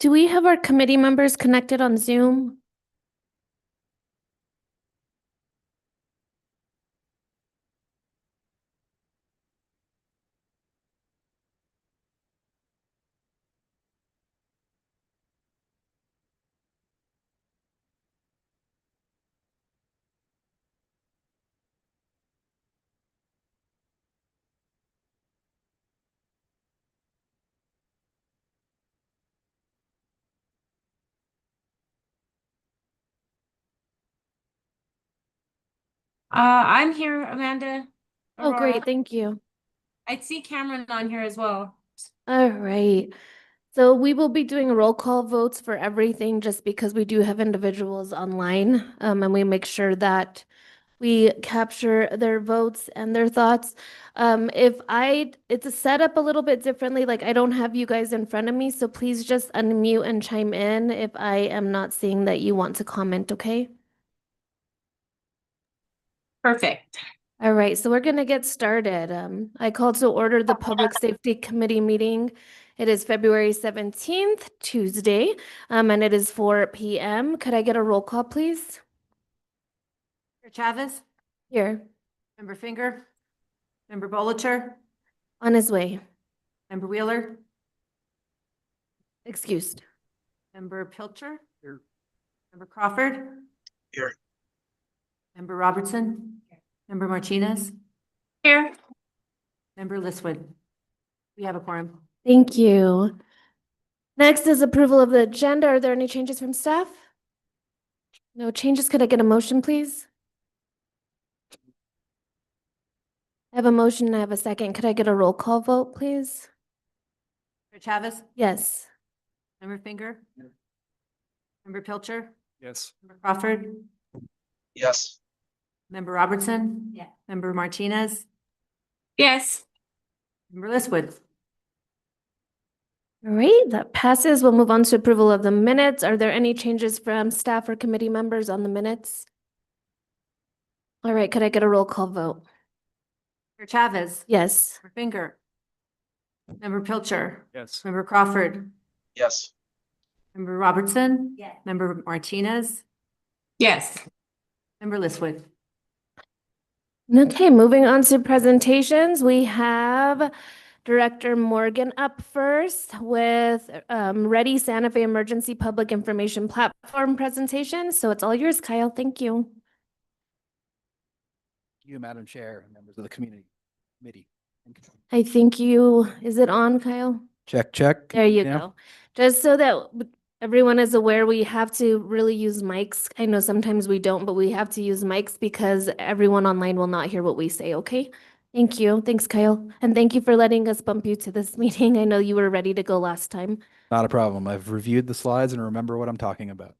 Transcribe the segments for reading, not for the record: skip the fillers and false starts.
Do we have our committee members connected on Zoom? I'm here, Amanda. Oh, Aurora. great, thank you. I see Cameron on here as well. All right. So we will be doing roll call votes for everything just because we do have individuals online, and we make sure that we capture their votes and their thoughts. It's a set up a little bit differently, like I don't have you guys in front of me, so please just unmute and chime in if I am not seeing that you want to comment, okay? Perfect. All right, so we're gonna get started. I call to order the Public Safety Committee meeting. It is February 17th, Tuesday, and it is 4 p.m. Could I get a roll call, please? Member Chavez, Here, Member Finger, Member Bolicher, on his way. Member Wheeler, Excused. Member Pilcher. Here. Member Crawford. Here. Member Robertson. Member Martinez. Here. Member Listwood. We have a quorum. Thank you. Next is approval of the agenda. Are there any changes from staff? No changes. Could I get a motion, please? I have a motion and I have a second. Could I get a roll call vote, please? Member Chavez, Yes. Member Finger. Member Pilcher, Yes. Member Crawford, Yes. Member Robertson. Yeah. Member Martinez. Yes. Member Listwood. All right, that passes. We'll move on to approval of the minutes. Are there any changes from staff or committee members on the minutes? All right, could I get a roll call vote? Member Chavez. Yes. Member Finger. Member Pilcher. Yes. Member Crawford. Yes. Member Robertson. Yes. Member Martinez. Yes. Member Listwood. Okay, moving on to presentations. We have Director Morgan up first with Ready Santa Fe Emergency Public Information Platform presentation. So it's all yours, Kyle. Thank you. Thank you, Madam Chair, and members of the committee. I think is it on, Kyle? Check, check. There you Yeah. go. Just so that everyone is aware, we have to really use mics. I know sometimes we don't, but we have to use mics because everyone online will not hear what we say, okay? Thank you. Thanks, Kyle. And thank you for letting us bump you to this meeting. I know you were ready to go last time. Not a problem. I've reviewed the slides and remember what I'm talking about.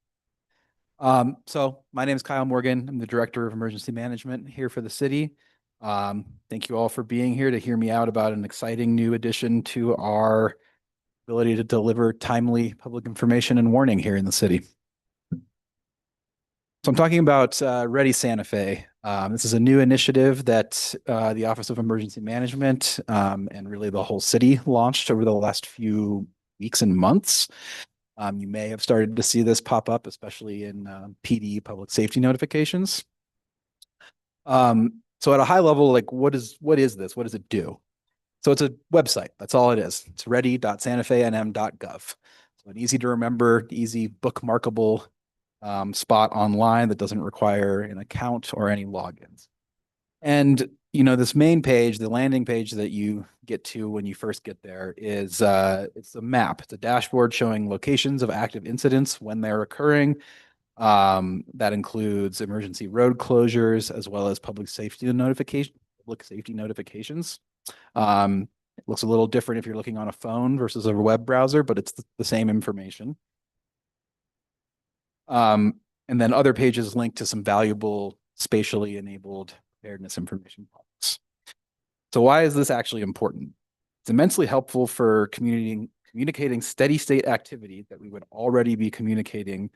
So my name is Kyle Morgan. I'm the Director of Emergency Management here for the city. Thank you all for being here to hear me out about an exciting new addition to our ability to deliver timely public information and warning here in the city. So I'm talking about Ready Santa Fe. This is a new initiative that the Office of Emergency Management and really the whole city launched over the last few weeks and months. You may have started to see this pop up, especially in PD public safety notifications. So at a high level, like what is this? What does it do? So it's a website. That's all it is. It's ready.santafenm.gov. So an easy to remember, easy bookmarkable spot online that doesn't require an account or any logins. And this main page, the landing page that you get to when you first get there is it's a map. It's a dashboard showing locations of active incidents when they're occurring. That includes emergency road closures as well as public safety notifications. It looks a little different if you're looking on a phone versus a web browser, but it's the same information. And then other pages link to some valuable spatially enabled preparedness information products. So why is this actually important? It's immensely helpful for communicating steady state activity that we would already be communicating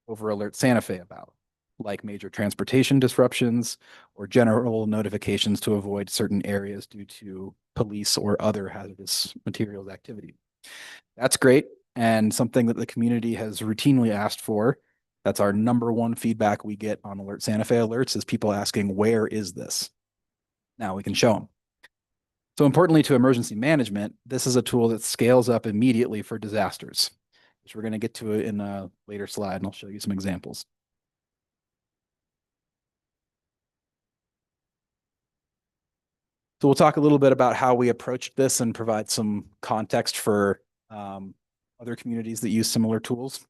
over Alert Santa Fe about, like major transportation disruptions or general notifications to avoid certain areas due to police or other hazardous materials activity. That's great. and something that the community has routinely asked for. That's our number one feedback we get on Alert Santa Fe alerts is people asking, where is this? Now we can show them. So importantly to emergency management, this is a tool that scales up immediately for disasters, which we're going to get to in a later slide, and I'll show you some examples. So we'll talk a little bit about how we approached this and provide some context for other communities that use similar tools.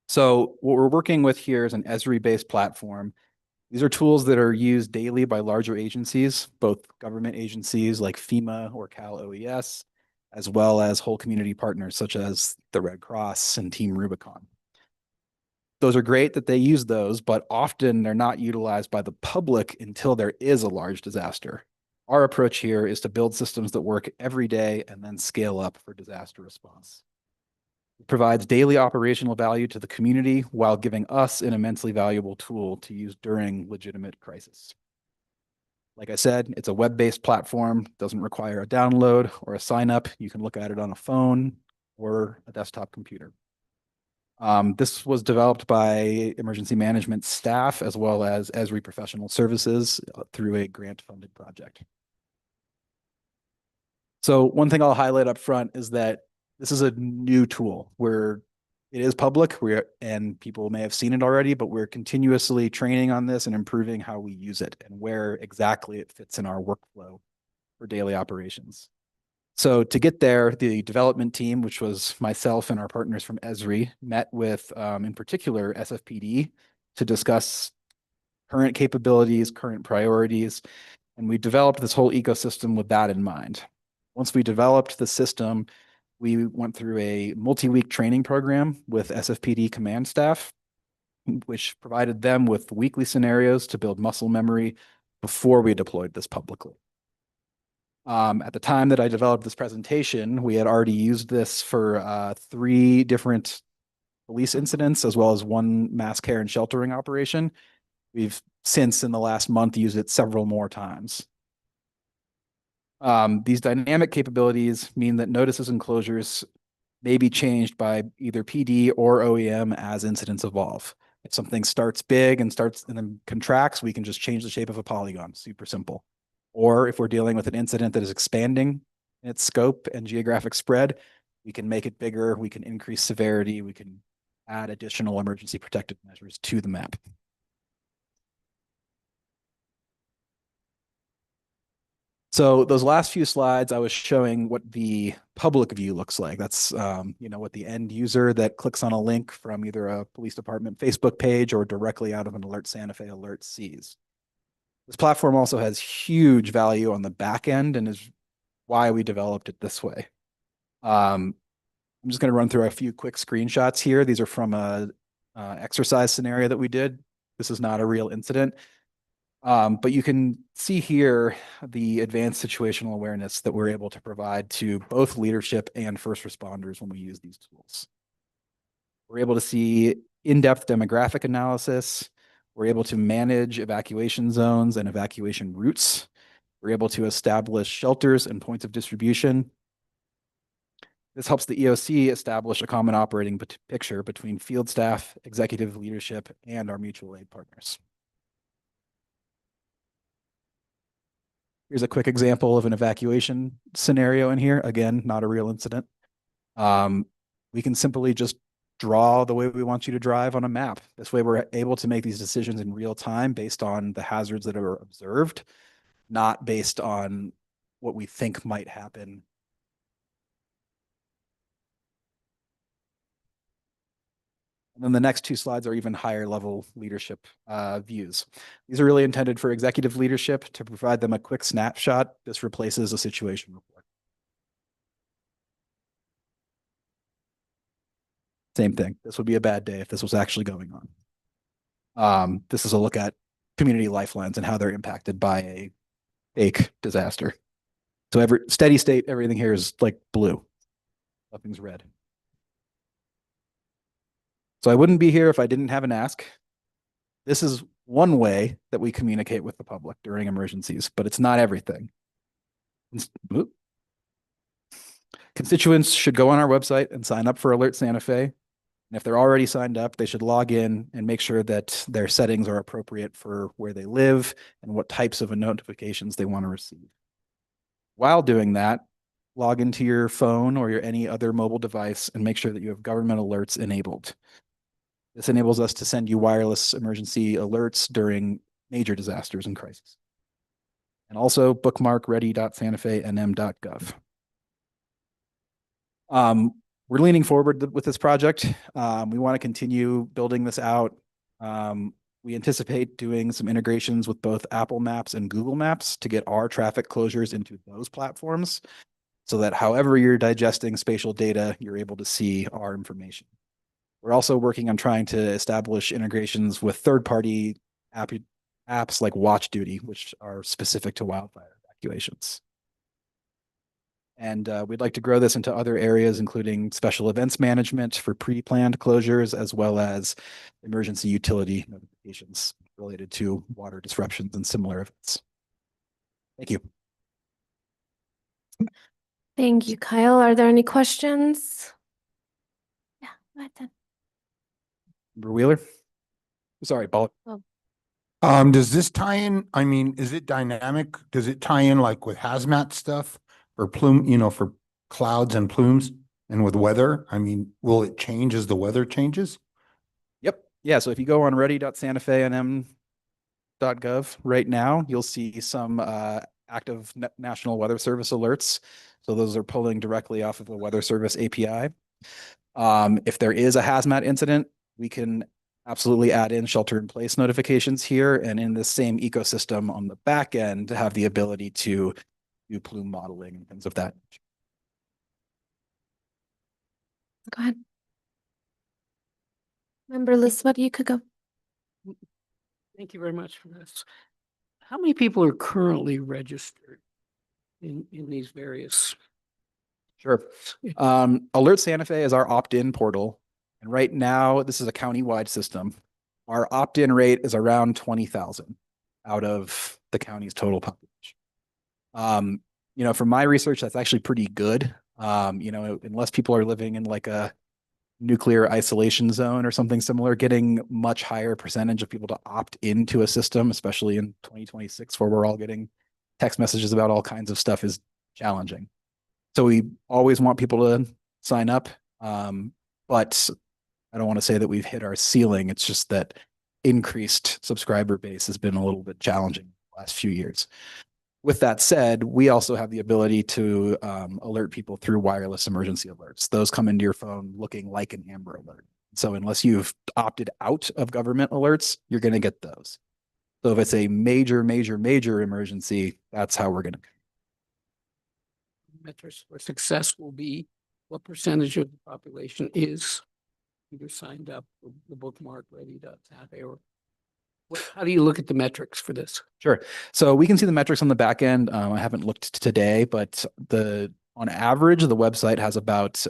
So what we're working with here is an Esri-based platform. These are tools that are used daily by larger agencies, both government agencies like FEMA or Cal OES, as well as whole community partners such as the Red Cross and Team Rubicon. Those are great that they use those, but often they're not utilized by the public until there is a large disaster. Our approach here is to build systems that work every day and then scale up for disaster response. It provides daily operational value to the community while giving us an immensely valuable tool to use during legitimate crisis. Like I said, it's a web-based platform, doesn't require a download or a sign up. You can look at it on a phone or a desktop computer. This was developed by emergency management staff as well as Esri Professional Services through a grant-funded project. So one thing I'll highlight up front is that this is a new tool where it is public, and people may have seen it already, but we're continuously training on this and improving how we use it and where exactly it fits in our workflow for daily operations. So to get there, the development team, which was myself and our partners from Esri, met with, in particular, SFPD to discuss current capabilities, current priorities, and we developed this whole ecosystem with that in mind. Once we developed the system, we went through a multi-week training program with SFPD command staff, which provided them with weekly scenarios to build muscle memory before we deployed this publicly. At the time that I developed this presentation, we had already used this for 3 different police incidents, as well as 1 mass care and sheltering operation. We've since, in the last month, used it several more times. These dynamic capabilities mean that notices and closures may be changed by either PD or OEM as incidents evolve. If something starts big and then contracts, we can just change the shape of a polygon, super simple. Or if we're dealing with an incident that is expanding in its scope and geographic spread, we can make it bigger, we can increase severity, we can add additional emergency protective measures to the map. So those last few slides, I was showing what the public view looks like. That's what the end user that clicks on a link from either a police department Facebook page or directly out of an Alert Santa Fe alert sees. This platform also has huge value on the back end and is why we developed it this way. I'm just going to run through a few quick screenshots here. These are from a exercise scenario that we did. This is not a real incident. But you can see here the advanced situational awareness that we're able to provide to both leadership and first responders when we use these tools. We're able to see in-depth demographic analysis. We're able to manage evacuation zones and evacuation routes. We're able to establish shelters and points of distribution. This helps the EOC establish a common operating picture between field staff, executive leadership, and our mutual aid partners. Here's a quick example of an evacuation scenario in here. Again, not a real incident. We can simply just draw the way we want you to drive on a map. This way we're able to make these decisions in real time based on the hazards that are observed, not based on what we think might happen. And then the next 2 slides are even higher level leadership views. These are really intended for executive leadership to provide them a quick snapshot. This replaces a situation report. Same thing. This would be a bad day if this was actually going on. This is a look at community lifelines and how they're impacted by a fake disaster. So every steady state, everything here is like blue. Nothing's red. So I wouldn't be here if I didn't have an ask. This is one way that we communicate with the public during emergencies, but it's not everything. Constituents should go on our website and sign up for Alert Santa Fe. And if they're already signed up, they should log in and make sure that their settings are appropriate for where they live and what types of notifications they want to receive. While doing that, log into your phone or your any other mobile device and make sure that you have government alerts enabled. This enables us to send you wireless emergency alerts during major disasters and crises. And also bookmark ready.santafenm.gov. We're leaning forward with this project. We want to continue building this out. We anticipate doing some integrations with both Apple Maps and Google Maps to get our traffic closures into those platforms so that however you're digesting spatial data, you're able to see our information. We're also working on trying to establish integrations with third-party apps like Watch Duty, which are specific to wildfire evacuations. And we'd like to grow this into other areas, including special events management for pre-planned closures, as well as emergency utility notifications related to water disruptions and similar events. Thank you. Thank you, Kyle. Are there any questions? Yeah, go ahead, then. Member Wheeler? Sorry, Paul. Does this tie in? I mean, is it dynamic? Does it tie in like with hazmat stuff or plume, for clouds and plumes and with weather? I mean, will it change as the weather changes? Yep. Yeah. So if you go on ready.santafenm.gov right now, you'll see some active National Weather Service alerts. So those are pulling directly off of the Weather Service API. If there is a hazmat incident, we can absolutely add in shelter-in-place notifications here, and in the same ecosystem on the back end to have the ability to do plume modeling and things of that. Go ahead. Member Liswood, you could go. Thank you very much for this. How many people are currently registered in these various? Sure. Alert Santa Fe is our opt-in portal. And right now, this is a county-wide system. Our opt-in rate is around 20,000 out of the county's total population. From my research, that's actually pretty good. Unless people are living in like a nuclear isolation zone or something similar, getting much higher percentage of people to opt into a system, especially in 2026, where we're all getting text messages about all kinds of stuff, is challenging. So we always want people to sign up. But I don't want to say that we've hit our ceiling. It's just that increased subscriber base has been a little bit challenging the last few years. With that said, we also have the ability to alert people through wireless emergency alerts. Those come into your phone looking like an Amber Alert. So unless you've opted out of government alerts, you're going to get those. So if it's a major, major, major emergency, that's how we're going to. Metrics for success will be what percentage of the population is either signed up for the bookmark ready.santa or how do you look at the metrics for this? Sure. So we can see the metrics on the back end. I haven't looked today, but on average, the website has about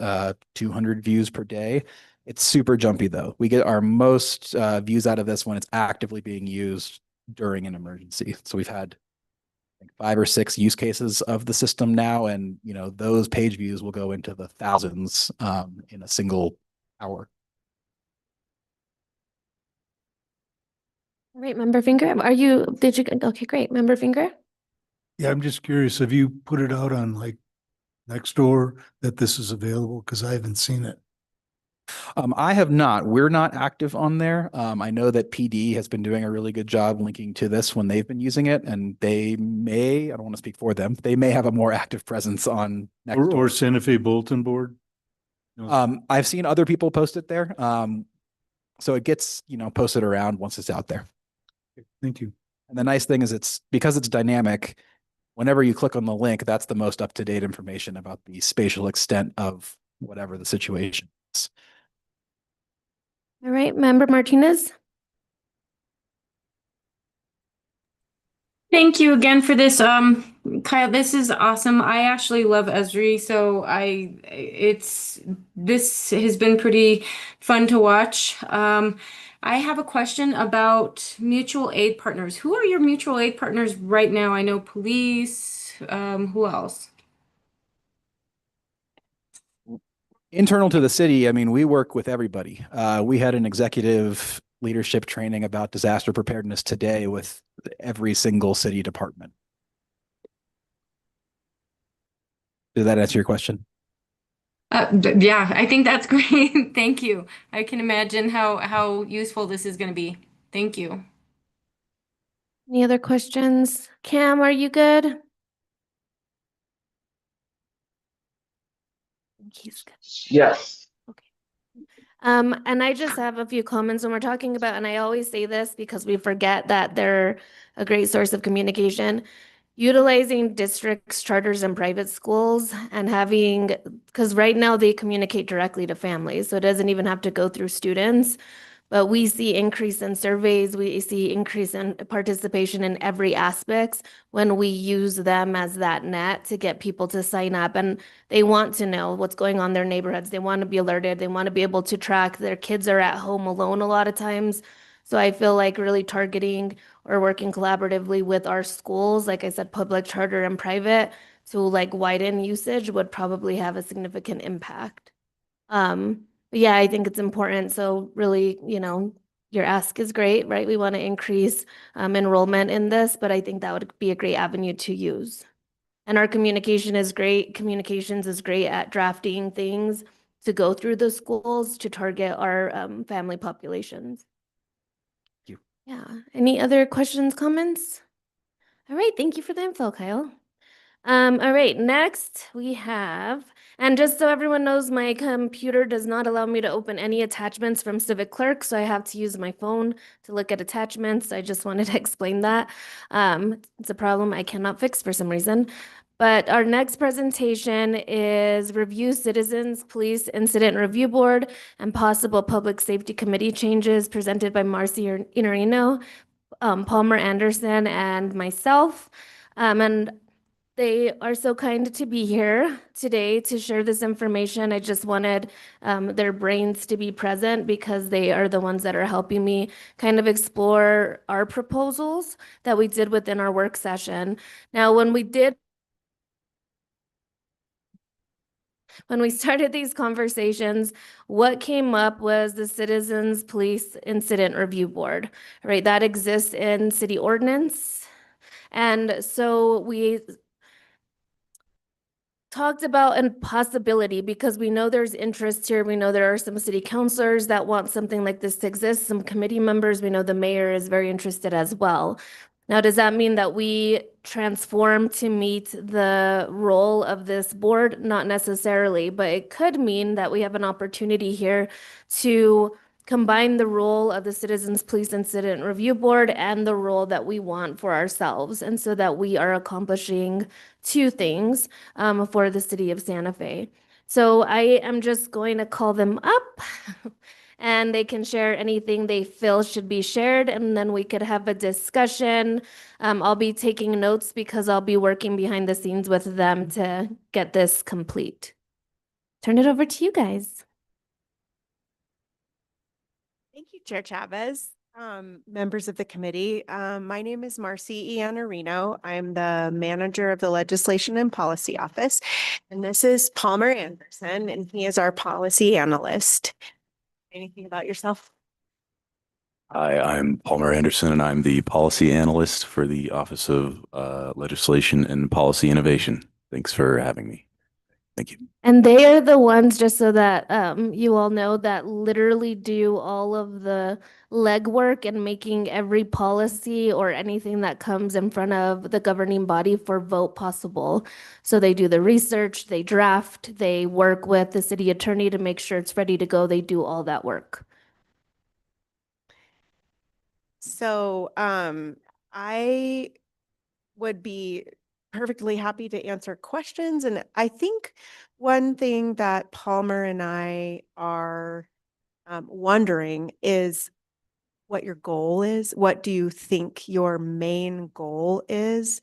200 views per day. It's super jumpy though. We get our most views out of this when it's actively being used during an emergency. So we've had 5 or 6 use cases of the system now, and those page views will go into the thousands in a single hour. All right, Member Finger, okay, great. Member Finger? Yeah, I'm just curious, have you put it out on like Nextdoor that this is available? Because I haven't seen it. I have not. We're not active on there. I know that PD has been doing a really good job linking to this when they've been using it, and they may, I don't want to speak for them, they may have a more active presence on Nextdoor. Or Santa Fe Bulletin Board? I've seen other people post it there. So it gets, posted around once it's out there. Thank you. And the nice thing is because it's dynamic, whenever you click on the link, that's the most up-to-date information about the spatial extent of whatever the situation is. All right, Member Martinez? Thank you again for this. Kyle, this is awesome. I actually love Esri, so this has been pretty fun to watch. I have a question about mutual aid partners. Who are your mutual aid partners right now? I know police, who else? Internal to the city, I mean, we work with everybody. We had an executive leadership training about disaster preparedness today with every single city department. Did that answer your question? Yeah, I think that's great. Thank you. I can imagine how useful this is going to be. Thank you. Any other questions? Cam, are you good? He's good. Yes. And I just have a few comments when we're talking about, and I always say this because we forget that they're a great source of communication. Utilizing districts, charters, and private schools and having, because right now they communicate directly to families, so it doesn't even have to go through students. But we see increase in surveys, we see increase in participation in every aspects when we use them as that net to get people to sign up. And they want to know what's going on in their neighborhoods. They want to be alerted. They want to be able to track. Their kids are at home alone a lot of times. So I feel like really targeting or working collaboratively with our schools, like I said, public, charter, and private, to like widen usage would probably have a significant impact. But yeah, I think it's important. So really, your ask is great, right? We want to increase enrollment in this, but I think that would be a great avenue to use. And our communication is great. Communications is great at drafting things to go through the schools to target our family populations. Thank you. Yeah. Any other questions, comments? All right. Thank you for the info, Kyle. All right, next we have, and just so everyone knows, my computer does not allow me to open any attachments from Civic Clerk, so I have to use my phone to look at attachments. I just wanted to explain that. It's a problem I cannot fix for some reason. But our next presentation is Review Citizens Police Incident Review Board and Possible Public Safety Committee Changes presented by Marcy Inorino, Palmer Anderson, and myself. And they are so kind to be here today to share this information. I just wanted their brains to be present because they are the ones that are helping me kind of explore our proposals that we did within our work session. Now, when we started these conversations, what came up was the Citizens Police Incident Review Board, right? That exists in city ordinance. And so we talked about a possibility because we know there's interest here. We know there are some city councilors that want something like this to exist, some committee members. We know the mayor is very interested as well. Now, does that mean that we transform to meet the role of this board? Not necessarily, but it could mean that we have an opportunity here to combine the role of the Citizens Police Incident Review Board and the role that we want for ourselves, and so that we are accomplishing two things for the city of Santa Fe. So I am just going to call them up and they can share anything they feel should be shared, and then we could have a discussion. I'll be taking notes because I'll be working behind the scenes with them to get this complete. Turn it over to you guys. Thank you, Chair Chavez. Members of the committee, my name is Marcy Iannarino. I'm the manager of the Legislation and Policy Office, and this is Palmer Anderson, and he is our policy analyst. Anything about yourself? Hi, I'm Palmer Anderson, and I'm the policy analyst for the Office of Legislation and Policy Innovation. Thanks for having me. Thank you. And they are the ones, just so that you all know, that literally do all of the legwork and making every policy or anything that comes in front of the governing body for vote possible. So they do the research, they draft, they work with the city attorney to make sure it's ready to go. They do all that work. So I would be perfectly happy to answer questions. And I think one thing that Palmer and I are wondering is what your goal is. What do you think your main goal is?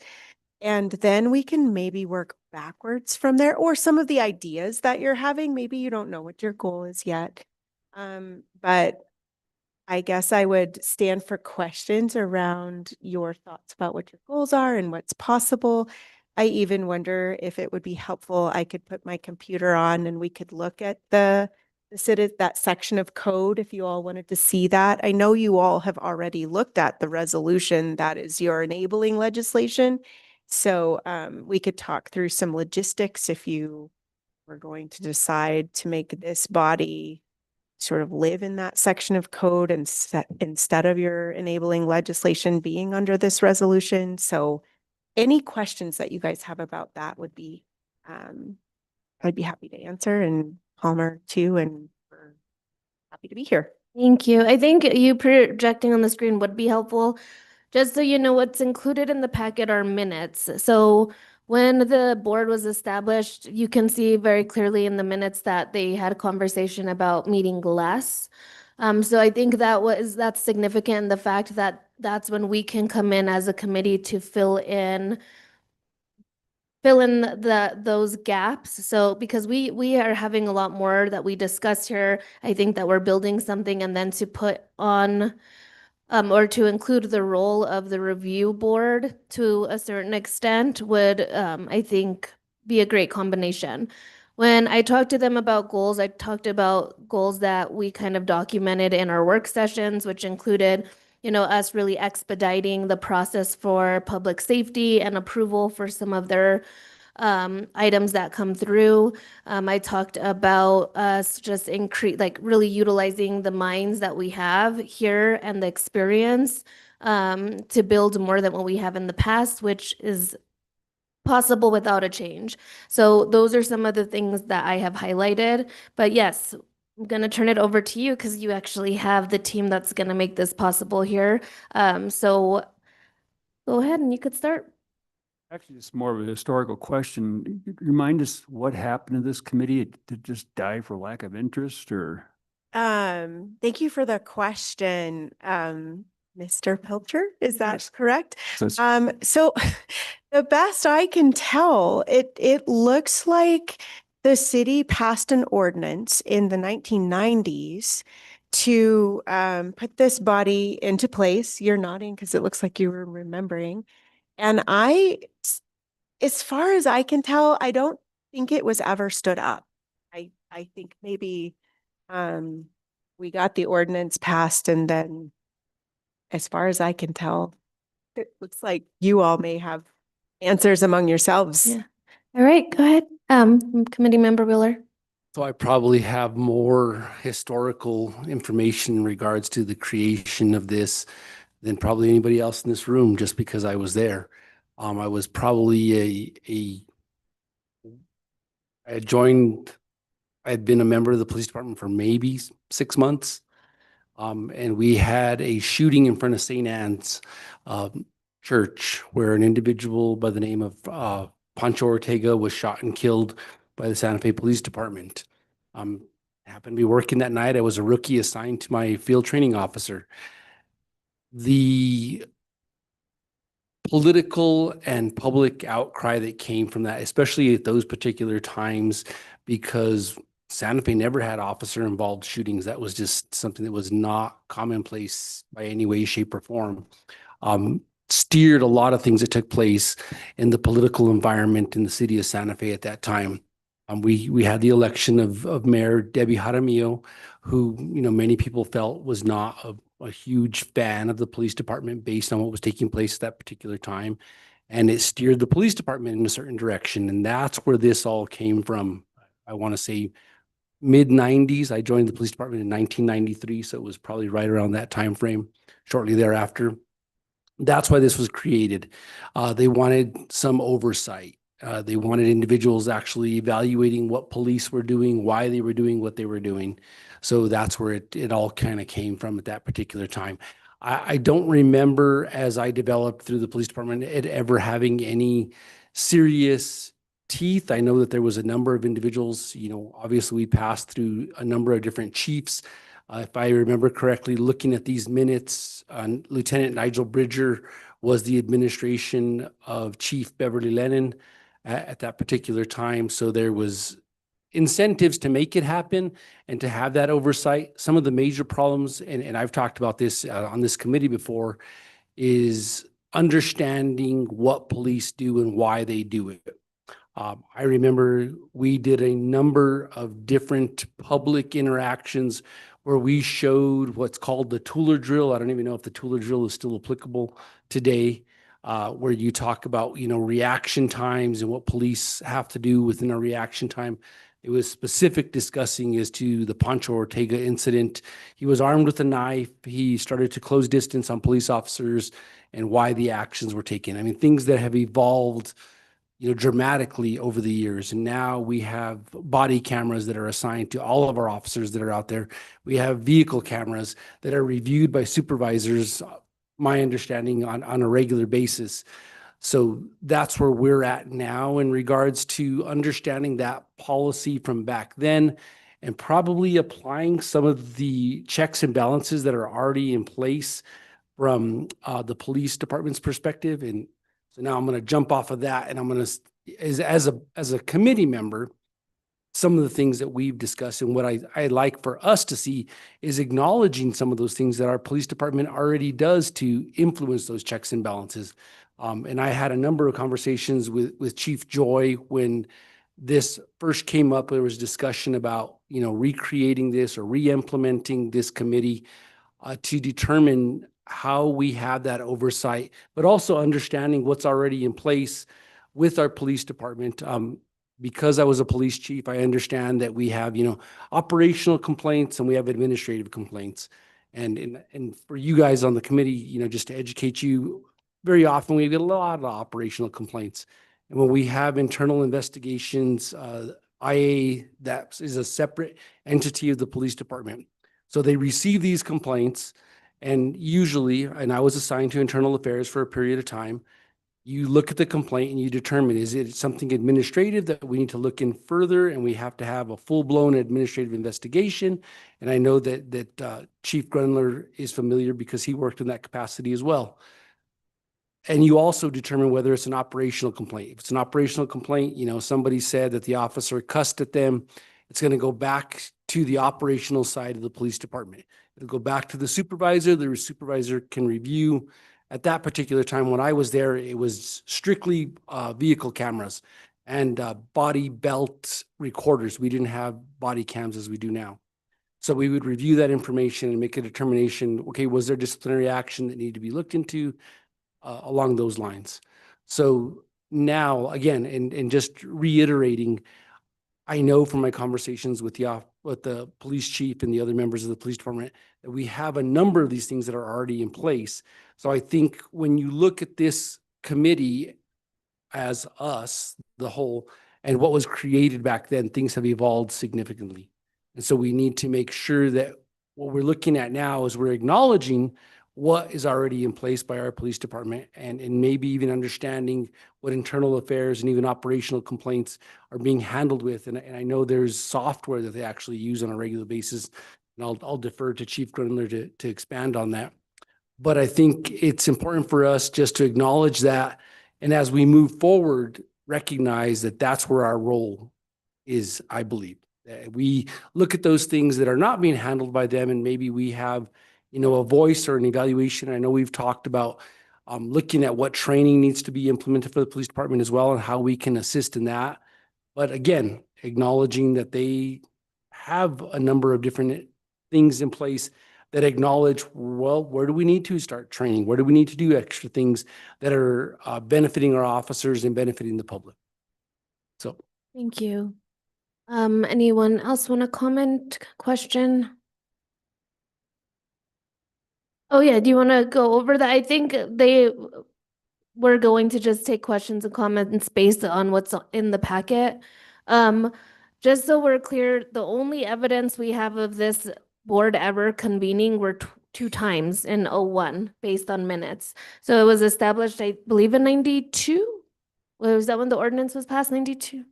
And then we can maybe work backwards from there, or some of the ideas that you're having. Maybe you don't know what your goal is yet. But I guess I would stand for questions around your thoughts about what your goals are and what's possible. I even wonder if it would be helpful, I could put my computer on and we could look at the that section of code if you all wanted to see that. I know you all have already looked at the resolution that is your enabling legislation. So we could talk through some logistics if you were going to decide to make this body sort of live in that section of code and instead of your enabling legislation being under this resolution. So any questions that you guys have about that would be, I'd be happy to answer, and Palmer too, and we're happy to be here. Thank you. I think you projecting on the screen would be helpful. Just so you know, what's included in the packet are minutes. So when the board was established, you can see very clearly in the minutes that they had a conversation about meeting less. So I think that's significant, the fact that that's when we can come in as a committee to fill in those gaps. So because we are having a lot more that we discussed here, I think that we're building something, and then to put on or to include the role of the review board to a certain extent would, I think, be a great combination. When I talked to them about goals, I talked about goals that we kind of documented in our work sessions, which included, us really expediting the process for public safety and approval for some of their items that come through. I talked about us just really utilizing the minds that we have here and the experience to build more than what we have in the past, which is possible without a change. So those are some of the things that I have highlighted. But yes, I'm going to turn it over to you because you actually have the team that's going to make this possible here. So go ahead and you could start. Actually, it's more of a historical question. Remind us what happened to this committee? Did it just die for lack of interest, or? Thank you for the question, Mr. Pilcher. Is that Yes. correct? So So the best I can tell, it looks like the city passed an ordinance in the 1990s to put this body into place. You're nodding because it looks like you were remembering. And as far as I can tell, I don't think it was ever stood up. I think maybe we got the ordinance passed, and then as far as I can tell, it looks like you all may have answers among yourselves. Yeah. All right, go ahead. Committee Member Wheeler. So I probably have more historical information in regards to the creation of this than probably anybody else in this room, just because I was there. I was probably I had been a member of the police department for maybe 6 months. And we had a shooting in front of St. Anne's Church where an individual by the name of Pancho Ortega was shot and killed by the Santa Fe Police Department. Happened to be working that night. I was a rookie assigned to my field training officer. The political and public outcry that came from that, especially at those particular times, because Santa Fe never had officer-involved shootings. That was just something that was not commonplace by any way, shape, or form. Steered a lot of things that took place in the political environment in the city of Santa Fe at that time. We had the election of Mayor Debbie Jaramillo, who many people felt was not a huge fan of the police department based on what was taking place at that particular time, and it steered the police department in a certain direction, and that's where this all came from. I want to say mid-90s. I joined the police department in 1993, so it was probably right around that time frame, shortly thereafter. That's why this was created. They wanted some oversight. They wanted individuals actually evaluating what police were doing, why they were doing what they were doing. So that's where it all kind of came from at that particular time. I don't remember, as I developed through the police department, it ever having any serious teeth. I know that there was a number of individuals, obviously we passed through a number of different chiefs. If I remember correctly, looking at these minutes, Lieutenant Nigel Bridger was the administration of Chief Beverly Lennon at that particular time. So there was incentives to make it happen and to have that oversight. Some of the major problems, and I've talked about this on this committee before, is understanding what police do and why they do it. I remember we did a number of different public interactions where we showed what's called the Tooler drill. I don't even know if the Tooler drill is still applicable today, where you talk about, reaction times and what police have to do within a reaction time. It was specific discussing as to the Pancho Ortega incident. He was armed with a knife. He started to close distance on police officers and why the actions were taken. I mean, things that have evolved dramatically over the years. And now we have body cameras that are assigned to all of our officers that are out there. We have vehicle cameras that are reviewed by supervisors, my understanding, on a regular basis. So that's where we're at now in regards to understanding that policy from back then and probably applying some of the checks and balances that are already in place from the police department's perspective. And so now I'm going to jump off of that, and I'm going to, as a committee member, some of the things that we've discussed and what I like for us to see is acknowledging some of those things that our police department already does to influence those checks and balances. And I had a number of conversations with Chief Joy when this first came up. There was discussion about, recreating this or re-implementing this committee to determine how we have that oversight, but also understanding what's already in place with our police department. Because I was a police chief, I understand that we have, operational complaints and we have administrative complaints. And for you guys on the committee, just to educate you, very often we get a lot of operational complaints. And when we have internal investigations, IA, that is a separate entity of the police department. So they receive these complaints. And usually, and I was assigned to internal affairs for a period of time, you look at the complaint and you determine, is it something administrative that we need to look in further and we have to have a full-blown administrative investigation? And I know that Chief Grundler is familiar because he worked in that capacity as well. And you also determine whether it's an operational complaint. If it's an operational complaint, somebody said that the officer cussed at them, it's going to go back to the operational side of the police department. It'll go back to the supervisor. The supervisor can review. At that particular time when I was there, it was strictly vehicle cameras and body belt recorders. We didn't have body cams as we do now. So we would review that information and make a determination, okay, was there disciplinary action that needed to be looked into along those lines? So now, again, and just reiterating, I know from my conversations with the police chief and the other members of the police department that we have a number of these things that are already in place. So I think when you look at this committee as us, the whole, and what was created back then, things have evolved significantly. And so we need to make sure that what we're looking at now is we're acknowledging what is already in place by our police department and maybe even understanding what internal affairs and even operational complaints are being handled with. And I know there's software that they actually use on a regular basis, and I'll defer to Chief Grundler to expand on that. But I think it's important for us just to acknowledge that, and as we move forward, recognize that that's where our role is, I believe. We look at those things that are not being handled by them, and maybe we have a voice or an evaluation. I know we've talked about looking at what training needs to be implemented for the police department as well and how we can assist in that. But again, acknowledging that they have a number of different things in place that acknowledge, well, where do we need to start training? Where do we need to do extra things that are benefiting our officers and benefiting the public? So. Thank you. Anyone else want to comment, question? Oh yeah, do you want to go over that? I think we're going to just take questions and comments based on what's in the packet. Just so we're clear, the only evidence we have of this board ever convening were two times in 01 based on minutes. So it was established, I believe, in 92. Was that when the ordinance was passed, 92?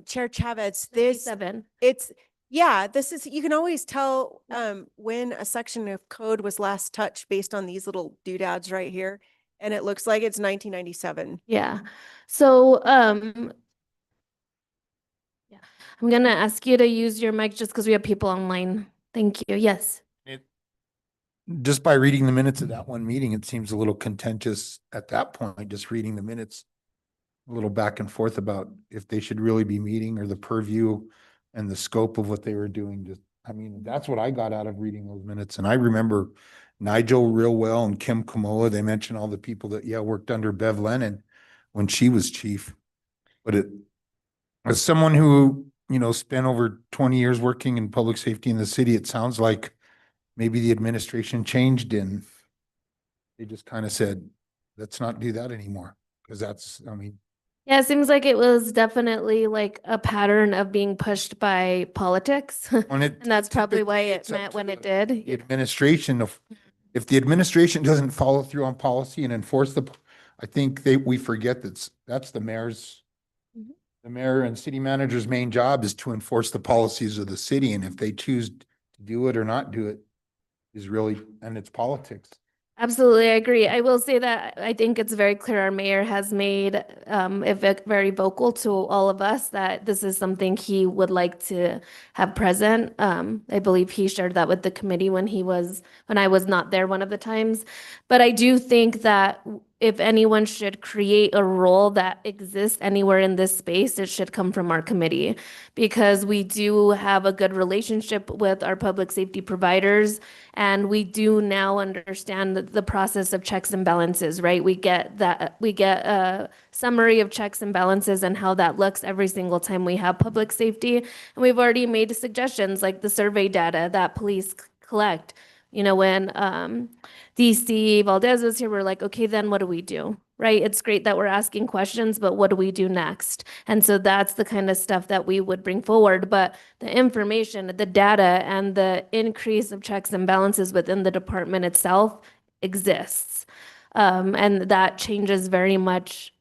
Chair Chavez, this is, you can always tell when a section of code was last touched based on these little doodads right here. And it looks like it's 1997. Yeah. So, yeah, I'm going to ask you to use your mic just because we have people online. Thank you. Yes. just by reading the minutes of that one meeting, it seems a little contentious at that point, just reading the minutes. A little back and forth about if they should really be meeting or the purview and the scope of what they were doing. Just, I mean, that's what I got out of reading those minutes. And I remember Nigel real well and Kim Kamoa. They mentioned all the people that, worked under Bev Lennon when she was chief. But as someone who, spent over 20 years working in public safety in the city, it sounds like maybe the administration changed and they just kind of said, let's not do that anymore. Because that's, Yeah, it seems like it was definitely like a pattern of being pushed by politics. when it. And that's probably why typically it it's up meant to when it the did. Administration of, if the administration doesn't follow through on policy and enforce I think we forget that's the mayor's. Mhm. The mayor and city manager's main job is to enforce the policies of the city, and if they choose to do it or not do it is really, and it's politics. Absolutely, I agree. I will say that I think it's very clear our mayor has made it very vocal to all of us that this is something he would like to have present. I believe he shared that with the committee when I was not there one of the times. But I do think that if anyone should create a role that exists anywhere in this space, it should come from our committee because we do have a good relationship with our public safety providers. And we do now understand the process of checks and balances, right? We get a summary of checks and balances and how that looks every single time we have public safety. And we've already made suggestions like the survey data that police collect. When DC Valdez was here, we're like, okay, then what do we do? Right? It's great that we're asking questions, but what do we do next? And so that's the kind of stuff that we would bring forward. But the information, the data, and the increase of checks and balances within the department itself exists. And that changes very much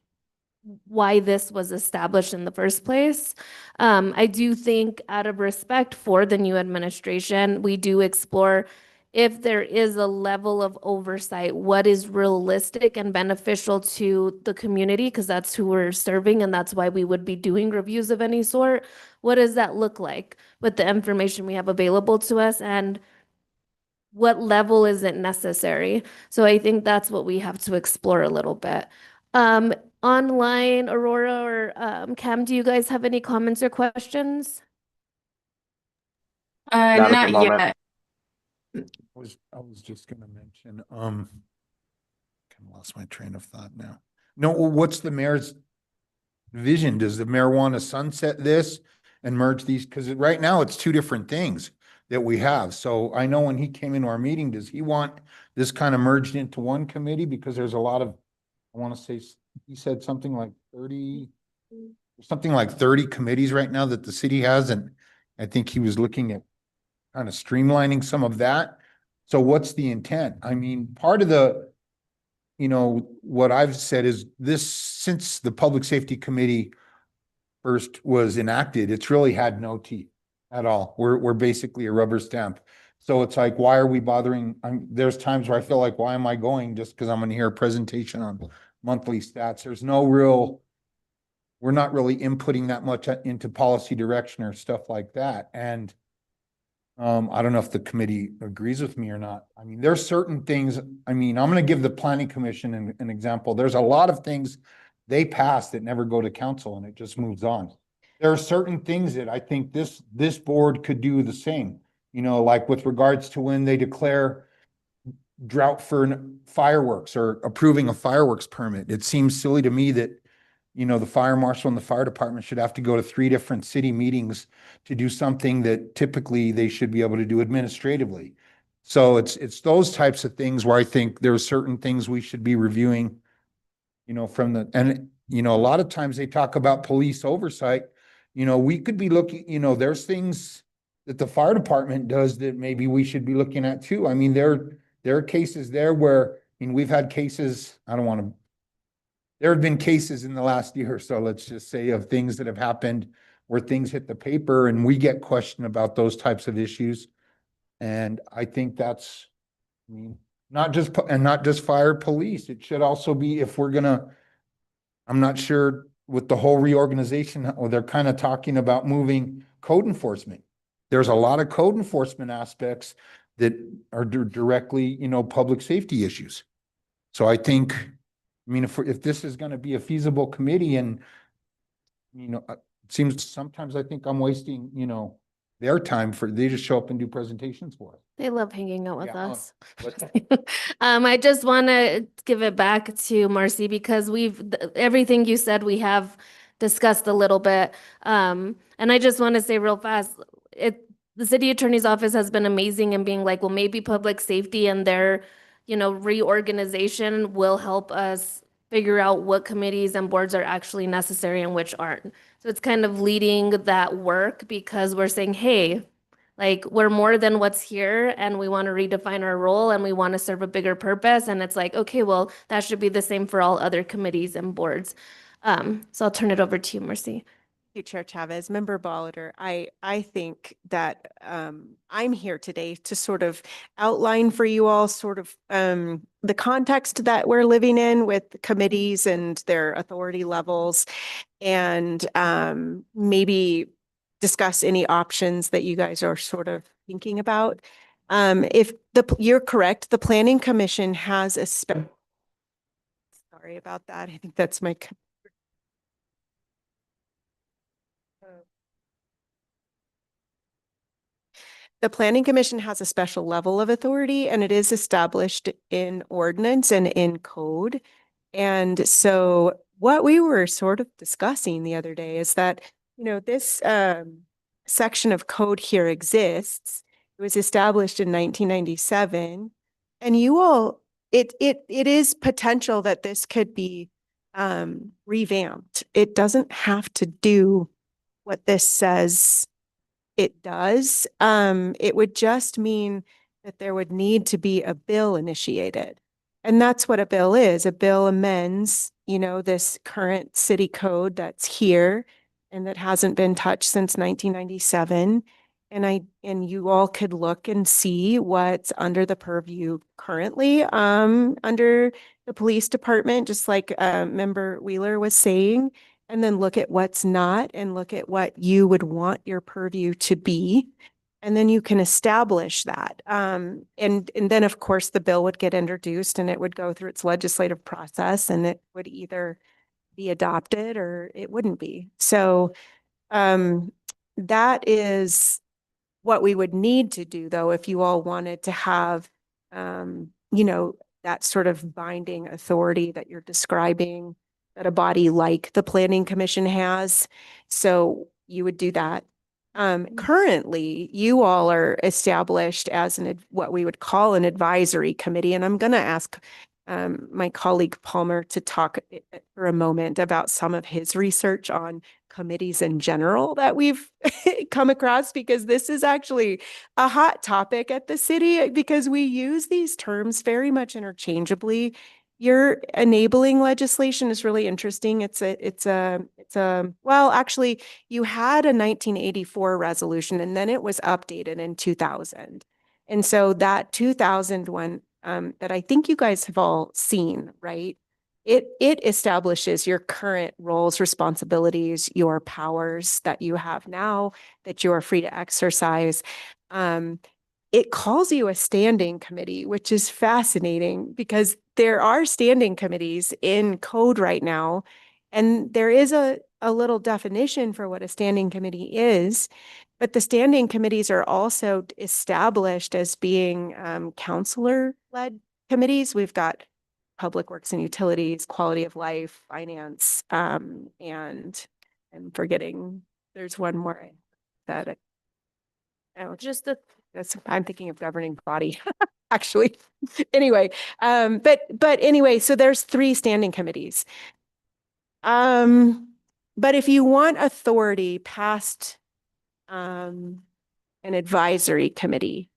why this was established in the first place. I do think out of respect for the new administration, we do explore if there is a level of oversight, what is realistic and beneficial to the community, because that's who we're serving and that's why we would be doing reviews of any sort. What does that look like with the information we have available to us and what level is it necessary? So I think that's what we have to explore a little bit. Online, Aurora or Cam, do you guys have any comments or questions? Not at the Not moment. yet. I was just gonna mention, kind of lost my train of thought now. No, what's the mayor's vision? Does the mayor want to sunset this and merge these? Because right now it's two different things that we have. So I know when he came into our meeting, does he want this kind of merged into one committee? Because there's a lot of, I want to say, he said something like 30 committees right now that the city has. And I think he was looking at kind of streamlining some of that. So what's the intent? I mean, part of the, what I've said is this, since the Public Safety Committee first was enacted, it's really had no teeth at all. We're basically a rubber stamp. So it's like, why are we bothering? There's times where I feel like, why am I going just because I'm going to hear a presentation on monthly stats? There's no real, we're not really inputting that much into policy direction or stuff like that. And I don't know if the committee agrees with me or not. I mean, there's certain things, I'm going to give the planning commission an example. There's a lot of things they pass that never go to council and it just moves on. There are certain things that I think this board could do the same, like with regards to when they declare drought for fireworks or approving a fireworks permit. It seems silly to me that the fire marshal and the fire department should have to go to 3 different city meetings to do something that typically they should be able to do administratively. So it's those types of things where I think there are certain things we should be reviewing, and a lot of times they talk about police oversight. We could be looking, there's things that the fire department does that maybe we should be looking at too. I mean, there are cases there where, we've had cases, there have been cases in the last year or so, let's just say, of things that have happened where things hit the paper and we get questioned about those types of issues. And I think that's, not just fire, police. It should also be, if we're gonna, I'm not sure with the whole reorganization, or they're kind of talking about moving code enforcement. There's a lot of code enforcement aspects that are directly, you know, public safety issues. So I think, I mean, if this is going to be a feasible committee and, you know, it seems sometimes I think I'm wasting, you know, their time they just show up and do presentations for us. They love hanging out with Yeah, us. but- I just want to give it back to Marcy because everything you said, we have discussed a little bit. And I just want to say real fast, the city attorney's office has been amazing in being like, well, maybe public safety and their, reorganization will help us figure out what committees and boards are actually necessary and which aren't. So it's kind of leading that work because we're saying, hey, like we're more than what's here and we want to redefine our role and we want to serve a bigger purpose. And it's like, okay, well, that should be the same for all other committees and boards. So I'll turn it over to you, Mercy. Thank you, Chair Chavez. Member Ballater, I think that I'm here today to sort of outline for you all sort of the context that we're living in with committees and their authority levels, and maybe discuss any options that you guys are sort of thinking about. You're correct, the Planning Commission has sorry about that. I think that's my. The Planning Commission has a special level of authority and it is established in ordinance and in code. And so what we were sort of discussing the other day is that, this section of code here exists. It was established in 1997. And you all, it is potential that this could be revamped. It doesn't have to do what this says it does. It would just mean that there would need to be a bill initiated. And that's what a bill is. A bill amends, this current city code that's here and that hasn't been touched since 1997. And you all could look and see what's under the purview currently under the police department, just like Member Wheeler was saying, and then look at what's not and look at what you would want your purview to be. And then you can establish that. And then, of course, the bill would get introduced and it would go through its legislative process and it would either be adopted or it wouldn't be. So that is what we would need to do, though, if you all wanted to have, that sort of binding authority that you're describing that a body like the Planning Commission has. So you would do that. Currently, you all are established as what we would call an advisory committee. And I'm going to ask my colleague Palmer to talk for a moment about some of his research on committees in general that we've come across, because this is actually a hot topic at the city because we use these terms very much interchangeably. Your enabling legislation is really interesting. Well, actually, you had a 1984 resolution and then it was updated in 2000. And so that 2000 one that I think you guys have all seen, right? It establishes your current roles, responsibilities, your powers that you have now that you are free to exercise. It calls you a standing committee, which is fascinating because there are standing committees in code right now. And there is a little definition for what a standing committee is, but the standing committees are also established as being counselor-led committees. We've got Public Works and Utilities, Quality of Life, Finance, and I'm forgetting, there's one more that I'm thinking of governing body, actually. Anyway, but anyway, so there's 3 standing committees. But if you want authority past an advisory committee,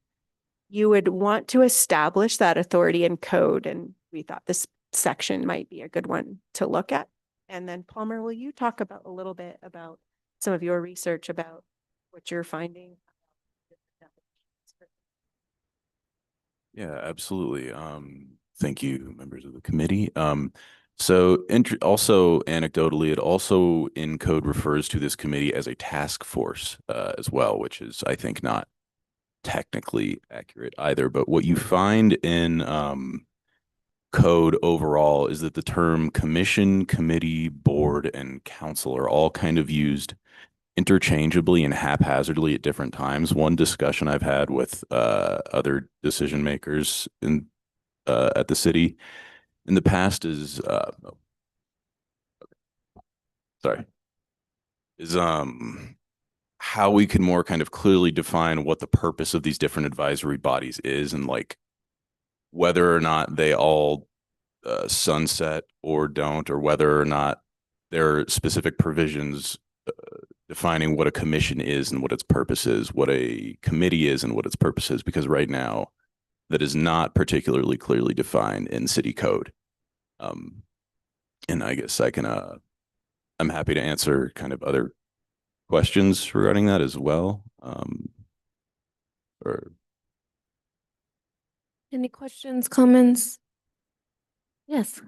you would want to establish that authority in code. And we thought this section might be a good one to look at. And then Palmer, will you talk about a little bit about some of your research about what you're finding? Yeah, absolutely. Thank you, members of the committee. So also anecdotally, it also in code refers to this committee as a task force as well, which is, I think, not technically accurate either, but what you find in code overall is that the term commission, committee, board, and council are all kind of used interchangeably and haphazardly at different times. One discussion I've had with other decision makers in at the city in the past is how we can more kind of clearly define what the purpose of these different advisory bodies is, and like whether or not they all sunset or don't, or whether or not there are specific provisions defining what a commission is and what its purpose is, what a committee is and what its purpose is, because right now that is not particularly clearly defined in city code. And I guess I'm happy to answer kind of other questions regarding that as well. Or Any questions, comments? Yes.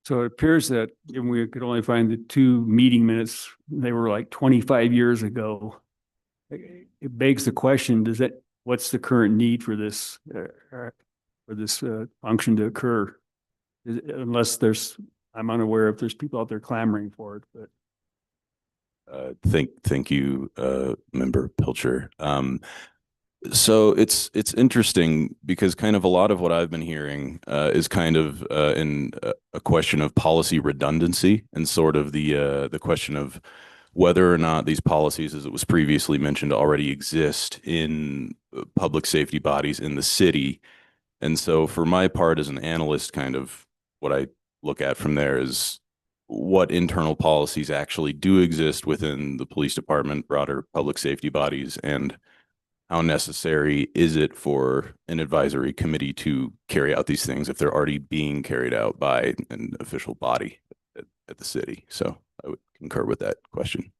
So it appears that given we could only find the 2 meeting minutes, they were like 25 years ago. It begs the question, what's the current need for this function to occur? Unless I'm unaware if there's people out there clamoring for it, but. Thank you, Member Pilcher. So it's interesting because kind of a lot of what I've been hearing is kind of in a question of policy redundancy, and sort of the question of whether or not these policies, as it was previously mentioned, already exist in public safety bodies in the city. And so for my part as an analyst, kind of what I look at from there is what internal policies actually do exist within the police department, broader public safety bodies, and how necessary is it for an advisory committee to carry out these things if they're already being carried out by an official body at the city? So I would concur with that question.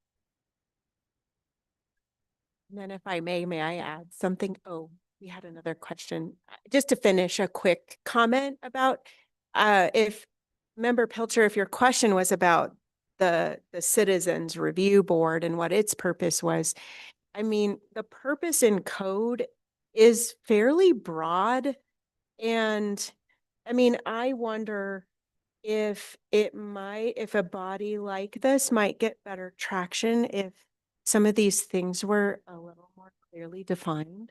And then if I may I add something? Oh, we had another question. Just to finish, a quick comment about if Member Pilcher, if your question was about the Citizens Review Board and what its purpose was, I mean, the purpose in code is fairly broad. And I mean, I wonder if a body like this might get better traction if some of these things were a little more clearly defined.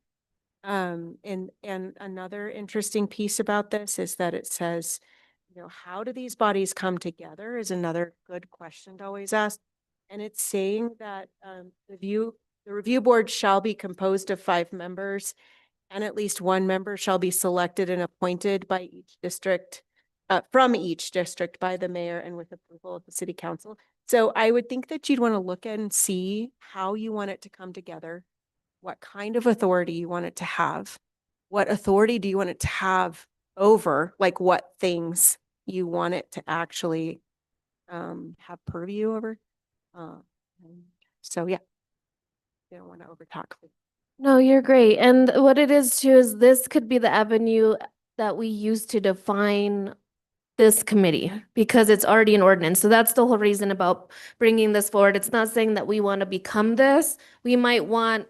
And another interesting piece about this is that it says, how do these bodies come together is another good question to always ask. And it's saying that the review board shall be composed of 5 members, and at least 1 member shall be selected and appointed by each district, from each district by the mayor and with approval of the city council. So I would think that you'd want to look and see how you want it to come together, what kind of authority you want it to have, what authority do you want it to have over, like what things you want it to actually have purview over. So yeah, you don't want to overtalk. No, you're great. And what it is too is this could be the avenue that we use to define this committee because it's already an ordinance. So that's the whole reason about bringing this forward. It's not saying that we want to become this. We might want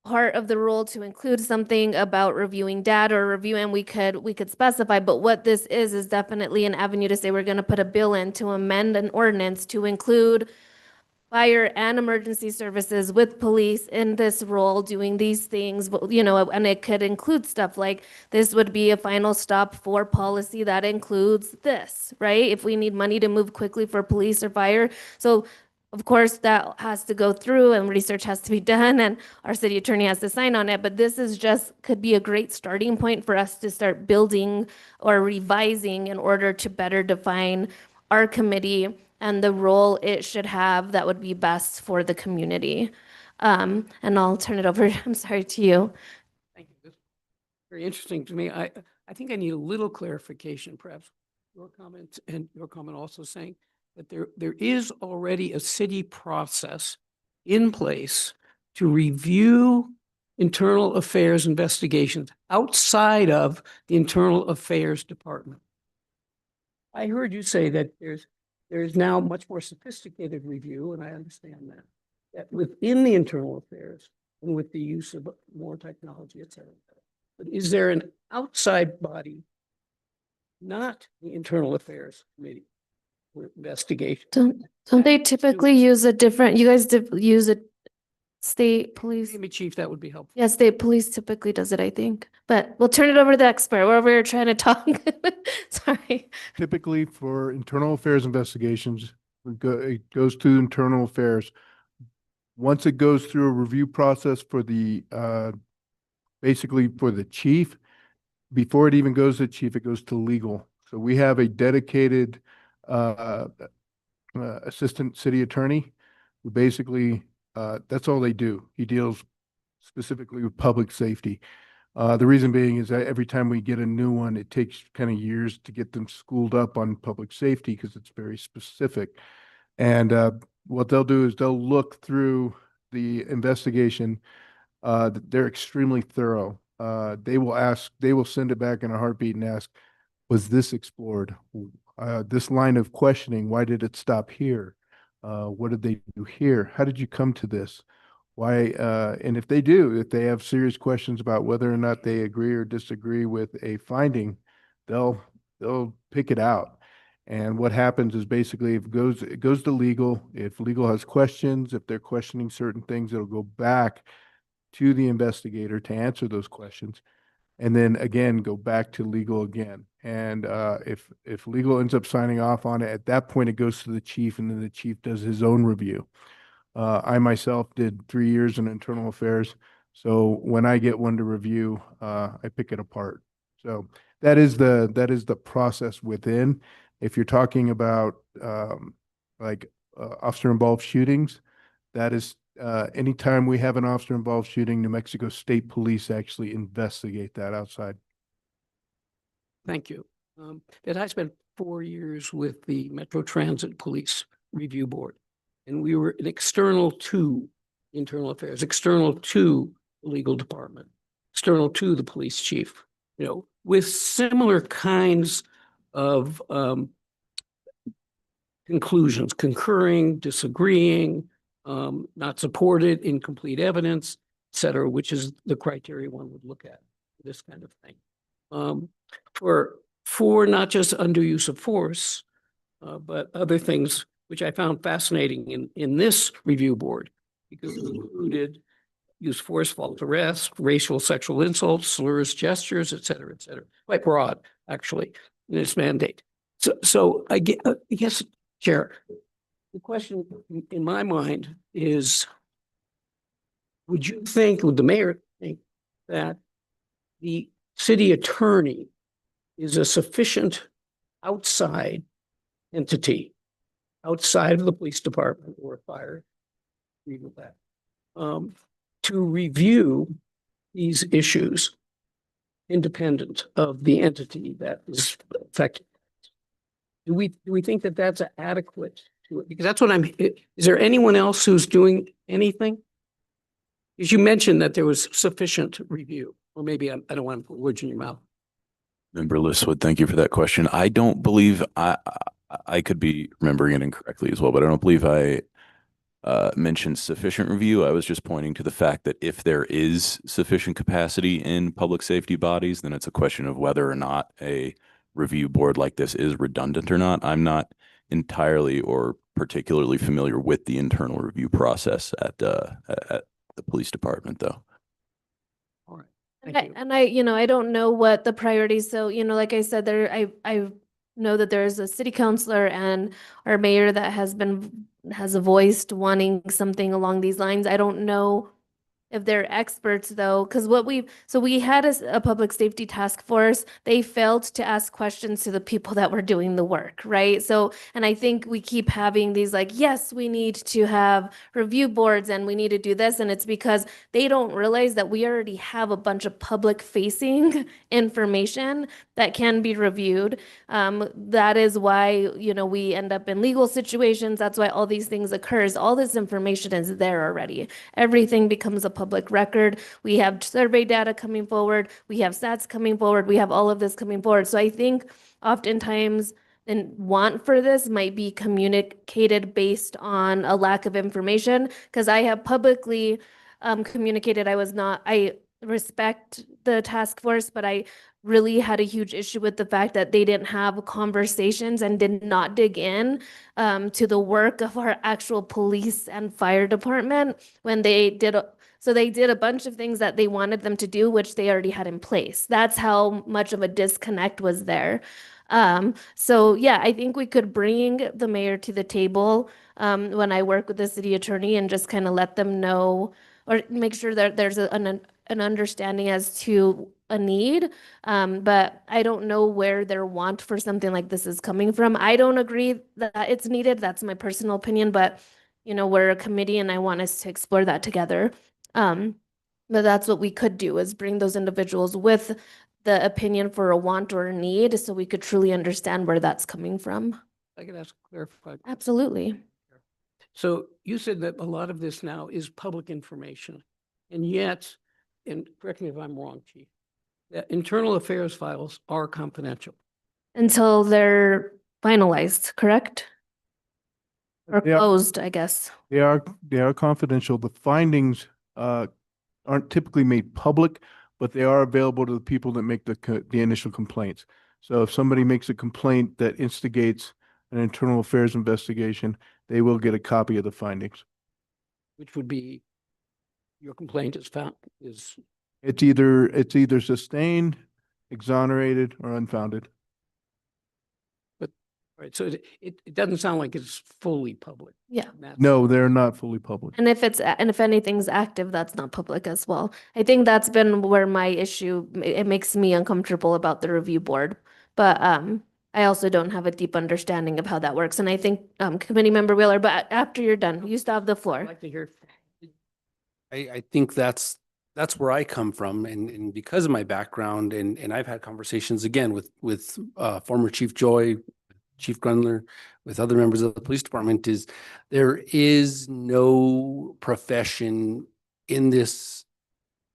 part of the rule to include something about reviewing data or and we could specify, but what this is definitely an avenue to say we're going to put a bill in to amend an ordinance to include fire and emergency services with police in this role doing these things, and it could include stuff like this would be a final stop for policy that includes this, right? If we need money to move quickly for police or fire. So of course, that has to go through and research has to be done and our city attorney has to sign on it. But this is could be a great starting point for us to start building or revising in order to better define our committee and the role it should have that would be best for the community. And I'll turn it over, I'm sorry, to you. Thank you. This is very interesting to me. I think I need a little clarification, perhaps your comment and your comment also saying that there is already a city process in place to review internal affairs investigations outside of the internal affairs department. I heard you say that there's now much more sophisticated review, and I understand that within the internal affairs and with the use of more technology, et cetera. But is there an outside body, not the Internal Affairs Committee, for investigation? Don't they typically use a different, you guys use a state police? Maybe Chief, that would be helpful. Yeah, state police typically does it, I think, but we'll turn it over to the expert, where we're trying to talk. Sorry. Typically for internal affairs investigations, it goes to internal affairs. Once it goes through a review process for the, basically for the chief, before it even goes to chief, it goes to legal. So we have a dedicated assistant city attorney who basically, that's all they do. He deals specifically with public safety. The reason being is that every time we get a new one, it takes kind of years to get them schooled up on public safety because it's very specific. And what they'll do is they'll look through the investigation. They're extremely thorough. They will send it back in a heartbeat and ask, was this explored? This line of questioning, why did it stop here? What did they do here? How did you come to this? Why? And if they have serious questions about whether or not they agree or disagree with a finding, they'll pick it out. And what happens is basically it goes to legal. If legal has questions, if they're questioning certain things, it'll go back to the investigator to answer those questions. And then again, go back to legal again. And if legal ends up signing off on it, at that point, it goes to the chief, and then the chief does his own review. I myself did 3 years in internal affairs. So when I get one to review, I pick it apart. So that is the process within. If you're talking about officer involved shootings, that is anytime we have an officer involved shooting, New Mexico State Police actually investigate that outside. Thank you. I spent 4 years with the Metro Transit Police Review Board, and we were an external to internal affairs, external to the legal department, external to the police chief, with similar kinds of conclusions, concurring, disagreeing, not supported, incomplete evidence, et cetera, which is the criteria one would look at for this kind of thing. For not just underuse of force, but other things which I found fascinating in this review board, because it included use force, false arrest, racial, sexual insults, slurs, gestures, et cetera, quite broad, actually, in its mandate. So I guess, Chair, the question in my mind is, would the mayor think that the city attorney is a sufficient outside entity, outside of the police department or fire, to review these issues independent of the entity that is affected? Do we think that that's adequate to it? Because that's what is there anyone else who's doing anything? Because you mentioned that there was sufficient review, or maybe I don't want to put words in your mouth. Member Listwood, thank you for that question. I don't believe I could be remembering it incorrectly as well, but I don't believe I mentioned sufficient review. I was just pointing to the fact that if there is sufficient capacity in public safety bodies, then it's a question of whether or not a review board like this is redundant or not. I'm not entirely or particularly familiar with the internal review process at the police department, though. All right. And I don't know what the priorities. So, like I said, I know that there's a city councilor and our mayor that has voiced wanting something along these lines. I don't know if they're experts though, because we had a public safety task force. They failed to ask questions to the people that were doing the work, right? So, and I think we keep having these yes, we need to have review boards and we need to do this. And it's because they don't realize that we already have a bunch of public facing information that can be reviewed. That is why, we end up in legal situations. That's why all these things occurs. All this information is there already. Everything becomes a public record. We have survey data coming forward. We have stats coming forward. We have all of this coming forward. So I think oftentimes the want for this might be communicated based on a lack of information, because I have publicly communicated I respect the task force, but I really had a huge issue with the fact that they didn't have conversations and did not dig in to the work of our actual police and fire department when they did. So they did a bunch of things that they wanted them to do, which they already had in place. That's how much of a disconnect was there. So yeah, I think we could bring the mayor to the table when I work with the city attorney and just kind of let them know or make sure that there's an understanding as to a need. But I don't know where their want for something like this is coming from. I don't agree that it's needed. That's my personal opinion, but you know, we're a committee and I want us to explore that together. But that's what we could do is bring those individuals with the opinion for a want or a need so we could truly understand where that's coming from. I could ask a clarified. Absolutely. So you said that a lot of this now is public information, and yet, and correct me if I'm wrong, Chief, that internal affairs files are confidential. Until they're finalized, correct? Or They are- closed, I guess. They are confidential. The findings aren't typically made public, but they are available to the people that make the initial complaints. So if somebody makes a complaint that instigates an internal affairs investigation, they will get a copy of the findings. Which would be your complaint is found It's either sustained, exonerated, or unfounded. right. So it doesn't sound like it's fully public. Yeah. No, they're not fully public. And if anything's active, that's not public as well. I think that's been where my issue, it makes me uncomfortable about the review board. But I also don't have a deep understanding of how that works. And I think Committee Member Wheeler, but after you're done, you still have the I'd floor. like to hear. I think that's where I come from, and because of my background, and I've had conversations again with former Chief Joy, Chief Grundler, with other members of the police department, is there is no profession in this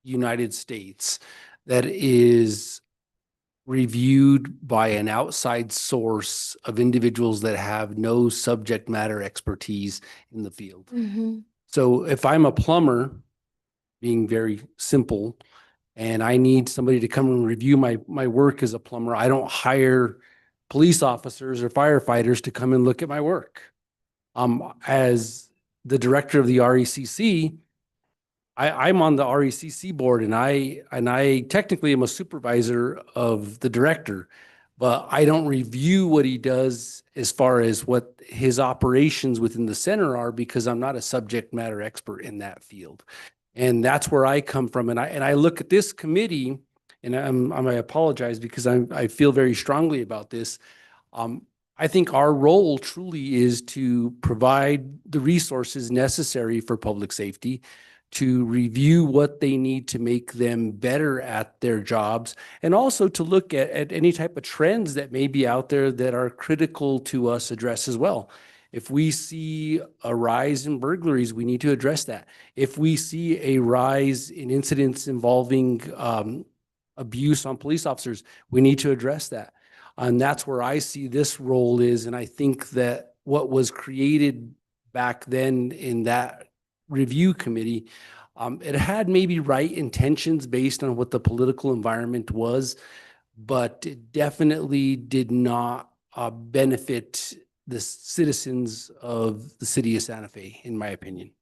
United States that is reviewed by an outside source of individuals that have no subject matter expertise in the field. Mhm. So if I'm a plumber, being very simple, and I need somebody to come and review my work as a plumber, I don't hire police officers or firefighters to come and look at my work. As the director of the RECC, I'm on the RECC board, and I technically am a supervisor of the director, but I don't review what he does as far as what his operations within the center are, because I'm not a subject matter expert in that field. And that's where I come from. And I look at this committee, and I apologize because I feel very strongly about this. I think our role truly is to provide the resources necessary for public safety, to review what they need to make them better at their jobs, and also to look at any type of trends that may be out there that are critical to us address as well. If we see a rise in burglaries, we need to address that. If we see a rise in incidents involving abuse on police officers, we need to address that. And that's where I see this role is. And I think that what was created back then in that review committee, it had maybe right intentions based on what the political environment was, but it definitely did not benefit the citizens of the city of Santa Fe, in my opinion.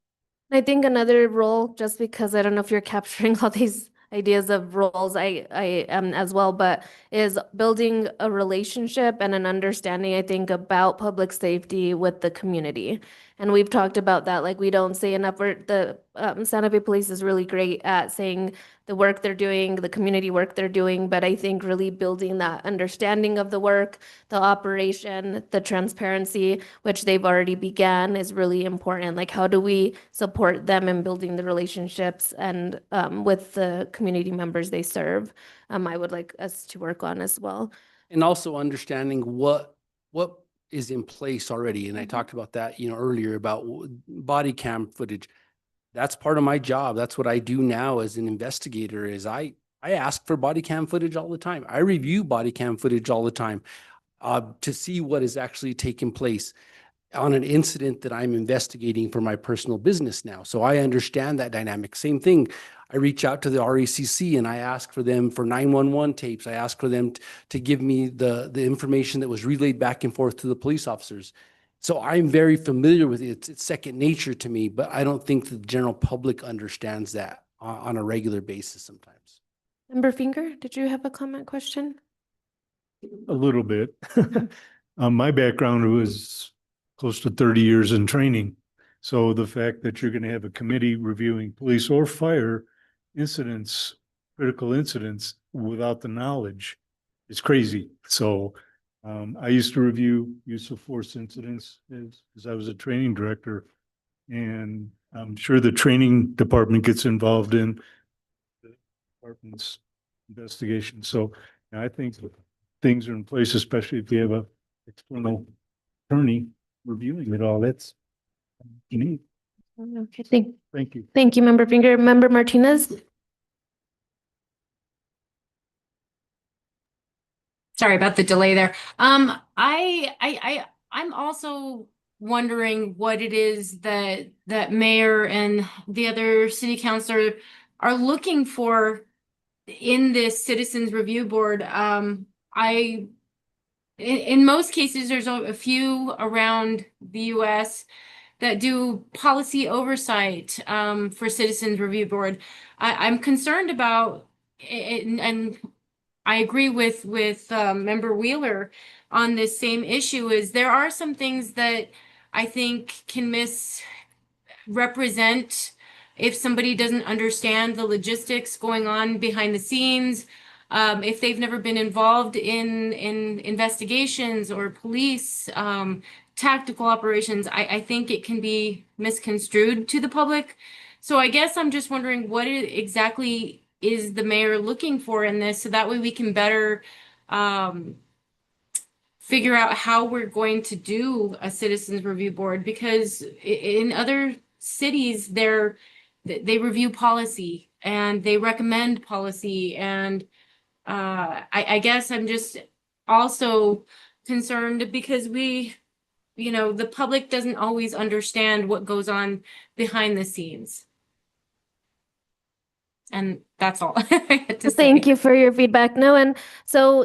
I think another role, just because I don't know if you're capturing all these ideas of roles, I am as well, but is building a relationship and an understanding, I think, about public safety with the community. And we've talked about that, like we don't say enough. The Santa Fe Police is really great at saying the work they're doing, the community work they're doing, but I think really building that understanding of the work, the operation, the transparency, which they've already began, is really important. Like, how do we support them in building the relationships and with the community members they serve? I would like us to work on as well. And also understanding what is in place already. And I talked about that, earlier about body cam footage. That's part of my job. That's what I do now as an investigator is I ask for body cam footage all the time. I review body cam footage all the time to see what is actually taking place. on an incident that I'm investigating for my personal business now. So I understand that dynamic. Same thing. I reach out to the RACC and I ask for them for 911 tapes. I ask for them to give me the information that was relayed back and forth to the police officers. So I'm very familiar with it. It's second nature to me, but I don't think the general public understands that on a regular basis sometimes. Member Finger, did you have a comment question? A little bit. My background was close to 30 years in training. So the fact that you're going to have a committee reviewing police or fire incidents, critical incidents without the knowledge is crazy. So I used to review use of force incidents as I was a training director, and I'm sure the training department gets involved in the department's investigation. So I think things are in place, especially if you have a external attorney reviewing it all. That's unique. Okay, Thank you. thank you, Member Finger. Member Martinez? Sorry about the delay there. I'm also wondering what it is that mayor and the other city councilor are looking for in this citizens review board. In most cases, there's a few around the US that do policy oversight for citizens review board. I'm concerned about it, and I agree with Member Wheeler on this same issue. Is there are some things that I think can misrepresent if somebody doesn't understand the logistics going on behind the scenes, if they've never been involved in investigations or police tactical operations. I think it can be misconstrued to the public. So I guess I'm just wondering what exactly is the mayor looking for in this, so that way we can better figure out how we're going to do a citizens review board, because in other cities they review policy and they recommend policy, and I guess I'm just also concerned because the public doesn't always understand what goes on behind the scenes. And that's all I had to say. Thank you for your feedback. No, and so,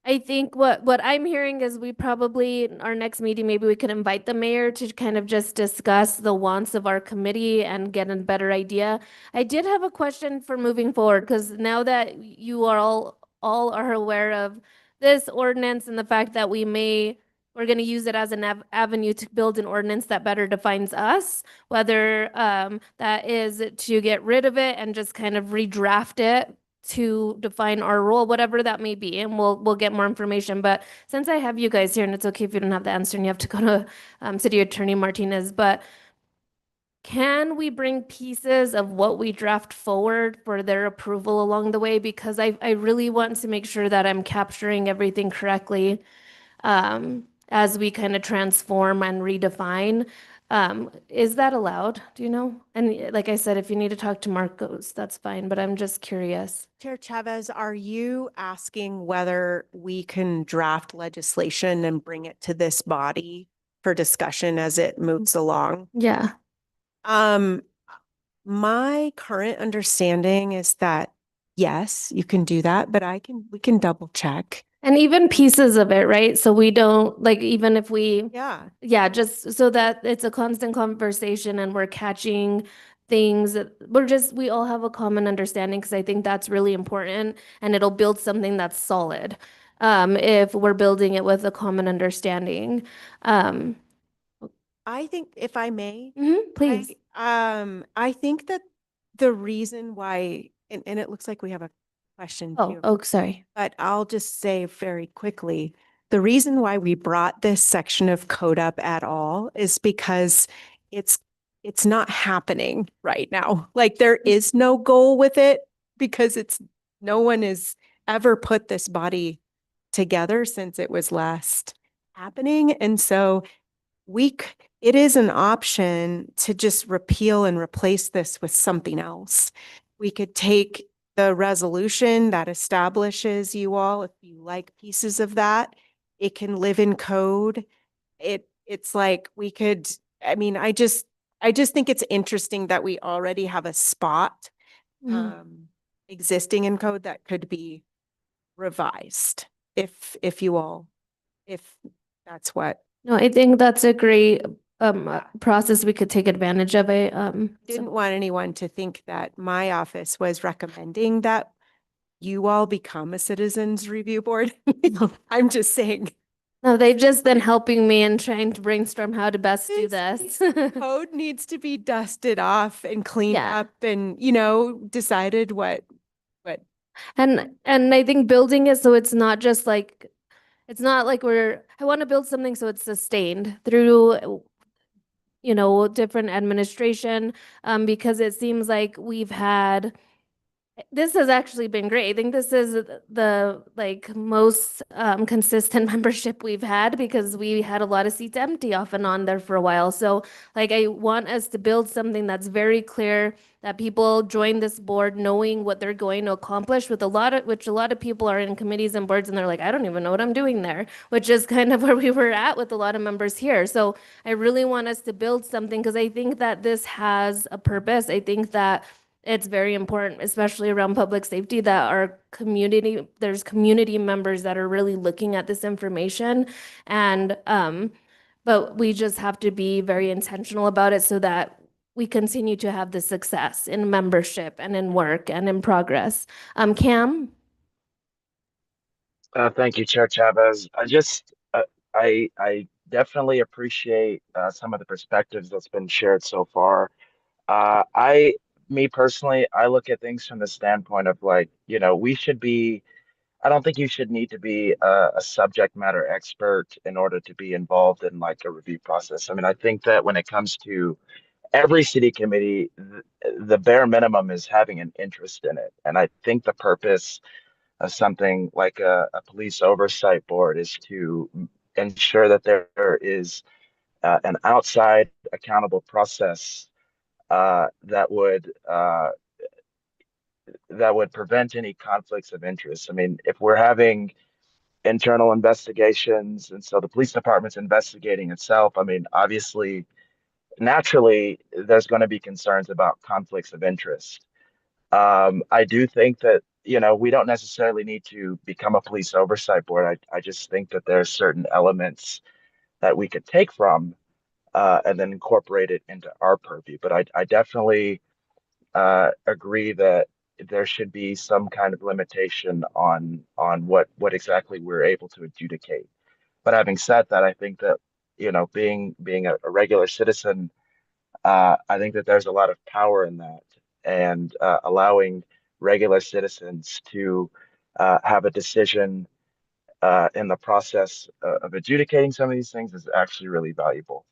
I think what I'm hearing is we probably, our next meeting, maybe we could invite the mayor to kind of just discuss the wants of our committee and get a better idea. I did have a question for moving forward, because now that you are all are aware of this ordinance and the fact that we're going to use it as an avenue to build an ordinance that better defines us, whether that is to get rid of it and just kind of redraft it to define our role, whatever that may be, and we'll get more information. But since I have you guys here, and it's okay if you don't have the answer and you have to go to City Attorney Martinez, but can we bring pieces of what we draft forward for their approval along the way? Because I really want to make sure that I'm capturing everything correctly as we kind of transform and redefine. Is that allowed? Do you know? And like I said, if you need to talk to Marcos, that's fine, but I'm just curious. Chair Chavez, are you asking whether we can draft legislation and bring it to this body for discussion as it moves along? Yeah. My current understanding is that, yes, you can do that, but we can double check. And even pieces of it, right? So we don't, like, even if we, Yeah. just so that it's a constant conversation and we're catching things, we all have a common understanding, because I think that's really important, and it'll build something that's solid. If we're building it with a common understanding. I think, if I may, Please. I think that the reason why, and it looks like we have a question too. Oh, sorry. But I'll just say very quickly, the reason why we brought this section of code up at all is because it's not happening right now. Like, there is no goal with it, because no one has ever put this body together since it was last happening. And so it is an option to just repeal and replace this with something else. We could take the resolution that establishes you all, if you like pieces of that, it can live in code. it's like we could, I mean, I just think it's interesting that we already have a spot existing in code that could be revised if you all, if that's what. No, I think that's a great process we could take advantage of. Didn't want anyone to think that my office was recommending that you all become a citizens review board. I'm just saying. No, they've just been helping me and trying to brainstorm how to best do this. Code needs to be dusted off and cleaned Yeah. up and, decided what. And I think building it so it's not just like, it's not like I want to build something so it's sustained through, different administration, because it seems like this has actually been great. I think this is the most consistent membership we've had because we had a lot of seats empty off and on there for a while. So I want us to build something that's very clear that people join this board knowing what they're going to accomplish which a lot of people are in committees and boards and they're like, I don't even know what I'm doing there, which is kind of where we were at with a lot of members here. So I really want us to build something because I think that this has a purpose. I think that it's very important, especially around public safety, that there's community members that are really looking at this information. And, but we just have to be very intentional about it so that we continue to have the success in membership and in work and in progress. Cam? Thank you, Chair Chavez. I definitely appreciate some of the perspectives that's been shared so far. Me personally, I look at things from the standpoint of I don't think you should need to be a subject matter expert in order to be involved in a review process. I mean, I think that when it comes to every city committee, the bare minimum is having an interest in it. And I think the purpose of something like a police oversight board is to ensure that there is an outside accountable process that would prevent any conflicts of interest. I mean, if we're having internal investigations and so the police department's investigating itself, I mean, obviously, naturally, there's going to be concerns about conflicts of interest. I do think that, we don't necessarily need to become a police oversight board. I just think that there are certain elements that we could take from and then incorporate it into our purview. But I definitely agree that there should be some kind of limitation on what exactly we're able to adjudicate. But having said that, I think that being a regular citizen, I think that there's a lot of power in that, and allowing regular citizens to have a decision in the process of adjudicating some of these things is actually really valuable.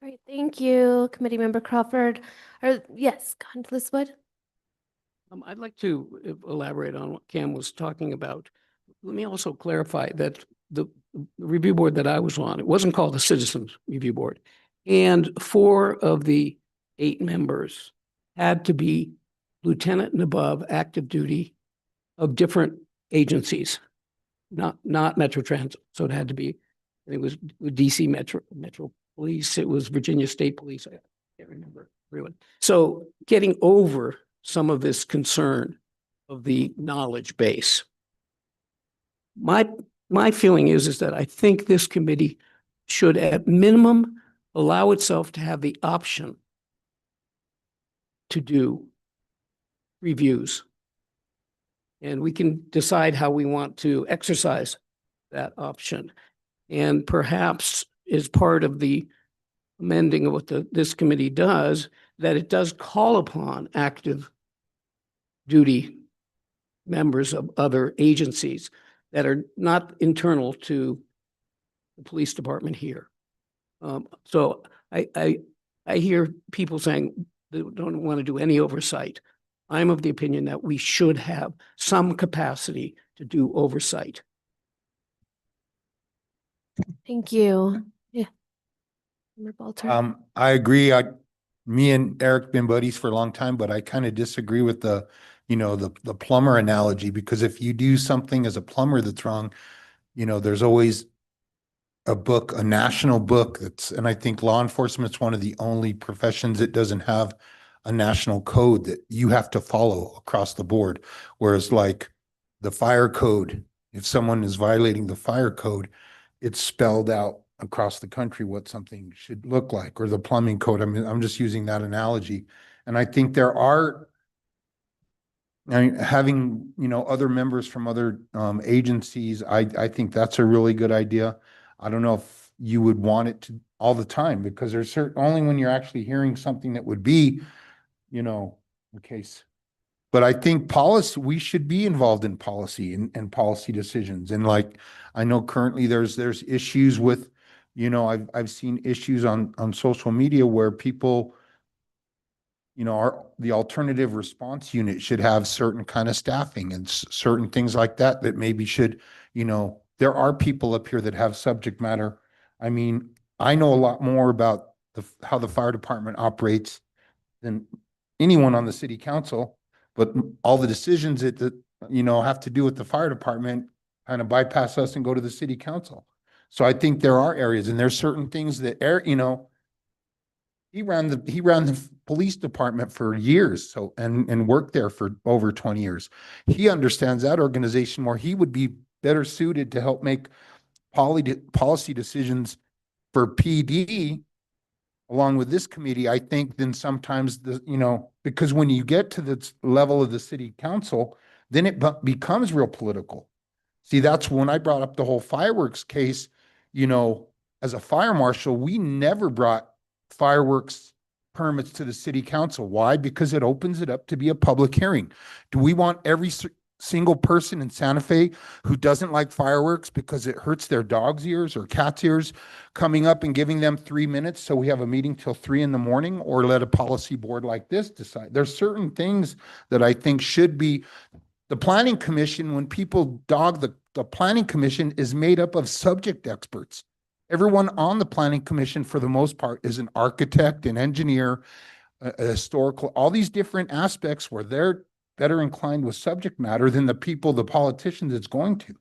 All right, thank you, Committee Member Crawford. Yes, Councilor Wood. I'd like to elaborate on what Cam was talking about. Let me also clarify that the review board that I was on, it wasn't called the Citizens Review Board. And 4 of the 8 members had to be lieutenant and above active duty of different agencies, not Metro Transit. So it had to be, I think it was DC Metro Police, it was Virginia State Police. I can't remember everyone. So getting over some of this concern of the knowledge base. My feeling is that I think this committee should at minimum allow itself to have the option to do reviews. And we can decide how we want to exercise that option. And perhaps as part of the amending of what this committee does, that it does call upon active duty members of other agencies that are not internal to the police department here. So I hear people saying they don't want to do any oversight. I'm of the opinion that we should have some capacity to do oversight. Thank you. Yeah. Member Balter. I agree. Me and Eric been buddies for a long time, but I kind of disagree with the plumber analogy, because if you do something as a plumber that's wrong, there's always a book, a national book and I think law enforcement's one of the only professions that doesn't have a national code that you have to follow across the board. Whereas like the fire code, if someone is violating the fire code, it's spelled out across the country what something should look like, or the plumbing code. I mean, I'm just using that analogy. And I think there are, I mean, having, other members from other agencies, I think that's a really good idea. I don't know if you would want it to all the time, because there's only when you're actually hearing something that would be, the case. But I think policy, we should be involved in policy and policy decisions. And like, I know currently there's issues with, I've seen issues on social media where people, the alternative response unit should have certain kind of staffing and certain things like that, that maybe should, there are people up here that have subject matter. I mean, I know a lot more about how the fire department operates than anyone on the city council, but all the decisions that, have to do with the fire department kind of bypass us and go to the city council. So I think there are areas, and there's certain things that he ran the police department for years, so and worked there for over 20 years. He understands that organization more. He would be better suited to help make policy decisions for PD along with this committee, I think, than sometimes because when you get to the level of the city council, then it becomes real political. See, that's when I brought up the whole fireworks case. As a fire marshal, we never brought fireworks permits to the city council. Why? Because it opens it up to be a public hearing. Do we want every single person in Santa Fe who doesn't like fireworks because it hurts their dog's ears or cat's ears coming up and giving them 3 minutes so we have a meeting till 3 a.m, or let a policy board like this decide? There's certain things that I think should be the planning commission. When people dog the planning commission is made up of subject experts. Everyone on the planning commission, for the most part, is an architect, an engineer, a historical, all these different aspects where they're better inclined with subject matter than the politicians it's going to.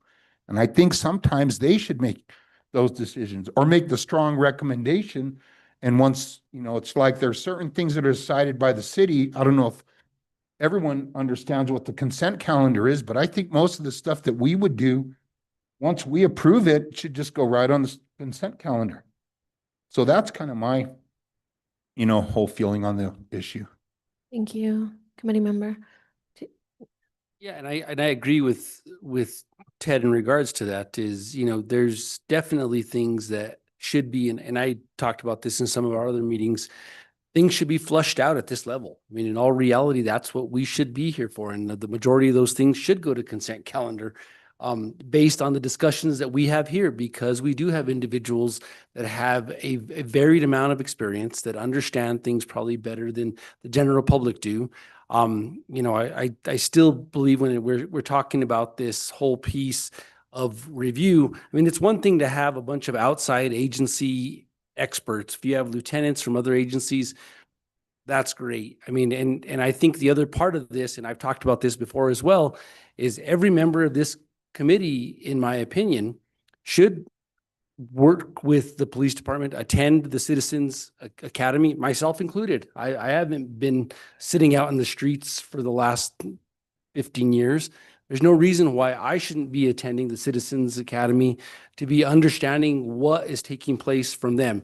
And I think sometimes they should make those decisions or make the strong recommendation. And once, it's like there's certain things that are decided by the city. I don't know if everyone understands what the consent calendar is, but I think most of the stuff that we would do, once we approve it, it should just go right on the consent calendar. So that's kind of my, whole feeling on the issue. Thank you, committee member. Yeah, and I agree with Ted in regards to that. Is there's definitely things that should be, and I talked about this in some of our other meetings. Things should be flushed out at this level. I mean, in all reality, that's what we should be here for, and the majority of those things should go to consent calendar, based on the discussions that we have here, because we do have individuals that have a varied amount of experience, that understand things probably better than the general public do. I still believe when we're talking about this whole piece of review, I mean, it's one thing to have a bunch of outside agency experts. If you have lieutenants from other agencies, that's great. I mean, and I think the other part of this, and I've talked about this before as well, is every member of this committee, in my opinion, should work with the police department, attend the Citizens Academy, myself included. I haven't been sitting out in the streets for the last 15 years. There's no reason why I shouldn't be attending the Citizens Academy to be understanding what is taking place from them.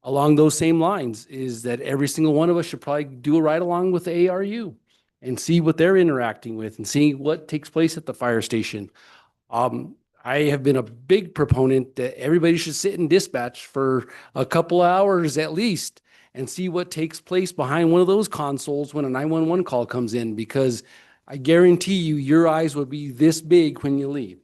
Along those same lines is that every single one of us should probably do a ride along with the ARU and see what they're interacting with and see what takes place at the fire station. I have been a big proponent that everybody should sit in dispatch for a couple of hours at least and see what takes place behind one of those consoles when a 911 call comes in, because I guarantee you, your eyes will be this big when you leave.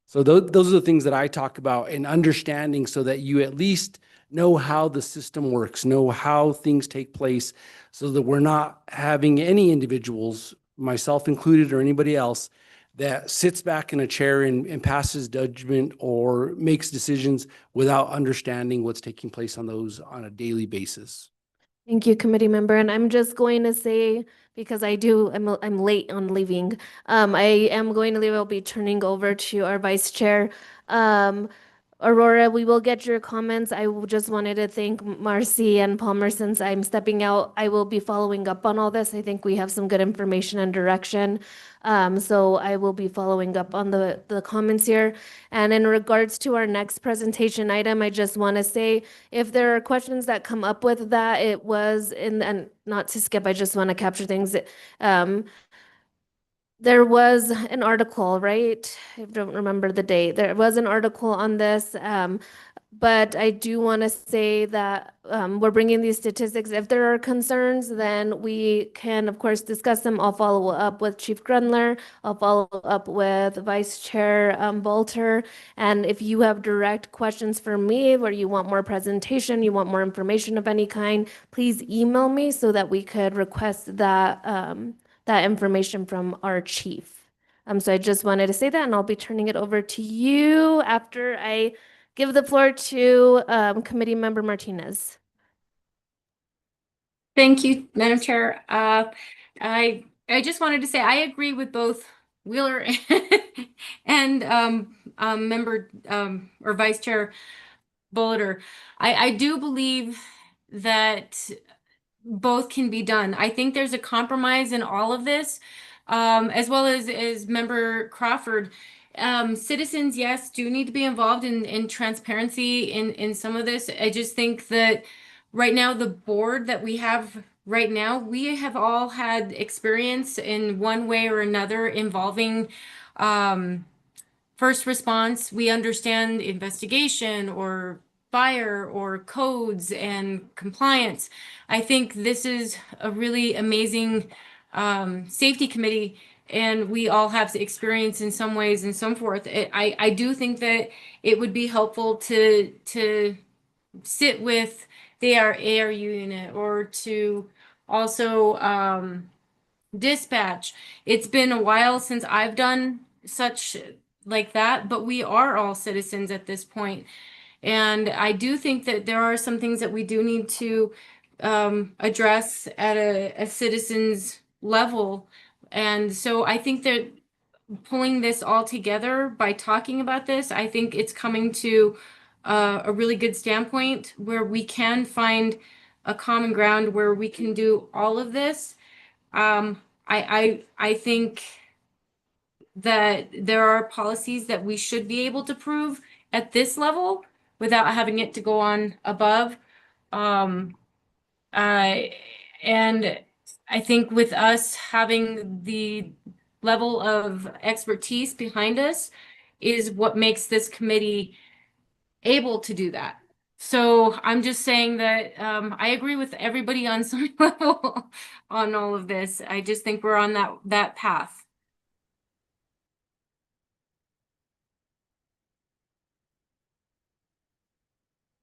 So those are the things that I talk about, and understanding so that you at least know how the system works, know how things take place, so that we're not having any individuals, myself included or anybody else, that sits back in a chair and passes judgment or makes decisions without understanding what's taking place on those on a daily basis. Thank you, committee member. And I'm just going to say, because I'm late on leaving. I am going to leave. I'll be turning over to our vice chair. Aurora, we will get your comments. Just wanted to thank Marcy and Palmer since I'm stepping out. I will be following up on all this. I think we have some good information and direction. So I will be following up on the comments here. And in regards to our next presentation item, I just want to say if there are questions that come up with that, it was and not to skip, I just want to capture things. There was an article, right? I don't remember the date. There was an article on this, but I do want to say that we're bringing these statistics. If there are concerns, then we can, of course, discuss them. I'll follow up with Chief Grundler. I'll follow up with Vice Chair Bolter. And if you have direct questions for me, where you want more presentation, you want more information of any kind, please email me so that we could request that that information from our chief. So I just wanted to say that, and I'll be turning it over to you after I give the floor to Committee Member Martinez. Thank you, Madam Chair. I just wanted to say I agree with both Wheeler and Member or Vice Chair Bolter. I do believe that both can be done. I think there's a compromise in all of this, as well as Member Crawford. Citizens, yes, do need to be involved in transparency in some of this. I just think that right now, the board that we have right now, we have all had experience in one way or another involving first response. We understand investigation or fire or codes and compliance. I think this is a really amazing safety committee, and we all have experience in some ways and so forth. I do think that it would be helpful to sit with the AR unit or to also dispatch. It's been a while since I've done such like that, but we are all citizens at this point. And I do think that there are some things that we do need to address at a citizen's level. And so I think that pulling this all together by talking about this, I think it's coming to a really good standpoint where we can find a common ground where we can do all of this. I think that there are policies that we should be able to prove at this level without having it to go on above. And I think with us having the level of expertise behind us is what makes this committee able to do that. So I'm just saying that I agree with everybody on some level on all of this. I just think we're on that path.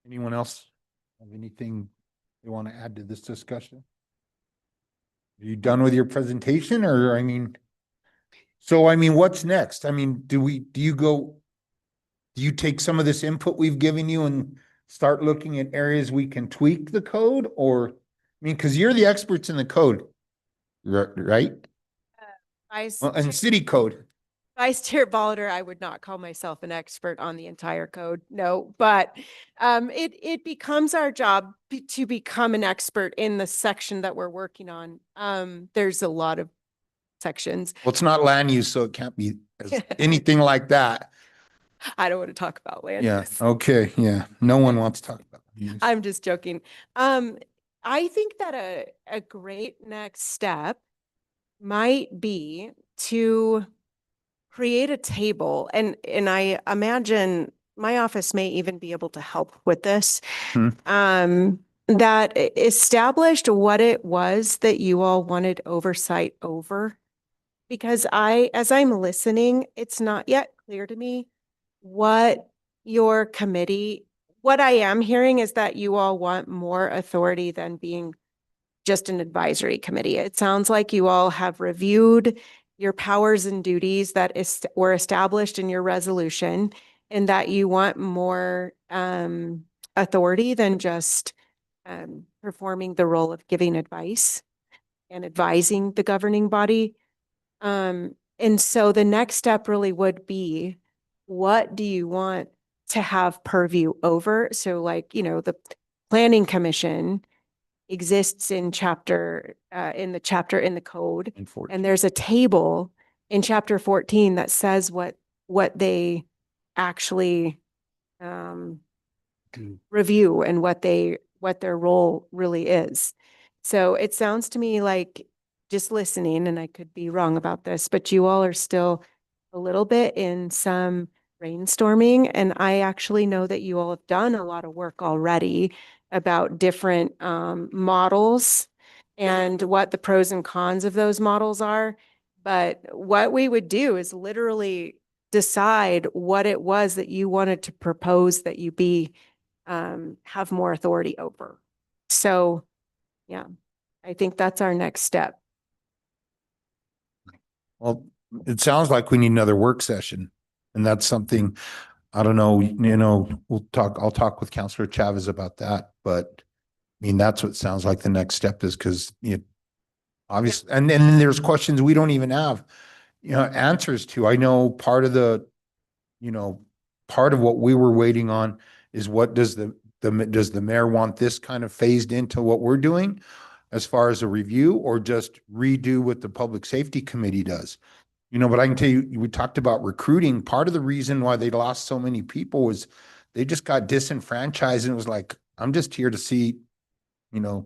Anyone else have anything they want to add to this discussion? Are you done with your presentation, or, I mean, what's next? I mean, do you take some of this input we've given you and start looking at areas we can tweak the code? Or, I mean, because you're the experts in the code, right? And city code. Vice Chair Bolter, I would not call myself an expert on the entire code, no, but it becomes our job to become an expert in the section that we're working on. There's a lot of sections. Well, it's not land use, so it can't be anything like that. I don't want to talk about land Yeah, use. okay, yeah. No one wants to talk about land. I'm just joking. I think that a great next step might be to create a table, and I imagine my office may even be able to help with this. That established what it was that you all wanted oversight over. Because as I'm listening, it's not yet clear to me what your committee, what I am hearing is that you all want more authority than being just an advisory committee. It sounds like you all have reviewed your powers and duties that were established in your resolution, and that you want more authority than just performing the role of giving advice and advising the governing body. And so the next step really would be, what do you want to have purview over. So like, the planning commission exists in the chapter in the code. And there's a table in chapter 14 that says what they actually review and what their role really is. So it sounds to me like, just listening, and I could be wrong about this, but you all are still a little bit in some brainstorming. And I actually know that you all have done a lot of work already about different models and what the pros and cons of those models are. But what we would do is literally decide what it was that you wanted to propose that you have more authority over. So, yeah, I think that's our next step. Well, it sounds like we need another work session. And that's something, I don't know, I'll talk with Counselor Chavez about that, but I mean, that's what it sounds like the next step is, because obviously, and then there's questions we don't even have, answers to. I know part of what we were waiting on is what does does the mayor want this kind of phased into what we're doing as far as a review, or just redo what the Public Safety Committee does? But I can tell you, we talked about recruiting. Part of the reason why they lost so many people was they just got disenfranchised, and it was like, I'm just here to see, a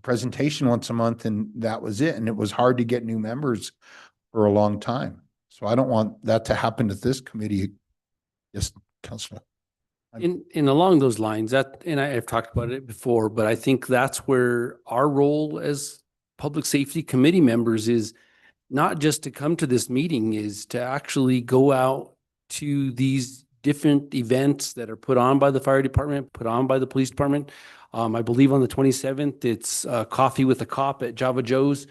presentation once a month, and that was it. And it was hard to get new members for a long time. So I don't want that to happen to this committee. Yes, Councilor. In along those lines, I've talked about it before, but I think that's where our role as public safety committee members is not just to come to this meeting, is to actually go out to these different events that are put on by the fire department, put on by the police department. I believe on the 27th, it's Coffee with a Cop at Java Joe's,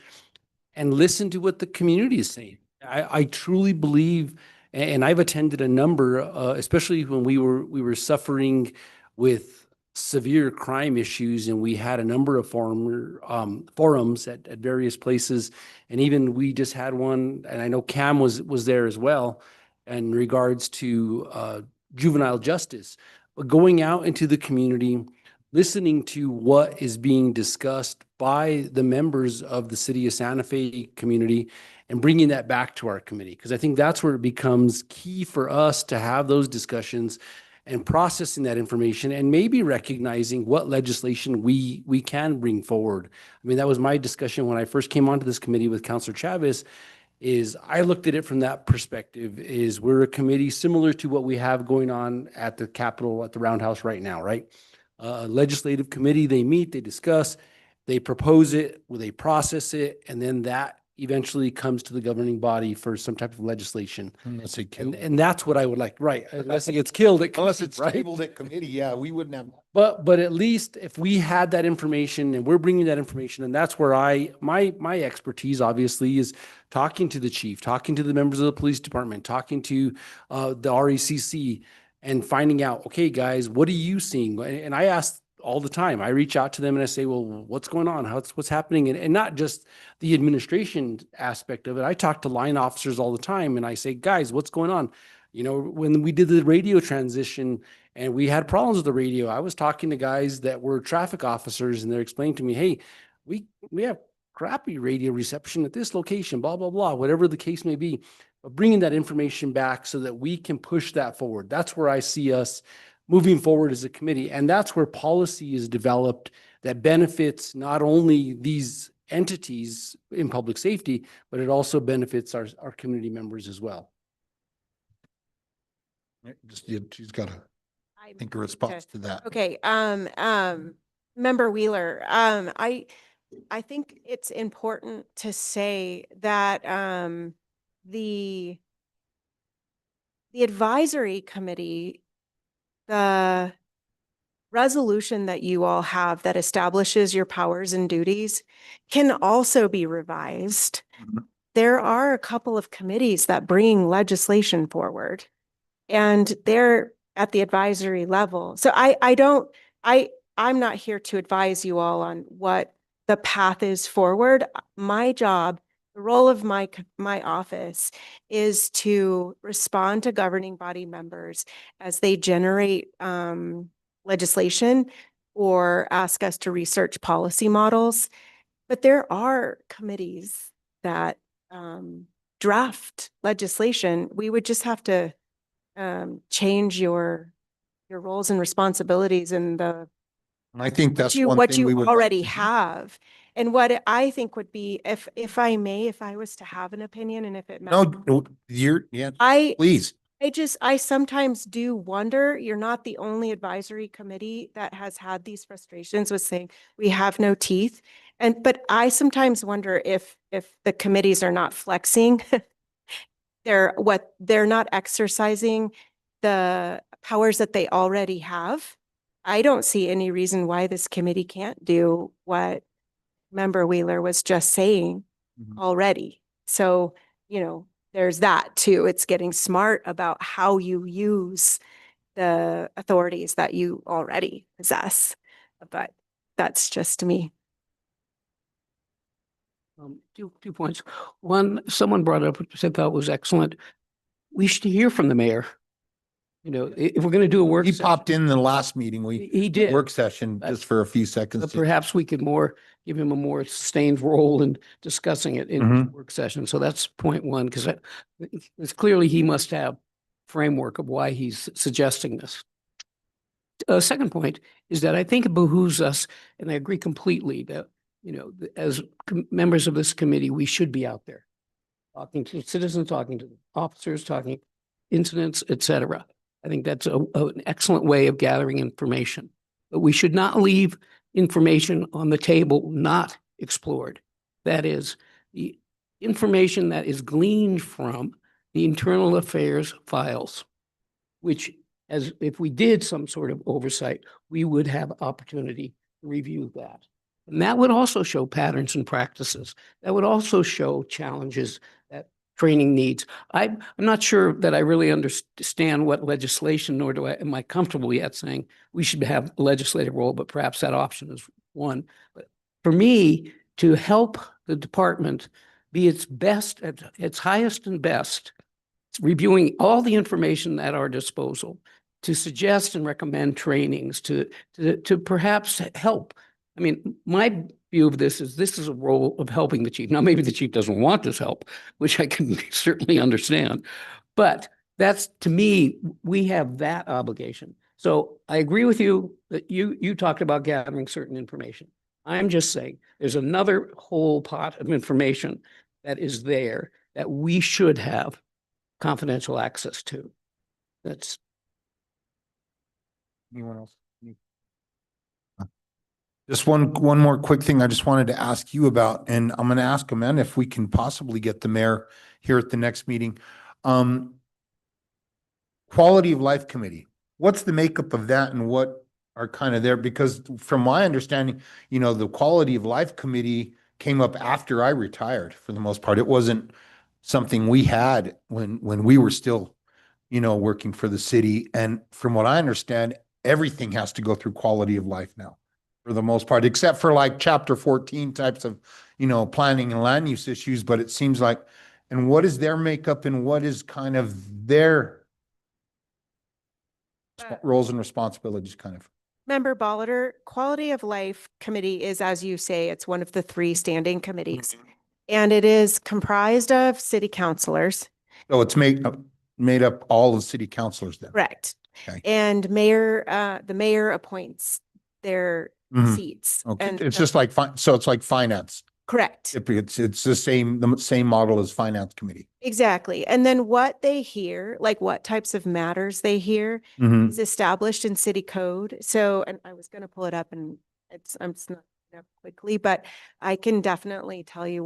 and listen to what the community is saying. I truly believe, and I've attended a number, especially when we were suffering with severe crime issues, and we had a number of forums at various places, and even we just had one, and I know Cam was there as well, in regards to juvenile justice. But going out into the community, listening to what is being discussed by the members of the City of Santa Fe community, and bringing that back to our committee, because I think that's where it becomes key for us to have those discussions and processing that information, and maybe recognizing what legislation we can bring forward. I mean, that was my discussion when I first came onto this committee with Councilor Chavez, is I looked at it from that perspective, is we're a committee similar to what we have going on at the Capitol, at the Roundhouse right now, right? Legislative committee, they meet, they discuss, they propose it, they process it, and then that eventually comes to the governing body for some type of legislation. Unless it killed. And that's what I would like, right? Unless it gets killed, Unless it's right? tabled at committee, yeah, we wouldn't have. But at least if we had that information and we're bringing that information, and that's where my expertise obviously is talking to the chief, talking to the members of the police department, talking to the RECC, and finding out, okay, guys, what are you seeing? And I ask all the time. I reach out to them and I say, well, what's going on? What's happening? And not just the administration aspect of it. I talk to line officers all the time and I say, guys, what's going on? When we did the radio transition and we had problems with the radio, I was talking to guys that were traffic officers, and they're explaining to me, hey, we have crappy radio reception at this location, blah, blah, blah, whatever the case may be. But bringing that information back so that we can push that forward. That's where I see us moving forward as a committee. And that's where policy is developed that benefits not only these entities in public safety, but it also benefits our community members as well. She's got to think a response to that. Okay. Member Wheeler, I think it's important to say that the advisory committee, the resolution that you all have that establishes your powers and duties can also be revised. There are a couple of committees that bring legislation forward, and they're at the advisory level. So I'm not here to advise you all on what the path is forward. My job The role of my office is to respond to governing body members as they generate legislation or ask us to research policy models. But there are committees that draft legislation. We would just have to change your roles and responsibilities and the And I think that's you, one what thing we you would. already have. And what I think would be, if I may, if I was to have an opinion and if it No, matters, no, yeah, I please. I sometimes do wonder, you're not the only advisory committee that has had these frustrations with saying we have no teeth. But I sometimes wonder if the committees are not flexing, they're not exercising the powers that they already have. I don't see any reason why this committee can't do what Member Wheeler was just saying Mhm. already. So, there's that too. It's getting smart about how you use the authorities that you already possess. But that's just me. Two points. One, someone brought up, which I thought was excellent. We should hear from the mayor. If we're going to do a work He session, popped in the last meeting, he did. work session, But- just for a few seconds. But perhaps we could give him a more sustained role in discussing it in his work session. So that's point one, because it's clearly he must have framework of why he's suggesting this. Second point is that I think it behooves us, and I agree completely that, as members of this committee, we should be out there talking to citizens, talking to officers, talking incidents, et cetera. I think that's an excellent way of gathering information. But we should not leave information on the table not explored. That is, the information that is gleaned from the internal affairs files, which, as if we did some sort of oversight, we would have opportunity to review that. And that would also show patterns and practices. That would also show challenges that training needs. I'm not sure that I really understand what legislation, nor am I comfortable yet saying we should have a legislative role, but perhaps that option is one. But for me, to help the department be its best, at its highest and best, reviewing all the information at our disposal, to suggest and recommend trainings, to perhaps help. I mean, my view of this is a role of helping the chief. Now, maybe the chief doesn't want this help, which I can certainly understand. But that's, to me, we have that obligation. So I agree with you that you talked about gathering certain information. I'm just saying there's another whole pot of information that is there that we should have confidential access to. That's. Anyone else? Just one more quick thing I just wanted to ask you about, and I'm going to ask Amanda if we can possibly get the mayor here at the next meeting. Quality of Life Committee, what's the makeup of that and what are kind of there? Because from my understanding, the Quality of Life Committee came up after I retired for the most part. It wasn't something we had when we were still, working for the city. And from what I understand, everything has to go through Quality of Life now, for the most part, except for like Chapter 14 types of, planning and land use issues. But it seems like, and what is their makeup and what is kind of their roles and responsibilities kind of? Member Bollitter, Quality of Life Committee is, as you say, it's one of the 3 standing committees. And it is comprised of city councilors. So it's made up all of city councilors then? Correct. Okay. And the mayor appoints their Mhm. seats. Okay, And it's just like, so it's like finance. correct. It's the same model as finance committee. Exactly. And then what they hear, like what types of matters they hear, Mhm. is established in city code. So, and I was going to pull it up and I'm just not up quickly, but I can definitely tell you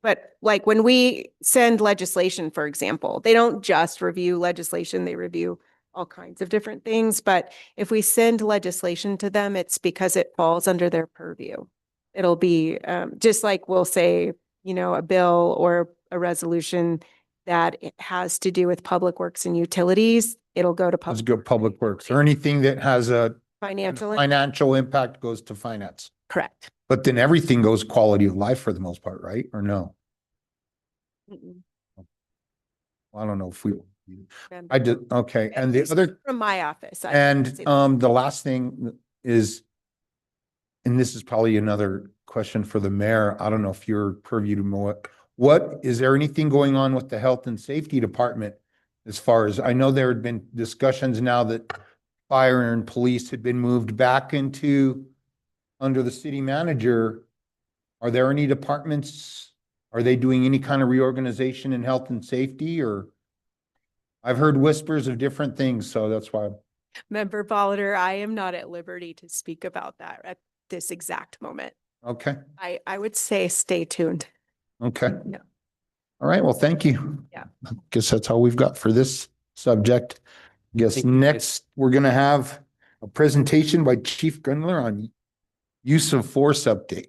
but like when we send legislation, for example, they don't just review legislation, they review all kinds of different things. But if we send legislation to them, it's because it falls under their purview. It'll be just like we'll say, a bill or a resolution that it has to do with public works and utilities. It'll go to Let's go public works, or anything that has a financial impact goes to finance. Correct. But then everything goes quality of life for the most part, right? Or no? Mm-mm. I don't know if we, Been I did, okay. at And the least other, From my office. I can't and say that. the last thing is, and this is probably another question for the mayor. I don't know if you're purview to what, is there anything going on with the health and safety department? As far as, I know there had been discussions now that fire and police had been moved back into under the city manager. Are there any departments, are they doing any kind of reorganization in health and safety, or? I've heard whispers of different things, so that's why. Member Bollinger, I am not at liberty to speak about that at this exact moment. Okay, I would say stay tuned. okay. Yeah. All right, well, thank you. Yeah. Guess that's all we've got for this subject. Guess Thank you, guys. next, we're gonna have a presentation by Chief Gundler on use of force update.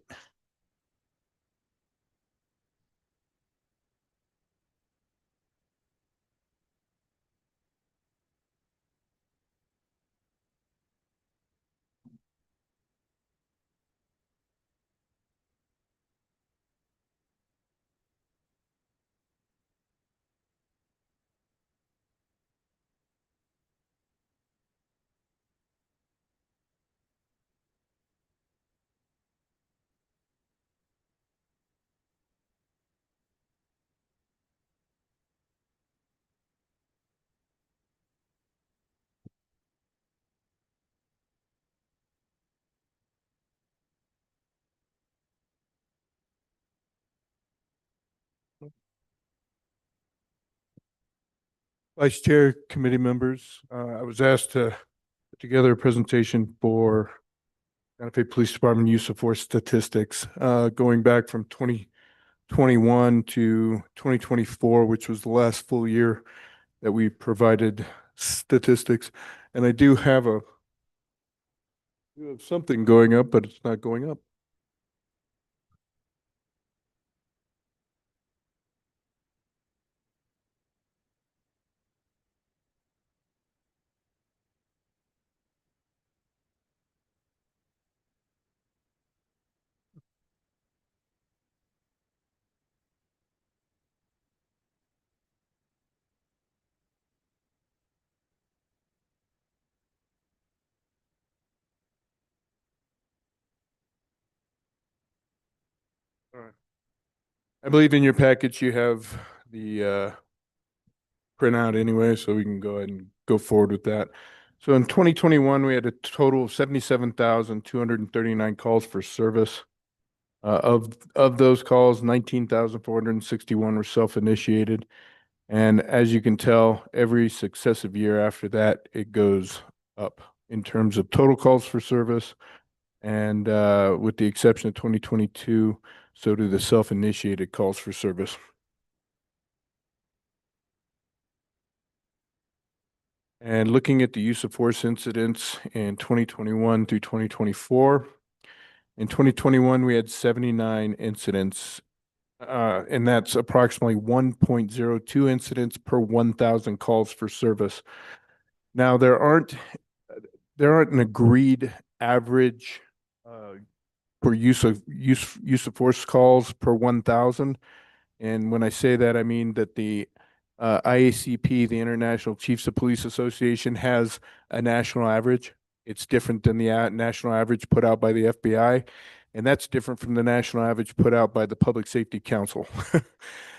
Vice Chair, committee members, I was asked to put together a presentation for Santa Fe Police Department use of force statistics, going back from 2021 to 2024, which was the last full year that we provided statistics. And I do have something going up, but it's not going up. All right. I believe in your package you have the printout anyway, so we can go ahead and go forward with that. So in 2021, we had a total of 77,239 calls for service. Of those calls, 19,461 were self-initiated. And as you can tell, every successive year after that, it goes up in terms of total calls for service. And with the exception of 2022, so do the self-initiated calls for service. And looking at the use of force incidents in 2021 through 2024, in 2021, we had 79 incidents, and that's approximately 1.02 incidents per 1,000 calls for service. Now, there aren't an agreed average for use of force calls per 1,000. And when I say that, I mean that the IACP, the International Chiefs of Police Association, has a national average. It's different than the national average put out by the FBI, and that's different from the national average put out by the Public Safety Council.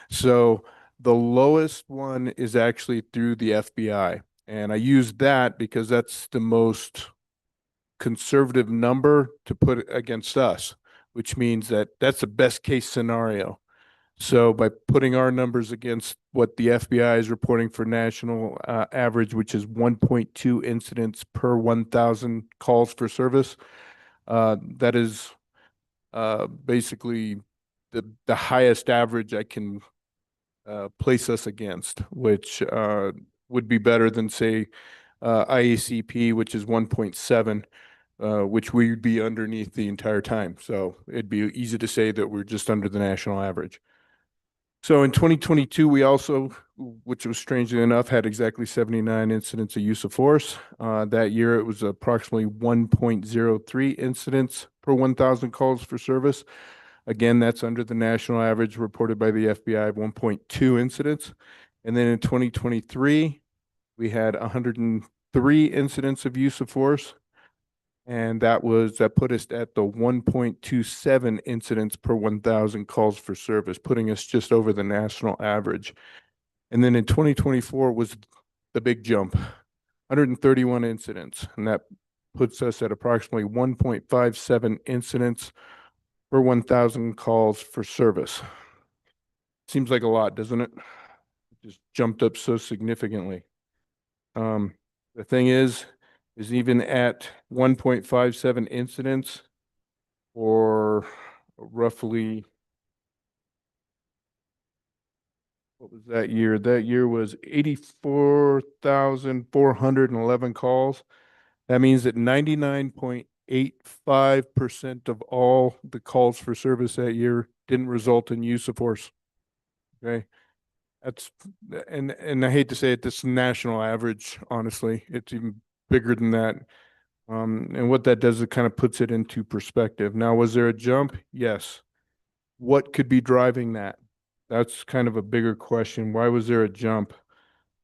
So the lowest one is actually through the FBI, and I use that because that's the most conservative number to put against us, which means that that's the best case scenario. So by putting our numbers against what the FBI is reporting for national average, which is 1.2 incidents per 1,000 calls for service, that is basically the highest average I can place us against, which would be better than, say, IACP, which is 1.7, which we'd be underneath the entire time. So it'd be easy to say that we're just under the national average. So in 2022, we also, which was strangely enough, had exactly 79 incidents of use of force. That year, it was approximately 1.03 incidents per 1,000 calls for service. Again, that's under the national average reported by the FBI of 1.2 incidents. And then in 2023, we had 103 incidents of use of force. And that put us at the 1.27 incidents per 1,000 calls for service, putting us just over the national average. And then in 2024 was the big jump, 131 incidents, and that puts us at approximately 1.57 incidents per 1,000 calls for service. Seems like a lot, doesn't it? It just jumped up so significantly. The thing is even at 1.57 incidents, or roughly, what was that year? That year was 84,411 calls. That means that 99.85% of all the calls for service that year didn't result in use of force. Okay. That's, and I hate to say it, this is national average, honestly. It's even bigger than that. And what that does, it kind of puts it into perspective. Now, was there a jump? Yes. What could be driving that? That's kind of a bigger question. Why was there a jump?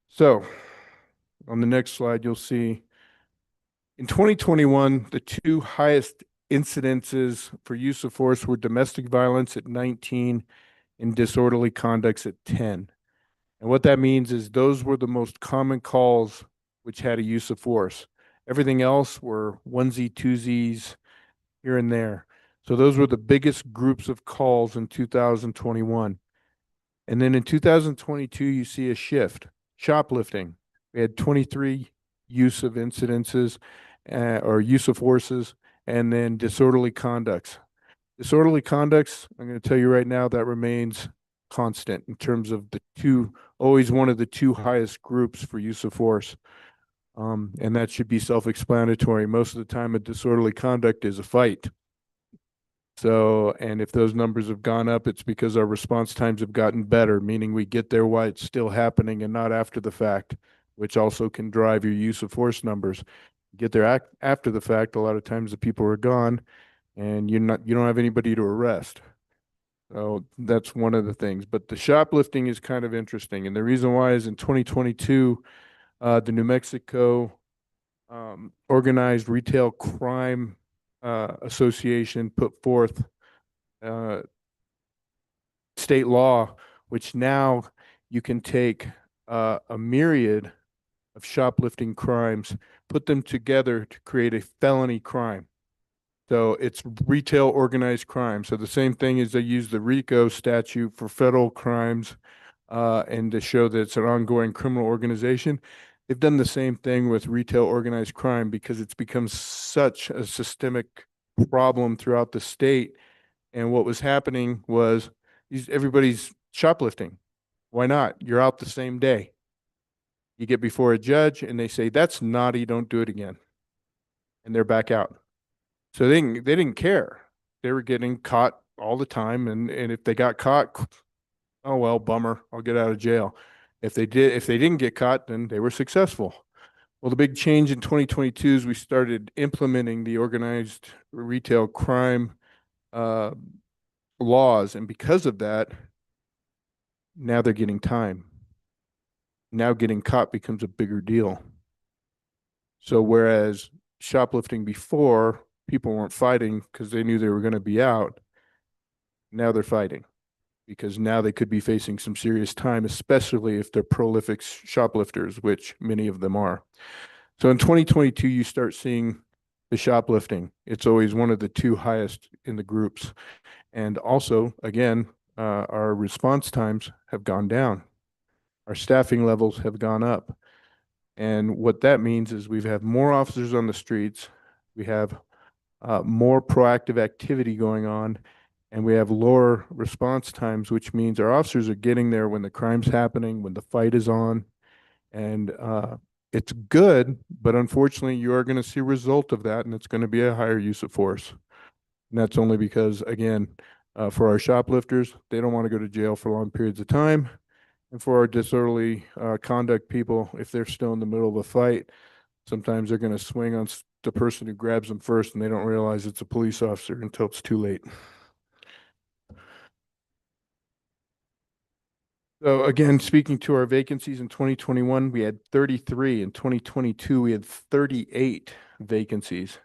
So on the next slide, you'll see in 2021, the two highest incidences for use of force were domestic violence at 19 and disorderly conducts at 10. And what that means is those were the most common calls which had a use of force. Everything else were onesie, twosies, here and there. So those were the biggest groups of calls in 2021. And then in 2022, you see a shift. Shoplifting. We had 23 use of incidences or use of forces, and then disorderly conducts. Disorderly conducts, I'm going to tell you right now, that remains constant in terms of the two, always one of the two highest groups for use of force. And that should be self-explanatory. Most of the time, a disorderly conduct is a fight. So, and if those numbers have gone up, it's because our response times have gotten better, meaning we get there while it's still happening and not after the fact, which also can drive your use of force numbers. Get there after the fact, a lot of times the people are gone and you don't have anybody to arrest. So that's one of the things. But the shoplifting is kind of interesting. And the reason why is in 2022, the New Mexico Organized Retail Crime Association put forth state law, which now you can take a myriad of shoplifting crimes, put them together to create a felony crime. So it's retail organized crime. So the same thing is they use the RICO statute for federal crimes and to show that it's an ongoing criminal organization. They've done the same thing with retail organized crime because it's become such a systemic problem throughout the state. And what was happening was everybody's shoplifting. Why not? You're out the same day. You get before a judge and they say, that's naughty, don't do it again. And they're back out. So they didn't care. They were getting caught all the time. And if they got caught, oh, well, bummer, I'll get out of jail. If they didn't get caught, then they were successful. Well, the big change in 2022 is we started implementing the organized retail crime laws. And because of that, now they're getting time. Now getting caught becomes a bigger deal. So whereas shoplifting before, people weren't fighting because they knew they were going to be out, now they're fighting because now they could be facing some serious time, especially if they're prolific shoplifters, which many of them are. So in 2022, you start seeing the shoplifting. It's always one of the two highest in the groups. And also, again, our response times have gone down. Our staffing levels have gone up. And what that means is we've had more officers on the streets. We have more proactive activity going on, and we have lower response times, which means our officers are getting there when the crime's happening, when the fight is on. And it's good, but unfortunately, you are going to see a result of that, and it's going to be a higher use of force. And that's only because, again, for our shoplifters, they don't want to go to jail for long periods of time. And for our disorderly conduct people, if they're still in the middle of a fight, sometimes they're going to swing on the person who grabs them first, and they don't realize it's a police officer until it's too late. So again, speaking to our vacancies in 2021, we had 33. In 2022, we had 38 vacancies.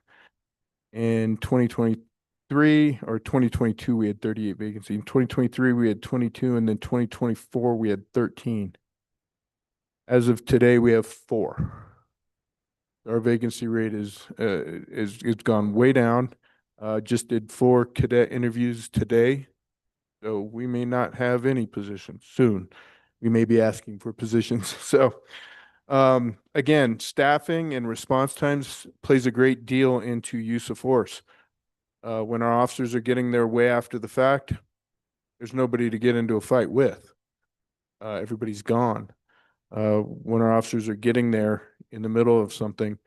In 2023 or 2022, we had 38 vacancies. In 2023, we had 22, and then 2024, we had 13. As of today, we have 4. Our vacancy rate is it's gone way down. Just did 4 cadet interviews today. So we may not have any positions soon. We may be asking for positions. So again, staffing and response times plays a great deal into use of force. When our officers are getting their way after the fact, there's nobody to get into a fight with. Everybody's gone. When our officers are getting there in the middle of something,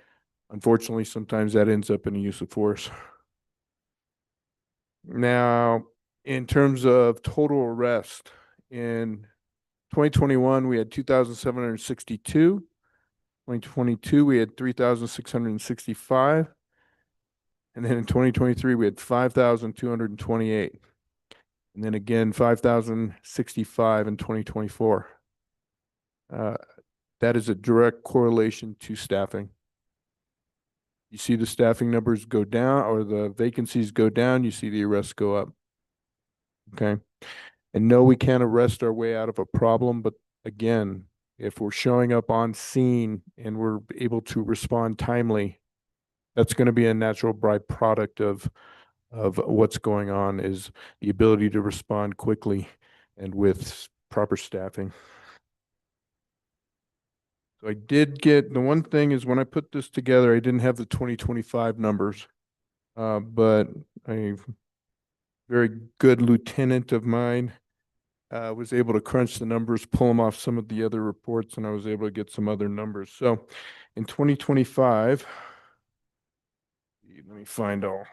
unfortunately, sometimes that ends up in a use of force. Now, in terms of total arrest, in 2021, we had 2,762. 2022, we had 3,665. And then in 2023, we had 5,228. And then again, 5,065 in 2024. That is a direct correlation to staffing. You see the staffing numbers go down or the vacancies go down, you see the arrests go up. Okay. And no, we can't arrest our way out of a problem, but again, if we're showing up on scene and we're able to respond timely, that's going to be a natural byproduct of what's going on, is the ability to respond quickly and with proper staffing. So I did get, the one thing is when I put this together, I didn't have the 2025 numbers, but a very good lieutenant of mine was able to crunch the numbers, pull them off some of the other reports, and I was able to get some other numbers. So in 2025, let me find all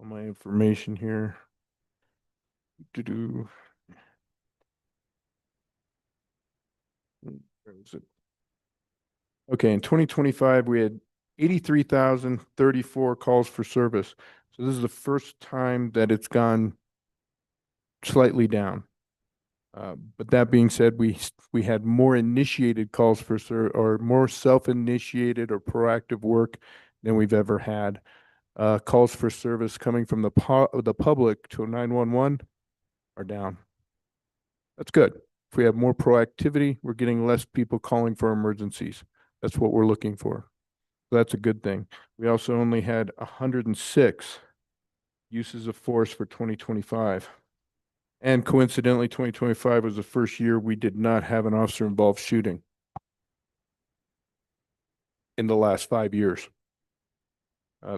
my information here. Where is it? Okay, in 2025, we had 83,034 calls for service. So this is the first time that it's gone slightly down. But that being said, we had more initiated calls for or more self-initiated or proactive work than we've ever had. Calls for service coming from the public to 911 are down. That's good. If we have more proactivity, we're getting less people calling for emergencies. That's what we're looking for. So that's a good thing. We also only had 106 uses of force for 2025. And coincidentally, 2025 was the first year we did not have an officer-involved shooting in the last 5 years.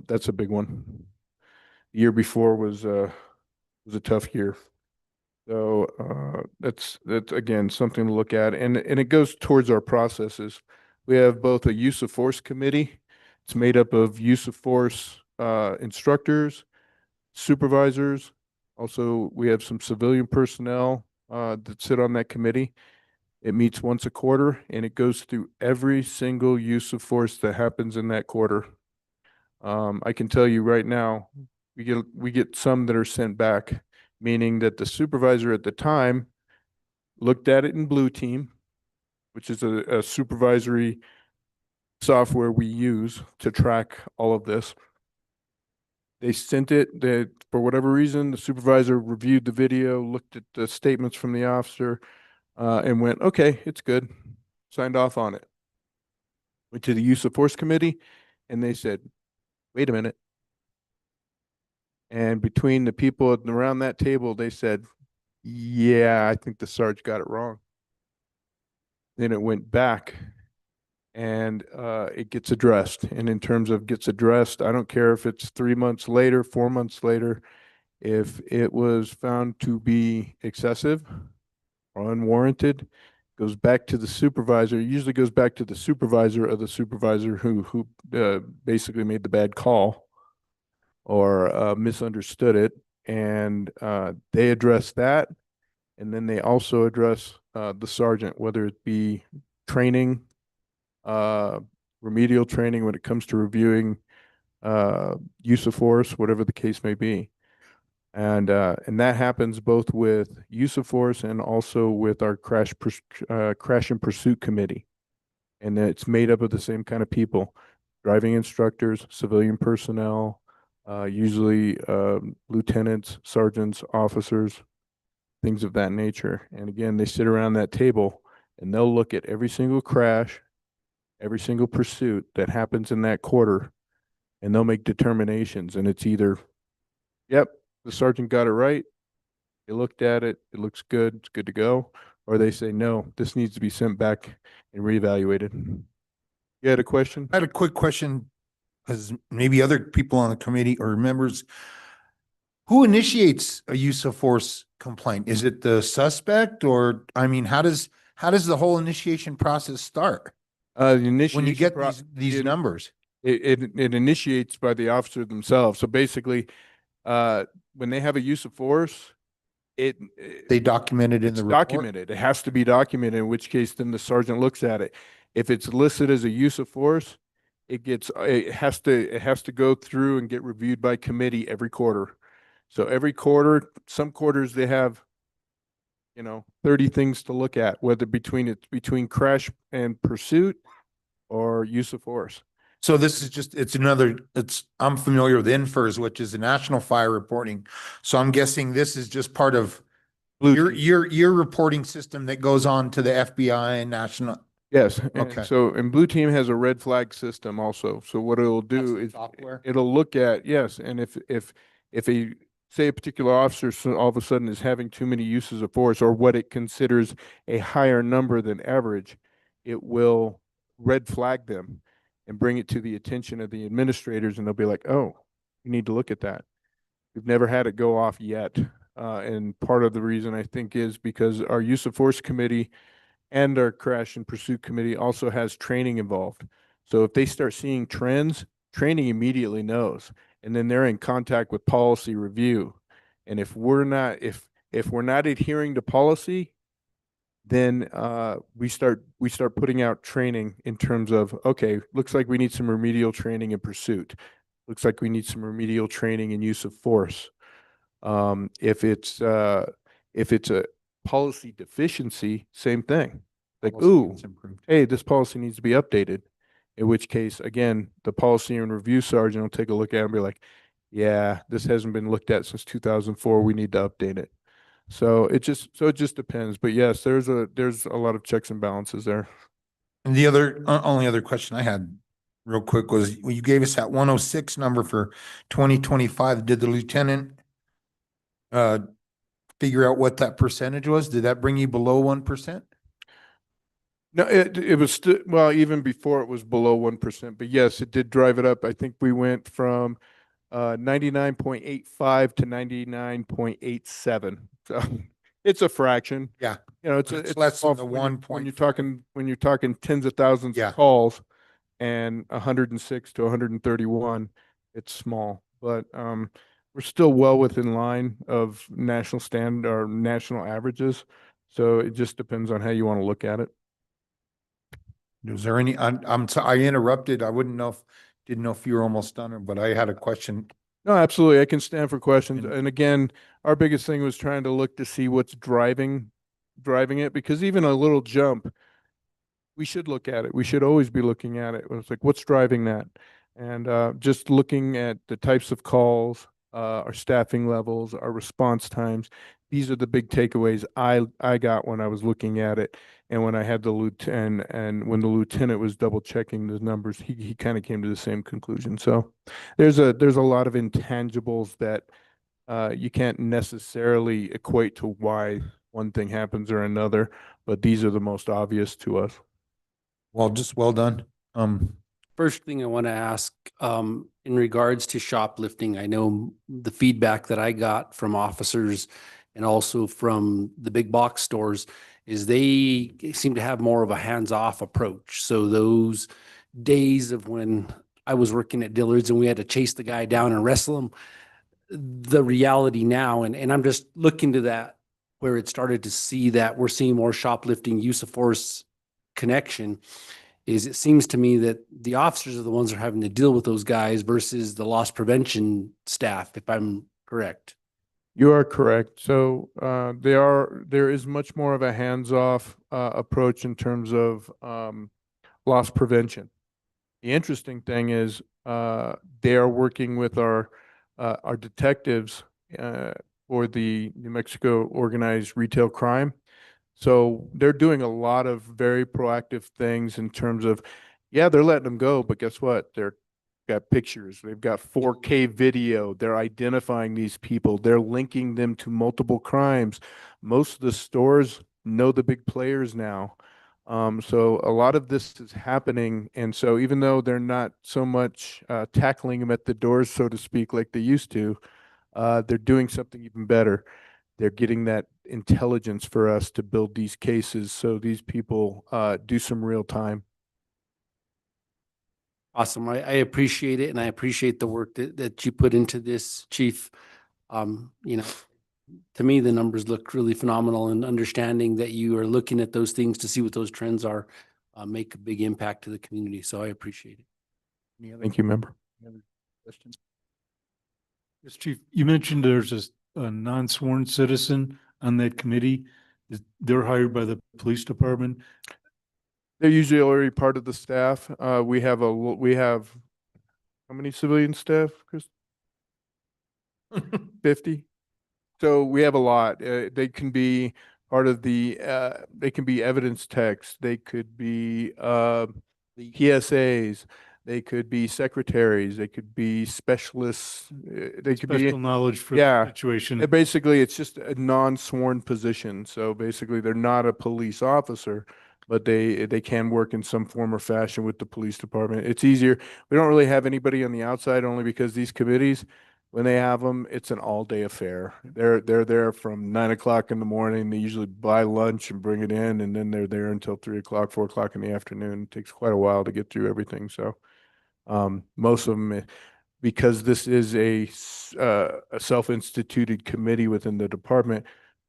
That's a big one. The year before was a tough year. So that's again something to look at, and it goes towards our processes. We have both a use of force committee. It's made up of use of force instructors, supervisors. Also, we have some civilian personnel that sit on that committee. It meets once a quarter, and it goes through every single use of force that happens in that quarter. I can tell you right now, we get some that are sent back, meaning that the supervisor at the time looked at it in Blue Team, which is a supervisory software we use to track all of this. They sent it, that for whatever reason, the supervisor reviewed the video, looked at the statements from the officer, and went, okay, it's good, signed off on it. Went to the use of force committee, and they said, wait a minute. And between the people around that table, they said, yeah, I think the Sarge got it wrong. Then it went back and it gets addressed. And in terms of gets addressed, I don't care if it's 3 months later, 4 months later, if it was found to be excessive or unwarranted, goes back to the supervisor. It usually goes back to the supervisor of the supervisor who basically made the bad call or misunderstood it, and they address that, and then they also address the sergeant, whether it be training, remedial training when it comes to reviewing use of force, whatever the case may be. And that happens both with use of force and also with our crash and pursuit committee. And it's made up of the same kind of people, driving instructors, civilian personnel, usually lieutenants, sergeants, officers, things of that nature. And again, they sit around that table and they'll look at every single crash, every single pursuit that happens in that quarter, and they'll make determinations. And it's either, yep, the sergeant got it right, they looked at it, it looks good, it's good to go, or they say, no, this needs to be sent back and reevaluated. You had a question? I had a quick question, because maybe other people on the committee or members, who initiates a use of force complaint? Is it the suspect, or, I mean, how does the whole initiation process start? The When you initiation get pro- these numbers? it initiates by the officer themselves. So basically, when they have a use of force, They document it in it's the report? documented. It has to be documented, in which case then the sergeant looks at it. If it's listed as a use of force, it has to go through and get reviewed by committee every quarter. So every quarter, some quarters they have, 30 things to look at, whether between crash and pursuit or use of force. So this is just, I'm familiar with INFERS, which is the National Fire Reporting. So I'm guessing this is just part of your reporting system that goes on to the FBI and national. Yes. Okay. And Blue Team has a red flag system also. So what it'll do That's is software? it'll look at, yes. And if say a particular officer all of a sudden is having too many uses of force, or what it considers a higher number than average, it will red flag them and bring it to the attention of the administrators, and they'll be like, oh, you need to look at that. We've never had it go off yet. And part of the reason I think is because our use of force committee and our crash and pursuit committee also has training involved. So if they start seeing trends, training immediately knows, and then they're in contact with policy review. And if we're not adhering to policy, then we start putting out training in terms of, okay, looks like we need some remedial training in pursuit. Looks like we need some remedial training in use of force. If it's a policy deficiency, same thing. Like, ooh, hey, this policy needs to be updated. In which case, again, the policy and review sergeant will take a look at it and be like, yeah, this hasn't been looked at since 2004. We need to update it. So it just depends. But yes, there's a lot of checks and balances there. And the only other question I had real quick was, when you gave us that 106 number for 2025, did the lieutenant figure out what that percentage was? Did that bring you below 1%? No, it was still, well, even before it was below 1%, but yes, it did drive it up. I think we went from 99.85 to 99.87. So it's a fraction. Yeah. It's less than the when you're talking tens of thousands Yeah. of calls and 106 to 131, it's small, but we're still well within line of national standard or national averages. So it just depends on how you want to look at it. Was there any, I interrupted. I didn't know if you were almost done, but I had a question. No, absolutely. I can stand for questions. And- And again, our biggest thing was trying to look to see what's driving it, because even a little jump, we should look at it. We should always be looking at it. It's like, what's driving that? And just looking at the types of calls, our staffing levels, our response times. These are the big takeaways I got when I was looking at it. And when I had the lieutenant, and when the lieutenant was double checking the numbers, he kind of came to the same conclusion. So there's a lot of intangibles that you can't necessarily equate to why one thing happens or another, but these are the most obvious to us. Well, just well done. First thing I want to ask, in regards to shoplifting, I know the feedback that I got from officers and also from the big box stores is they seem to have more of a hands-off approach. So those days of when I was working at Dillard's and we had to chase the guy down and wrestle him, the reality now, and I'm just looking to that where it started to see that we're seeing more shoplifting, use of force connection, is it seems to me that the officers are the ones that are having to deal with those guys versus the loss prevention staff, if I'm correct. You are correct. So there is much more of a hands-off approach in terms of loss prevention. The interesting thing is they are working with our detectives for the New Mexico organized retail crime. So they're doing a lot of very proactive things in terms of, yeah, they're letting them go, but guess what? They're got pictures, they've got 4K video, they're identifying these people, they're linking them to multiple crimes. Most of the stores know the big players now. So a lot of this is happening. And so even though they're not so much tackling them at the doors, so to speak, like they used to, they're doing something even better. They're getting that intelligence for us to build these cases so these people do some real time. Awesome. I appreciate it, and I appreciate the work that you put into this, Chief. You know, to me, the numbers look really phenomenal, and understanding that you are looking at those things to see what those trends are, make a big impact to the community. So I appreciate it. Thank you, member. Any other questions? Yes, Chief, you mentioned there's a non-sworn citizen on that committee. They're hired by the police department. They're usually already part of the staff. We have how many civilian staff, Chris? 50. So we have a lot. They can be part of they can be evidence techs. They could be PSAs. They could be secretaries. They could be specialists. They could be Special knowledge for yeah. the situation. Basically, it's just a non-sworn position. So basically, they're not a police officer, but they can work in some form or fashion with the police department. It's easier. We don't really have anybody on the outside, only because these committees, when they have them, it's an all-day affair. They're there from 9 o'clock in the morning. They usually buy lunch and bring it in, and then they're there until 3 o'clock, 4 o'clock in the afternoon. It takes quite a while to get through everything. So most of them, because this is a self-instituted committee within the department,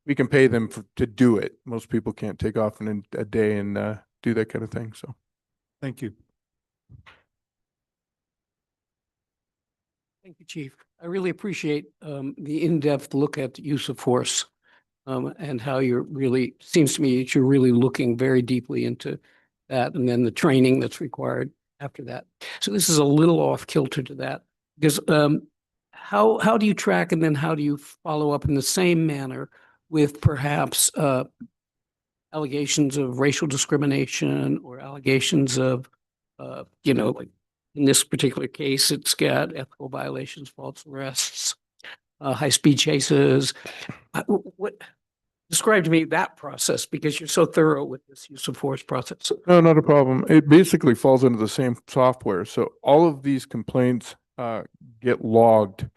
we can pay them to do it. Most people can't take off in a day and do that kind of thing. So, Thank you. Thank you, Chief. I really appreciate the in-depth look at the use of force and how seems to me that you're really looking very deeply into that, and then the training that's required after that. So this is a little off kilter to that, because how do you track, and then how do you follow up in the same manner with perhaps allegations of racial discrimination or allegations of like in this particular case, it's got ethical violations, false arrests, high-speed chases. Describe to me that process, because you're so thorough with this use of force process. no, not a problem. It basically falls into the same software. So all of these complaints get logged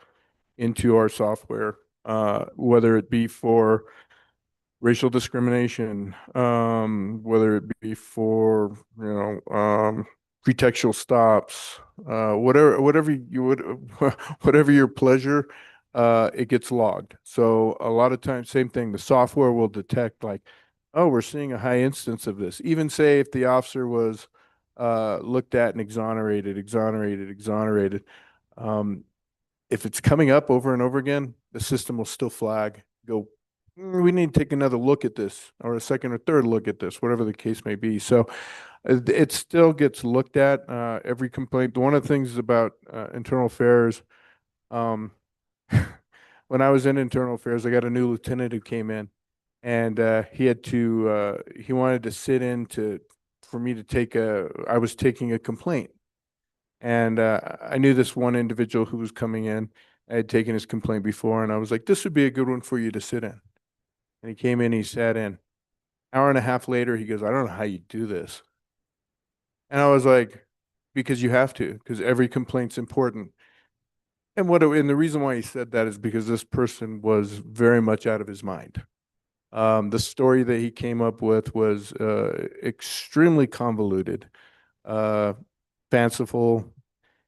into our software, whether it be for racial discrimination, whether it be for, pretextual stops, whatever you would, whatever your pleasure, it gets logged. So a lot of times, same thing, the software will detect like, oh, we're seeing a high instance of this. Even say if the officer was looked at and exonerated. If it's coming up over and over again, the system will still flag, go, we need to take another look at this, or a second or third look at this, whatever the case may be. So it still gets looked at, every complaint. One of the things about internal affairs, when I was in internal affairs, I got a new lieutenant who came in, and he wanted to sit in for me to take I was taking a complaint. And I knew this one individual who was coming in. I had taken his complaint before, and I was like, this would be a good one for you to sit in. And he came in, he sat in. Hour and a half later, he goes, I don't know how you do this. And I was like, because you have to, because every complaint's important. And the reason why he said that is because this person was very much out of his mind. The story that he came up with was extremely convoluted, fanciful,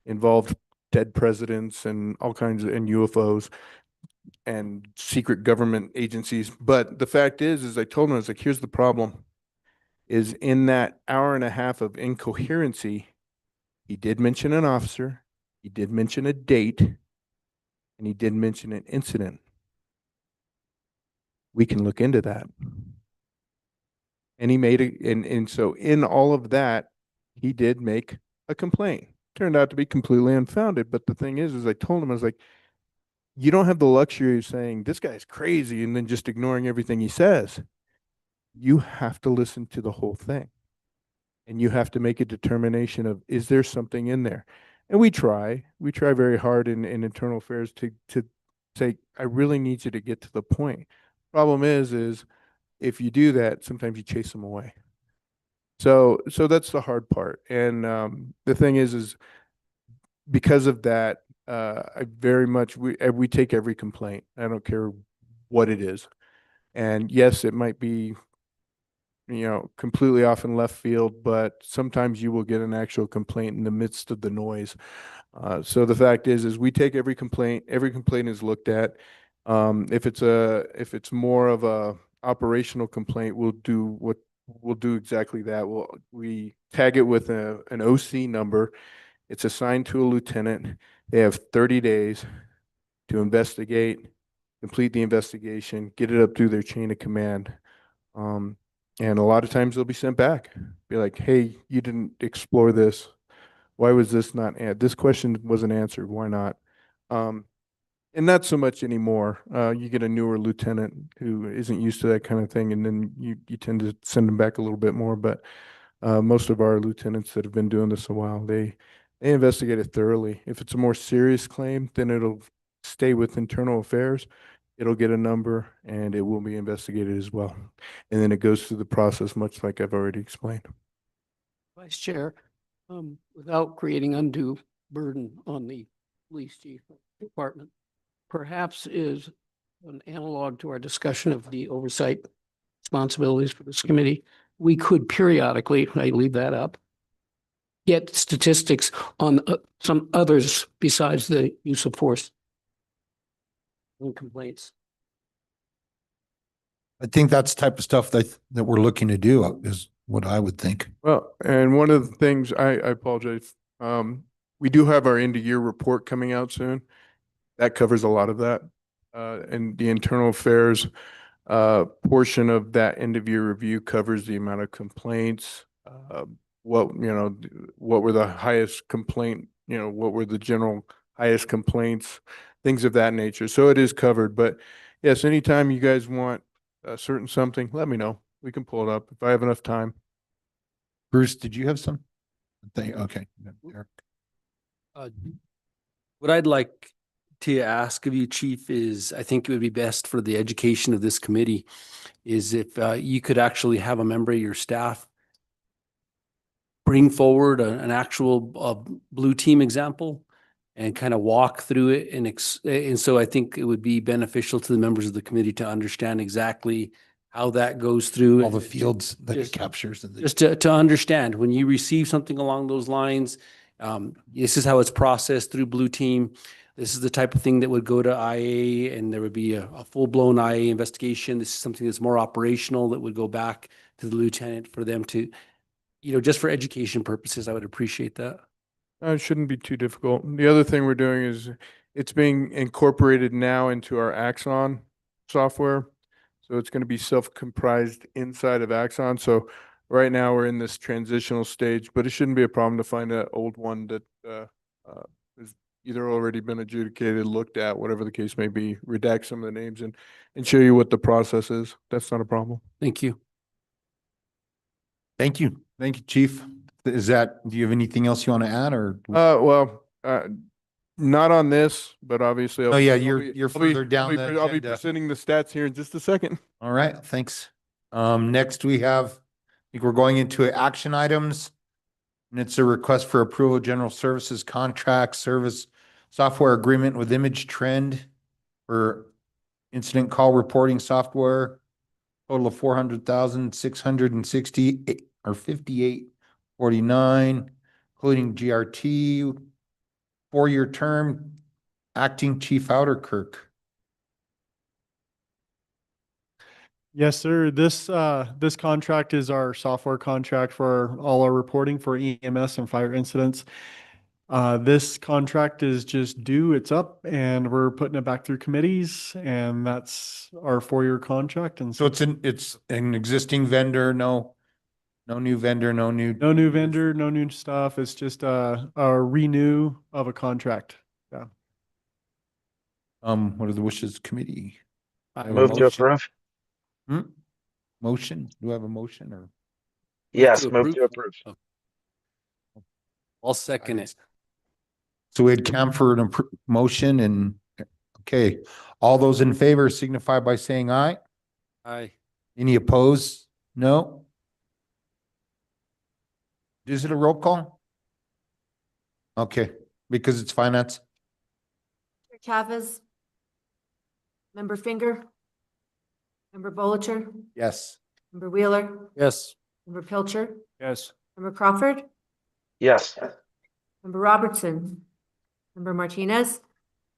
involved dead presidents and all kinds of, and UFOs and secret government agencies. But the fact is I told him, I was like, here's the problem, is in that hour and a half of incoherency, he did mention an officer, he did mention a date, and he did mention an incident. we can look into that. And he made it, and so in all of that, he did make a complaint. Turned out to be completely unfounded. But the thing is I told him, I was like, you don't have the luxury of saying this guy's crazy and then just ignoring everything he says. You have to listen to the whole thing. And you have to make a determination of, is there something in there? And we try very hard in internal affairs to say, I really need you to get to the point. Problem is if you do that, sometimes you chase them away. So that's the hard part. And the thing is because of that, I very much, we take every complaint. I don't care what it is. And yes, it might be, completely off in left field, but sometimes you will get an actual complaint in the midst of the noise. So the fact is we take every complaint is looked at. If it's more of a operational complaint, we'll do exactly that. We tag it with an OC number. It's assigned to a lieutenant. They have 30 days to investigate, complete the investigation, get it up through their chain of command. And a lot of times they'll be sent back. Be like, hey, you didn't explore this. Why was this not this question wasn't answered? Why not? And not so much anymore. You get a newer lieutenant who isn't used to that kind of thing, and then you tend to send them back a little bit more. But most of our lieutenants that have been doing this a while, they investigate it thoroughly. If it's a more serious claim, then it'll stay with internal affairs. It'll get a number and it will be investigated as well. And then it goes through the process, much like I've already explained. Vice Chair, without creating undue burden on the police chief department, perhaps is an analog to our discussion of the oversight responsibilities for this committee. We could periodically, I leave that up, get statistics on some others besides the use of force and complaints. I think that's the type of stuff that we're looking to do is what I would think. Well, and one of the things, I apologize, we do have our end of year report coming out soon. That covers a lot of that. And the internal affairs portion of that end of year review covers the amount of complaints, what were the highest complaint, what were the general highest complaints, things of that nature. So it is covered. But yes, anytime you guys want a certain something, let me know. We can pull it up if I have enough time. Bruce, did you have some? Okay. Eric. What I'd like to ask of you, Chief, is I think it would be best for the education of this committee is if you could actually have a member of your staff bring forward an actual blue team example and kind of walk through it. And so I think it would be beneficial to the members of the committee to understand exactly how that goes through. All the fields that it captures. Just to understand when you receive something along those lines, this is how it's processed through Blue Team. This is the type of thing that would go to IA and there would be a full-blown IA investigation. This is something that's more operational that would go back to the lieutenant for them to, just for education purposes. I would appreciate that. It shouldn't be too difficult. The other thing we're doing is it's being incorporated now into our Axon software. So it's going to be self-comprised inside of Axon. So right now we're in this transitional stage, but it shouldn't be a problem to find an old one that has either already been adjudicated, looked at, whatever the case may be, redact some of the names and show you what the process is. That's not a problem. Thank you. Thank you. Thank you, Chief. Do you have anything else you want to add or? Not on this, but obviously. Oh yeah, you're further down the I'll be agenda. presenting the stats here in just a second. All right, thanks. Next we have, I think we're going into action items. And it's a request for approval of general services contract service software agreement with Image Trend for incident call reporting software. Total of 400,660 or 58.49, including GRT, 4-year term, acting Chief Outerkirk. Yes, sir. This contract is our software contract for all our reporting for EMS and fire incidents. This contract is just due, it's up, and we're putting it back through committees, and that's our 4-year contract. And So it's an existing vendor, no new vendor, no new. no new vendor, no new stuff. It's just a renew of a contract. Yeah. What are the wishes committee? I Have a Move to motion? approve? Motion? Do I have a motion or? Yes, move to approve. I'll second it. So we had Camford and motion and, okay, all those in favor signify by saying aye. Aye. Any opposed? No? Is it a roll call? Okay, because it's finance. Chavez. Member Finger. Member Bolicher. Yes. Member Wheeler. Yes. Member Pilcher. Yes. Member Crawford. Yes. Member Robertson. Member Martinez.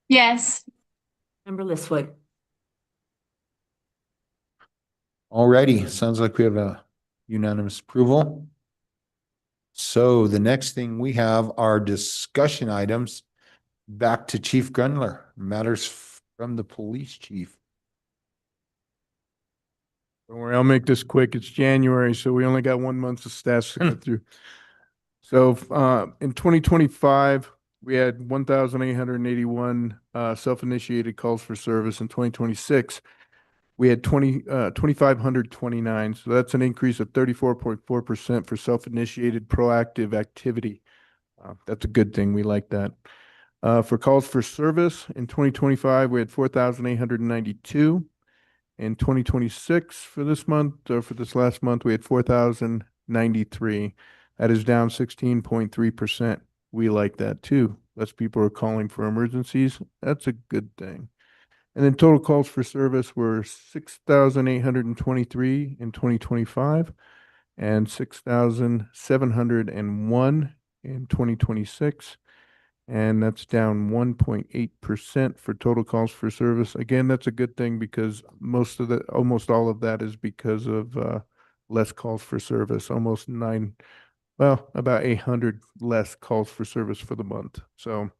Yes. Member Listwood. Alrighty, sounds like we have a unanimous approval. So the next thing we have are discussion items. Back to Chief Grundler, matters from the police chief. Don't worry, I'll make this quick. It's January, so we only got 1 month of stats to get through. So, in 2025, we had 1,881 self-initiated calls for service. In 2026, we had 2,529. So that's an increase of 34.4% for self-initiated proactive activity. That's a good thing. We like that. For calls for service in 2025, we had 4,892. In 2026, for this month, or for this last month, we had 4,093. That is down 16.3%. We like that too. Less people are calling for emergencies. That's a good thing. And then total calls for service were 6,823 in 2025 and 6,701 in 2026. And that's down 1.8% for total calls for service. Again, that's a good thing because almost all of that is because of less calls for service, about 800 less calls for service for the month. So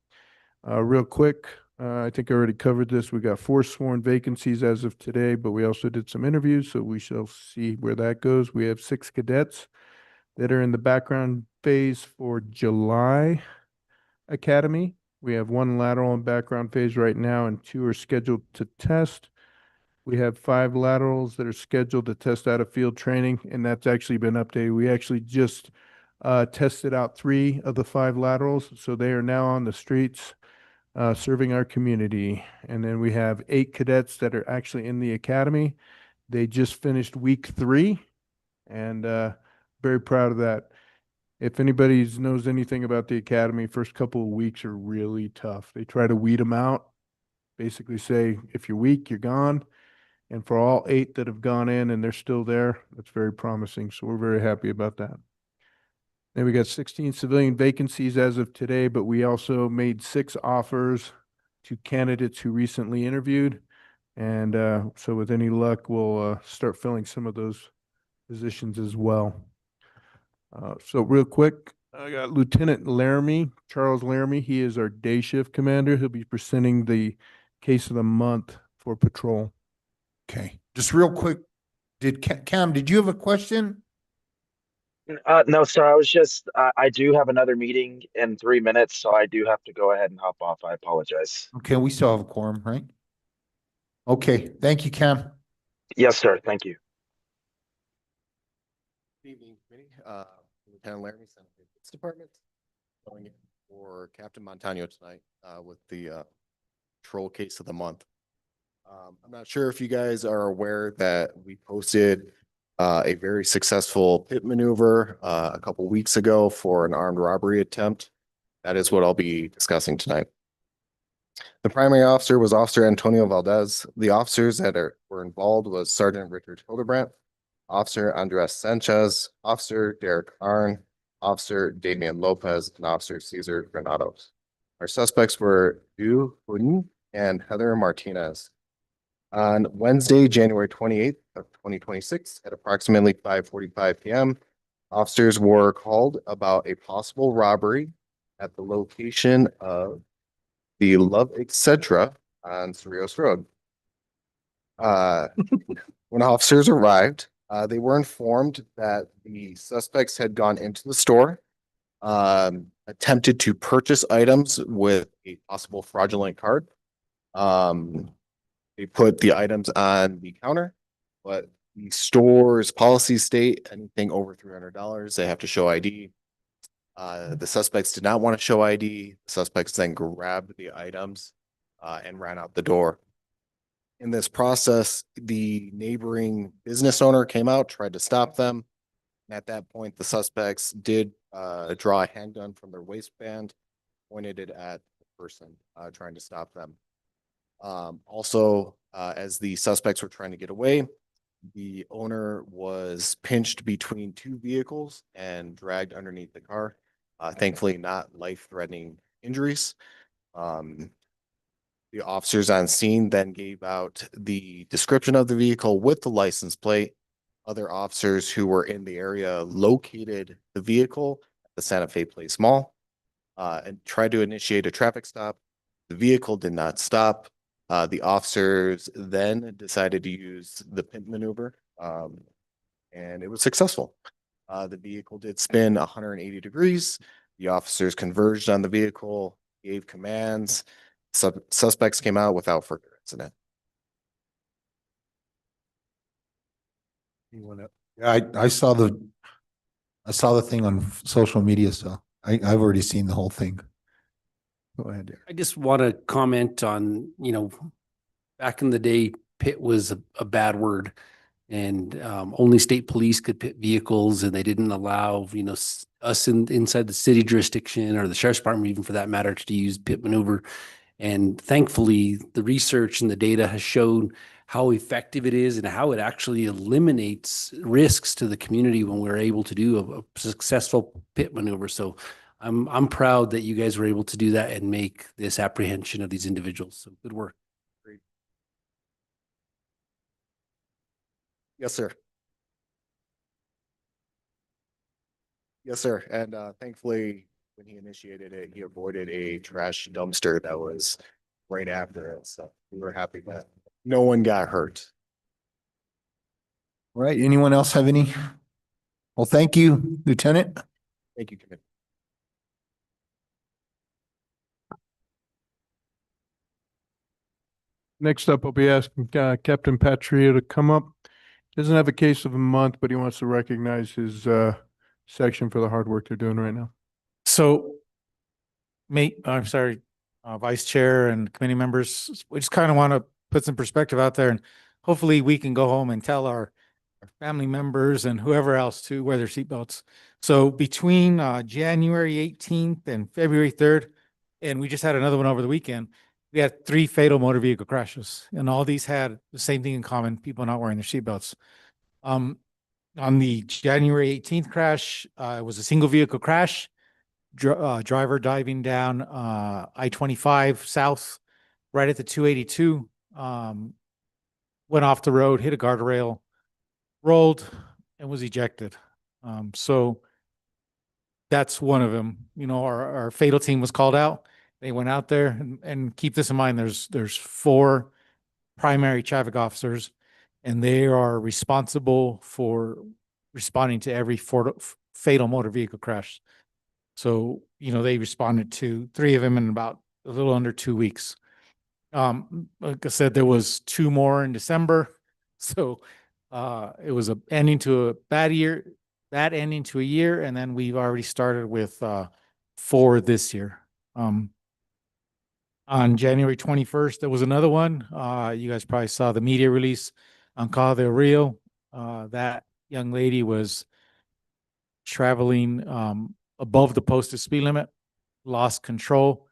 real quick, I think I already covered this. We got 4 sworn vacancies as of today, but we also did some interviews, so we shall see where that goes. We have 6 cadets that are in the background phase for July Academy. We have 1 lateral and background phase right now, and 2 are scheduled to test. We have 5 laterals that are scheduled to test out of field training, and that's actually been updated. We actually just tested out 3 of the 5 laterals, so they are now on the streets serving our community. And then we have 8 cadets that are actually in the academy. They just finished week 3, and very proud of that. If anybody knows anything about the academy, first couple of weeks are really tough. They try to weed them out, basically say, if you're weak, you're gone. And for all 8 that have gone in and they're still there, that's very promising. So we're very happy about that. Then we got 16 civilian vacancies as of today, but we also made 6 offers to candidates who recently interviewed. And so with any luck, we'll start filling some of those positions as well. So real quick, I got Lieutenant Laramie, Charles Laramie. He is our day shift commander. He'll be presenting the case of the month for patrol. Okay, just real quick, Cam, did you have a question? No, sir, I do have another meeting in 3 minutes, so I do have to go ahead and hop off. I apologize. Okay, we still have a quorum, right? Okay, thank you, Cam. Yes, sir. Thank you. Good evening, committee. Lieutenant Laramie, Santa Fe Police Department, going in for Captain Montano tonight with the patrol case of the month. I'm not sure if you guys are aware that we posted a very successful pit maneuver a couple weeks ago for an armed robbery attempt. That is what I'll be discussing tonight. The primary officer was Officer Antonio Valdez. The officers that were involved was Sergeant Richard Hildebrandt, Officer Andres Sanchez, Officer Derek Arn, Officer Damian Lopez, and Officer Cesar Granados. Our suspects were Du Huden and Heather Martinez. On Wednesday, January 28th of 2026 at approximately 5:45 p.m., officers were called about a possible robbery at the location of the Love Etc. on Cerritos Road. When officers arrived, they were informed that the suspects had gone into the store, attempted to purchase items with a possible fraudulent card. They put the items on the counter, but the store's policies state anything over $300, they have to show ID. The suspects did not want to show ID. The suspects then grabbed the items and ran out the door. In this process, the neighboring business owner came out, tried to stop them. At that point, the suspects did draw a handgun from their waistband, pointed it at the person trying to stop them. Also, as the suspects were trying to get away, the owner was pinched between two vehicles and dragged underneath the car. Thankfully, not life-threatening injuries. The officers on scene then gave out the description of the vehicle with the license plate. Other officers who were in the area located the vehicle at the Santa Fe Place Mall and tried to initiate a traffic stop. The vehicle did not stop. The officers then decided to use the pimp maneuver, and it was successful. The vehicle did spin 180 degrees. The officers converged on the vehicle, gave commands. Suspects came out without further incident. Yeah, I saw the thing on social media, so I've already seen the whole thing. Go ahead, Derek. I just want to comment on, back in the day, pit was a bad word, and only state police could pit vehicles, and they didn't allow, us inside the city jurisdiction or the sheriff's department, even for that matter, to use pit maneuver. And thankfully, the research and the data has shown how effective it is and how it actually eliminates risks to the community when we're able to do a successful pit maneuver. So I'm proud that you guys were able to do that and make this apprehension of these individuals. So good work. Great. Yes, sir. Yes, sir. And thankfully, when he initiated it, he avoided a trash dumpster that was right after it. So we were happy that no one got hurt. All right, anyone else have any? Well, thank you, Lieutenant. Thank you, Committee. Next up, I'll be asking Captain Patria to come up. Doesn't have a case of a month, but he wants to recognize his section for the hard work they're doing right now. So, Vice Chair and committee members, we just kind of want to put some perspective out there, and hopefully we can go home and tell our family members and whoever else to wear their seatbelts. So between January 18th and February 3rd, and we just had another one over the weekend, we had 3 fatal motor vehicle crashes, and all these had the same thing in common: people not wearing their seatbelts. On the January 18th crash, it was a single vehicle crash. Driver diving down I-25 south, right at the 282, went off the road, hit a guardrail, rolled, and was ejected. So that's one of them. Our fatal team was called out. They went out there, and keep this in mind, there's 4 primary traffic officers, and they are responsible for responding to every fatal motor vehicle crash. So, they responded to 3 of them in about a little under 2 weeks. Like I said, there was 2 more in December. So it was a ending to a bad year, bad ending to a year, and then we've already started with 4 this year. On January 21st, there was another one. You guys probably saw the media release on Calle del Rio. That young lady was traveling above the posted speed limit, lost control,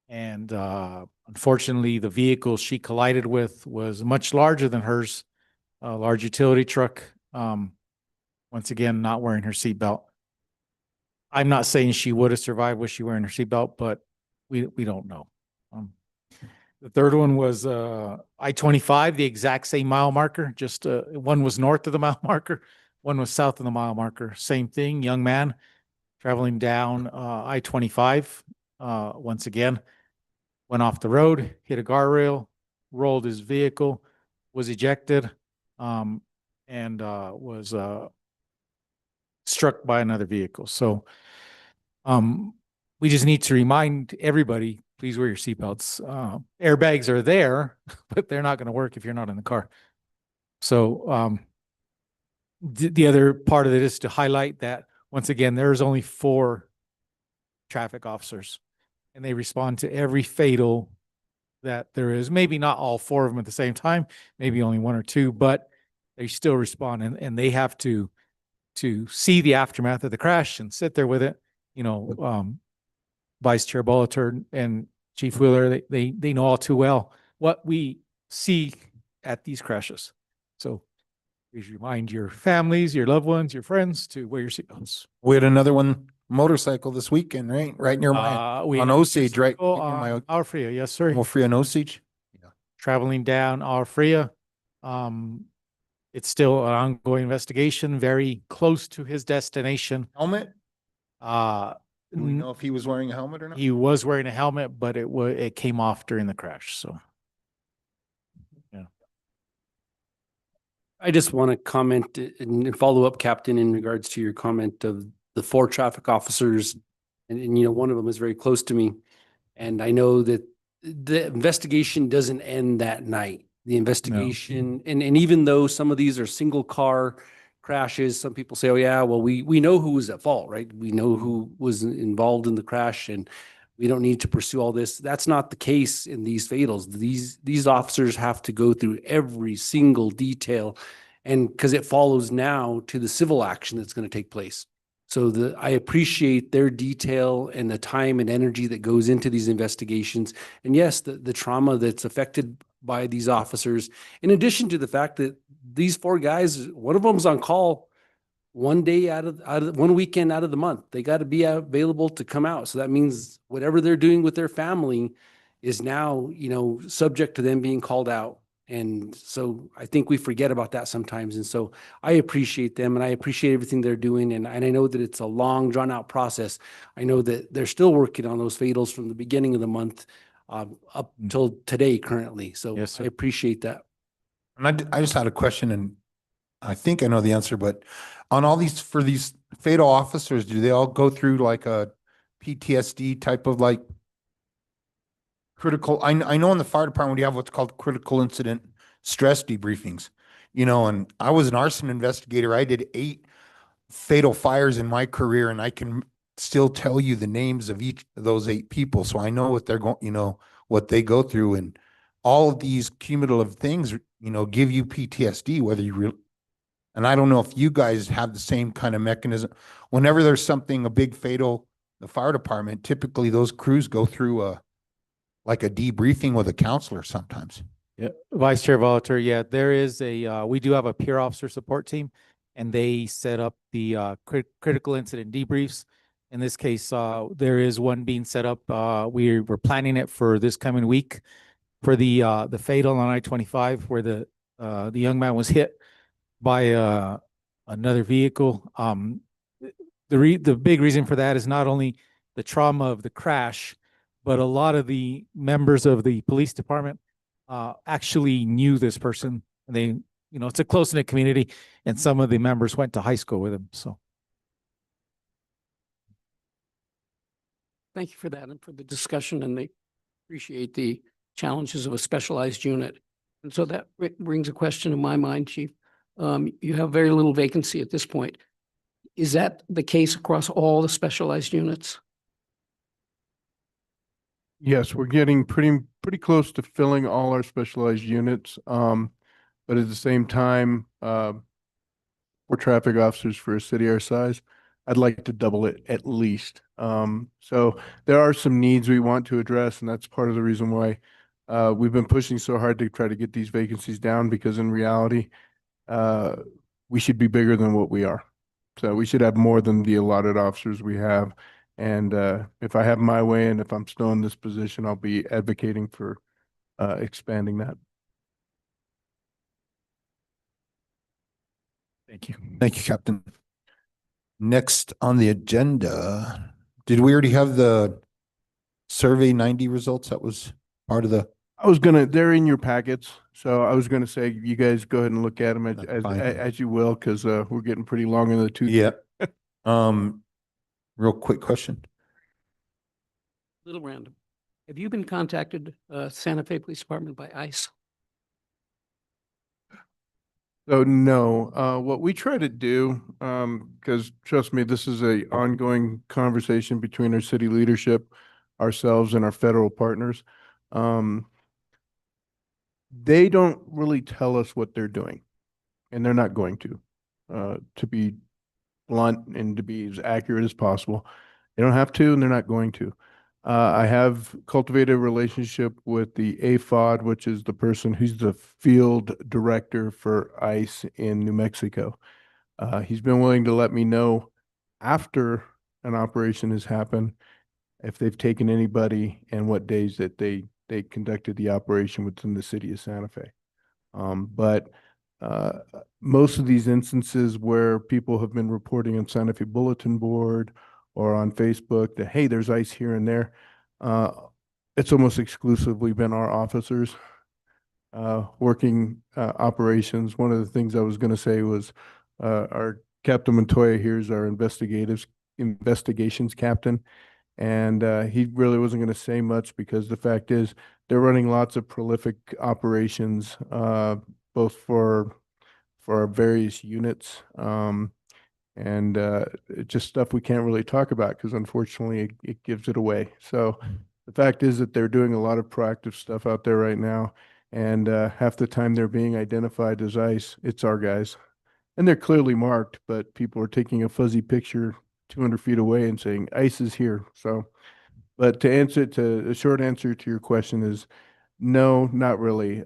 and unfortunately, the vehicle she collided with was much larger than hers, a large utility truck. Once again, not wearing her seatbelt. I'm not saying she would have survived was she wearing her seatbelt, but we don't know. The third one was I-25, the exact same mile marker. Just one was north of the mile marker, one was south of the mile marker. Same thing, young man traveling down I-25. Once again, went off the road, hit a guardrail, rolled his vehicle, was ejected, and was struck by another vehicle. So we just need to remind everybody, please wear your seatbelts. Airbags are there, but they're not going to work if you're not in the car. So the other part of it is to highlight that, once again, there's only 4 traffic officers, and they respond to every fatal that there is. Maybe not all 4 of them at the same time, maybe only 1 or 2, but they still respond, and they have to see the aftermath of the crash and sit there with it. You know, Vice Chair Bolitor and Chief Wheeler, they know all too well what we see at these crashes. So please remind your families, your loved ones, your friends to wear your seatbelts. We had another one motorcycle this weekend, right? Right near my, on Osage, right? near my Alfrea, yes, sir. Alfrea and Osage. Traveling down Alfrea. It's still an ongoing investigation, very close to his destination. Helmet? Do we know if he was wearing a helmet or not? He was wearing a helmet, but it came off during the crash. So, yeah. I just want to comment and follow up, Captain, in regards to your comment of the 4 traffic officers. And you know, one of them is very close to me. And I know that the investigation doesn't end that night. The investigation, and even though some of these are single car crashes, some people say, oh yeah, well, we know who was at fault, right? We know who was involved in the crash, and we don't need to pursue all this. That's not the case in these fatals. These officers have to go through every single detail, and because it follows now to the civil action that's going to take place. So I appreciate their detail and the time and energy that goes into these investigations. And yes, the trauma that's affected by these officers, in addition to the fact that these 4 guys, one of them's on call one day out of one weekend out of the month. They got to be available to come out. So that means whatever they're doing with their family is now, you know, subject to them being called out. And so I think we forget about that sometimes. And so I appreciate them, and I appreciate everything they're doing. And I know that it's a long, drawn out process. I know that they're still working on those fatals from the beginning of the month up until today currently. So yes, I appreciate that. And I just had a question, and I think I know the answer, but on all these, for these fatal officers, do they all go through like a PTSD type of like critical? I know in the fire department, we have what's called critical incident stress debriefings, you know, and I was an arson investigator. I did 8 fatal fires in my career, and I can still tell you the names of each of those 8 people. So I know what they're going, you know, what they go through, and all of these cumulative things, you know, give you PTSD, whether you and I don't know if you guys have the same kind of mechanism. Whenever there's something, a big fatal, the fire department, typically those crews go through like a debriefing with a counselor sometimes. Yeah, Vice Chair Volater, yeah, there is we do have a peer officer support team, and they set up the critical incident debriefs. In this case, there is one being set up. We're planning it for this coming week for the fatal on I-25, where the young man was hit by another vehicle. The big reason for that is not only the trauma of the crash, but a lot of the members of the police department actually knew this person, and they, you know, it's a close-knit community, and some of the members went to high school with him. So. Thank you for that and for the discussion, and they appreciate the challenges of a specialized unit. And so that brings a question in my mind, Chief. You have very little vacancy at this point. Is that the case across all the specialized units? Yes, we're getting pretty close to filling all our specialized units. But at the same time, we're traffic officers for a city our size. I'd like to double it at least. So there are some needs we want to address, and that's part of the reason why we've been pushing so hard to try to get these vacancies down, because in reality, we should be bigger than what we are. So we should have more than the allotted officers we have. And if I have my way, and if I'm still in this position, I'll be advocating for expanding that. Thank you. Thank you, Captain. Next on the agenda, did we already have the Survey 90 results? That was part of the, they're in your packets. So I was gonna say, you guys go ahead and look at them That's fine. as you will, because we're getting pretty long in the tooth. yeah. Real quick question. Little random. Have you been contacted, Santa Fe Police Department by ICE? So no, what we try to do, because trust me, this is a ongoing conversation between our city leadership, ourselves and our federal partners. They don't really tell us what they're doing, and they're not going to be blunt and to be as accurate as possible. They don't have to, and they're not going to. I have cultivated a relationship with the AFOD, which is the person who's the field director for ICE in New Mexico. He's been willing to let me know after an operation has happened if they've taken anybody and what days that they conducted the operation within the city of Santa Fe. But most of these instances where people have been reporting on Santa Fe Bulletin Board or on Facebook that, hey, there's ICE here and there, it's almost exclusively been our officers working operations. One of the things I was going to say was our Captain Montoya here is our investigations captain. And he really wasn't going to say much because the fact is they're running lots of prolific operations, both for our various units, and it's just stuff we can't really talk about because unfortunately it gives it away. So the fact is that they're doing a lot of proactive stuff out there right now, and half the time they're being identified as ICE, it's our guys. And they're clearly marked, but people are taking a fuzzy picture 200 feet away and saying ICE is here. So, but a short answer to your question is no, not really.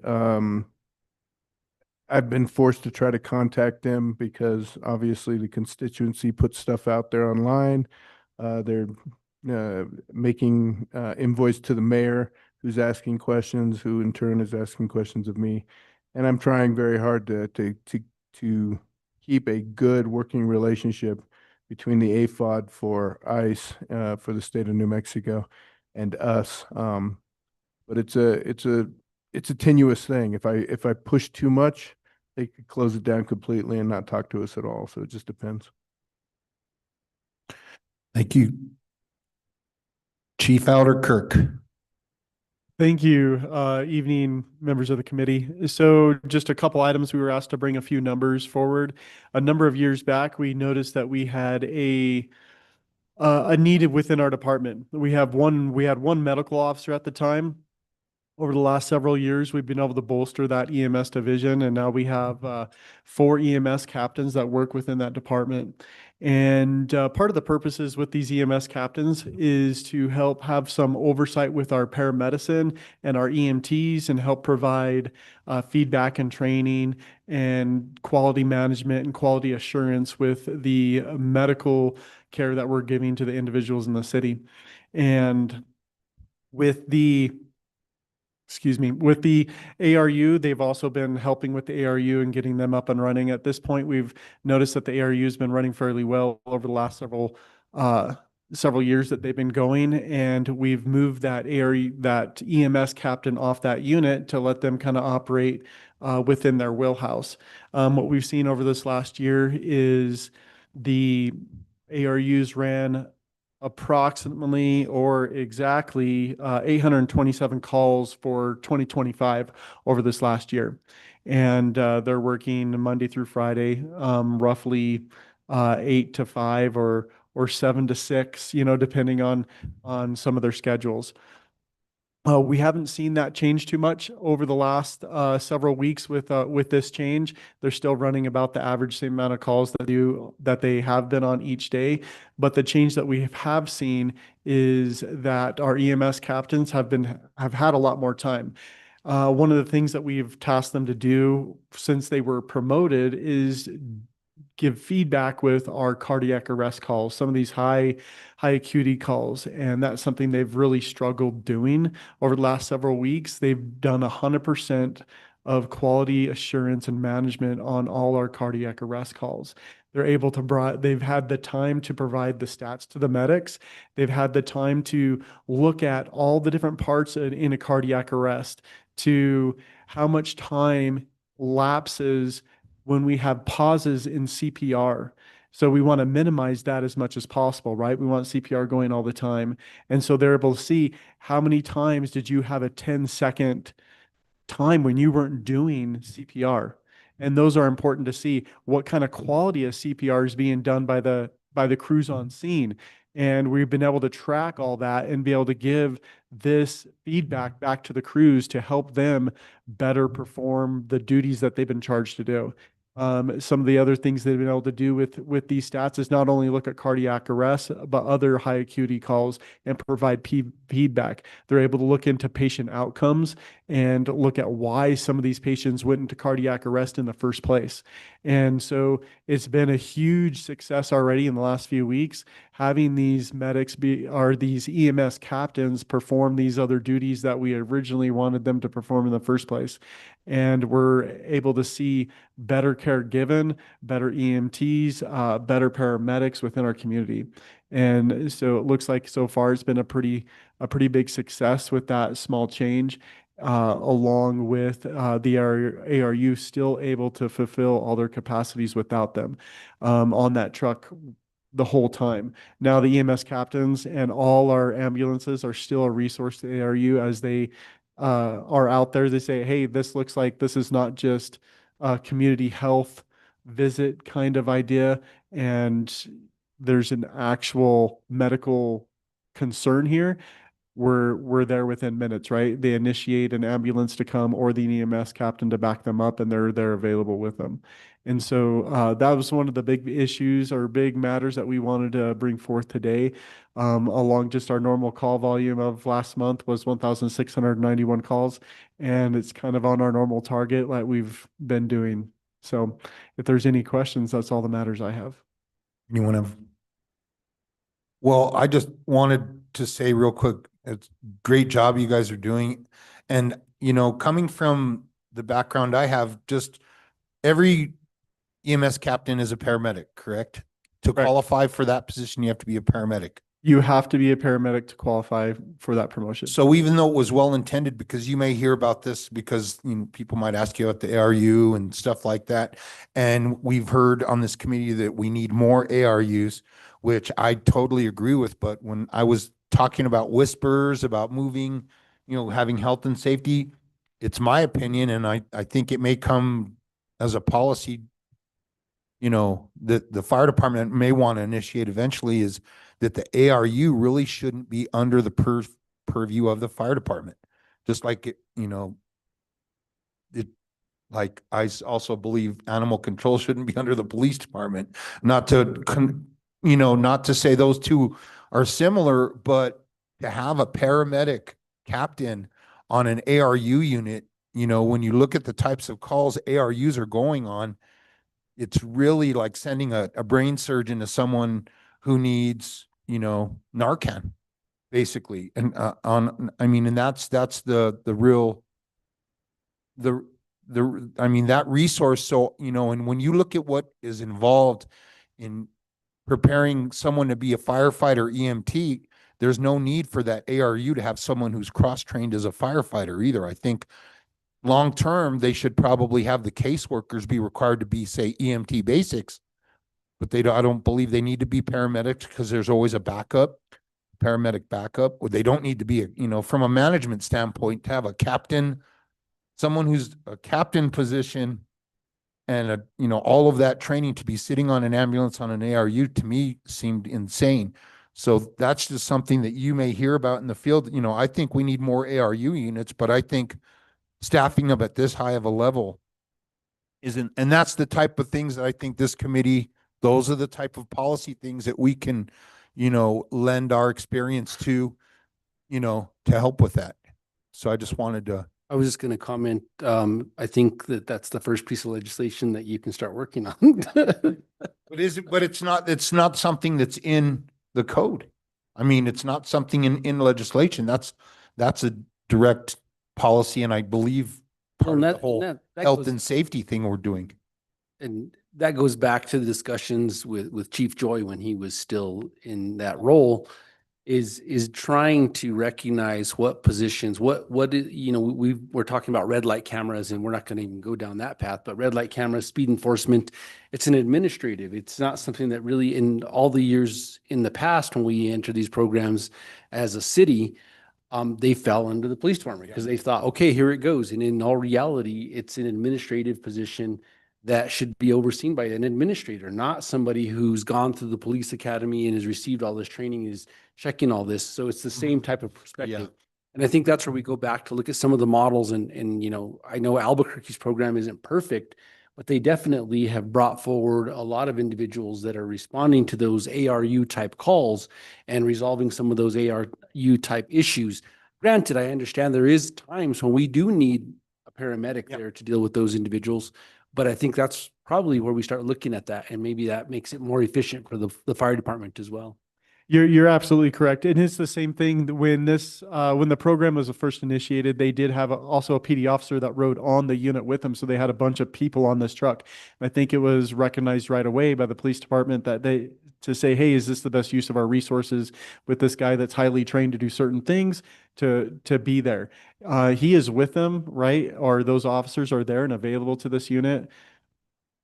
I've been forced to try to contact them because obviously the constituency puts stuff out there online. They're making invoice to the mayor who's asking questions, who in turn is asking questions of me. And I'm trying very hard to keep a good working relationship between the AFOD for ICE for the state of New Mexico and us. But it's a tenuous thing. If I push too much, they could close it down completely and not talk to us at all. So it just depends. Thank you. Chief Outer Kirk. Thank you, evening members of the committee. So just a couple items, we were asked to bring a few numbers forward. A number of years back, we noticed that we had a need within our department. We had one medical officer at the time. Over the last several years, we've been able to bolster that EMS division, and now we have 4 EMS captains that work within that department. And part of the purposes with these EMS captains is to help have some oversight with our paramedicine and our EMTs and help provide feedback and training and quality management and quality assurance with the medical care that we're giving to the individuals in the city. And with the ARU, they've also been helping with the ARU and getting them up and running. At this point, we've noticed that the ARU has been running fairly well over the last several years that they've been going, and we've moved that EMS captain off that unit to let them kind of operate within their wheelhouse. What we've seen over this last year is the ARUs ran approximately or exactly 827 calls for 2025 over this last year. And they're working Monday through Friday, roughly 8 to 5 or 7 to 6, depending on some of their schedules. We haven't seen that change too much over the last several weeks with this change. They're still running about the average same amount of calls that they have been on each day. But the change that we have seen is that our EMS captains have had a lot more time. One of the things that we've tasked them to do since they were promoted is give feedback with our cardiac arrest calls, some of these high acuity calls. And that's something they've really struggled doing over the last several weeks. They've done 100% of quality assurance and management on all our cardiac arrest calls. They're able to they've had the time to provide the stats to the medics. They've had the time to look at all the different parts in a cardiac arrest, to how much time lapses when we have pauses in CPR. So we want to minimize that as much as possible, right? We want CPR going all the time. And so they're able to see how many times did you have a 10-second time when you weren't doing CPR. And those are important to see what kind of quality of CPR is being done by the crews on scene. And we've been able to track all that and be able to give this feedback back to the crews to help them better perform the duties that they've been charged to do. Some of the other things they've been able to do with these stats is not only look at cardiac arrest, but other high acuity calls and provide feedback. They're able to look into patient outcomes and look at why some of these patients went into cardiac arrest in the first place. And so it's been a huge success already in the last few weeks, having these medics these EMS captains perform these other duties that we originally wanted them to perform in the first place. And we're able to see better care given, better EMTs, better paramedics within our community. And so it looks like so far it's been a pretty big success with that small change, along with the ARU still able to fulfill all their capacities without them on that truck the whole time. Now the EMS captains and all our ambulances are still a resource to ARU as they are out there. They say, hey, this looks like this is not just a community health visit kind of idea, and there's an actual medical concern here. We're there within minutes, right? They initiate an ambulance to come or the EMS captain to back them up, and they're available with them. And so that was one of the big issues or big matters that we wanted to bring forth today. Along just our normal call volume of last month was 1,691 calls, and it's kind of on our normal target like we've been doing. So if there's any questions, that's all the matters I have. Anyone have? Well, I just wanted to say real quick, it's great job you guys are doing. And, coming from the background I have, just every EMS captain is a paramedic, correct? To qualify for that position, you have to be a paramedic. You have to be a paramedic to qualify for that promotion. So even though it was well intended, because you may hear about this because people might ask you about the ARU and stuff like that. And we've heard on this committee that we need more ARUs, which I totally agree with. But when I was talking about whispers about moving, having health and safety, it's my opinion. And I think it may come as a policy, that the fire department may want to initiate eventually, is that the ARU really shouldn't be under the purview of the fire department. Just like like I also believe animal control shouldn't be under the police department. Not to say those two are similar, but to have a paramedic captain on an ARU unit, when you look at the types of calls ARUs are going on, it's really like sending a brain surgeon to someone who needs, Narcan, basically. And and that's the real, that resource. So, and when you look at what is involved in preparing someone to be a firefighter EMT, there's no need for that ARU to have someone who's cross-trained as a firefighter either. I think long-term, they should probably have the caseworkers be required to be, say, EMT basics, but I don't believe they need to be paramedics because there's always a paramedic backup, or they don't need to be, from a management standpoint, to have a captain, someone who's a captain position and all of that training to be sitting on an ambulance on an ARU, to me seemed insane. So that's just something that you may hear about in the field. I think we need more ARU units, but I think staffing them at this high of a level isn't, and that's the type of things that I think this committee, those are the type of policy things that we can, lend our experience to help with that. So I just wanted to. I was just going to comment. I think that's the first piece of legislation that you can start working on. But it's not something that's in the code. It's not something in legislation. That's a direct policy, and I believe part of the that- whole that health goes- and safety thing we're doing. And that goes back to the discussions with Chief Joy when he was still in that role, is trying to recognize what positions, we're talking about red light cameras, and we're not going to even go down that path, but red light cameras, speed enforcement, it's an administrative. It's not something that really, in all the years in the past, when we enter these programs as a city, they fell under the police department because they thought, okay, here it goes. And in all reality, it's an administrative position that should be overseen by an administrator, not somebody who's gone through the police academy and has received all this training, is checking all this. So it's the same type of perspective. And I think that's where we go back to look at some of the models and, I know Albuquerque's program isn't perfect, but they definitely have brought forward a lot of individuals that are responding to those ARU type calls and resolving some of those ARU type issues. Granted, I understand there is times when we do need a paramedic there to deal with those individuals, but I think that's probably where we start looking at that, and maybe that makes it more efficient for the fire department as well. You're absolutely correct. And it's the same thing when when the program was first initiated, they did have also a PD officer that rode on the unit with them. So they had a bunch of people on this truck. And I think it was recognized right away by the police department that to say, hey, is this the best use of our resources with this guy that's highly trained to do certain things to be there? He is with them, right? Or those officers are there and available to this unit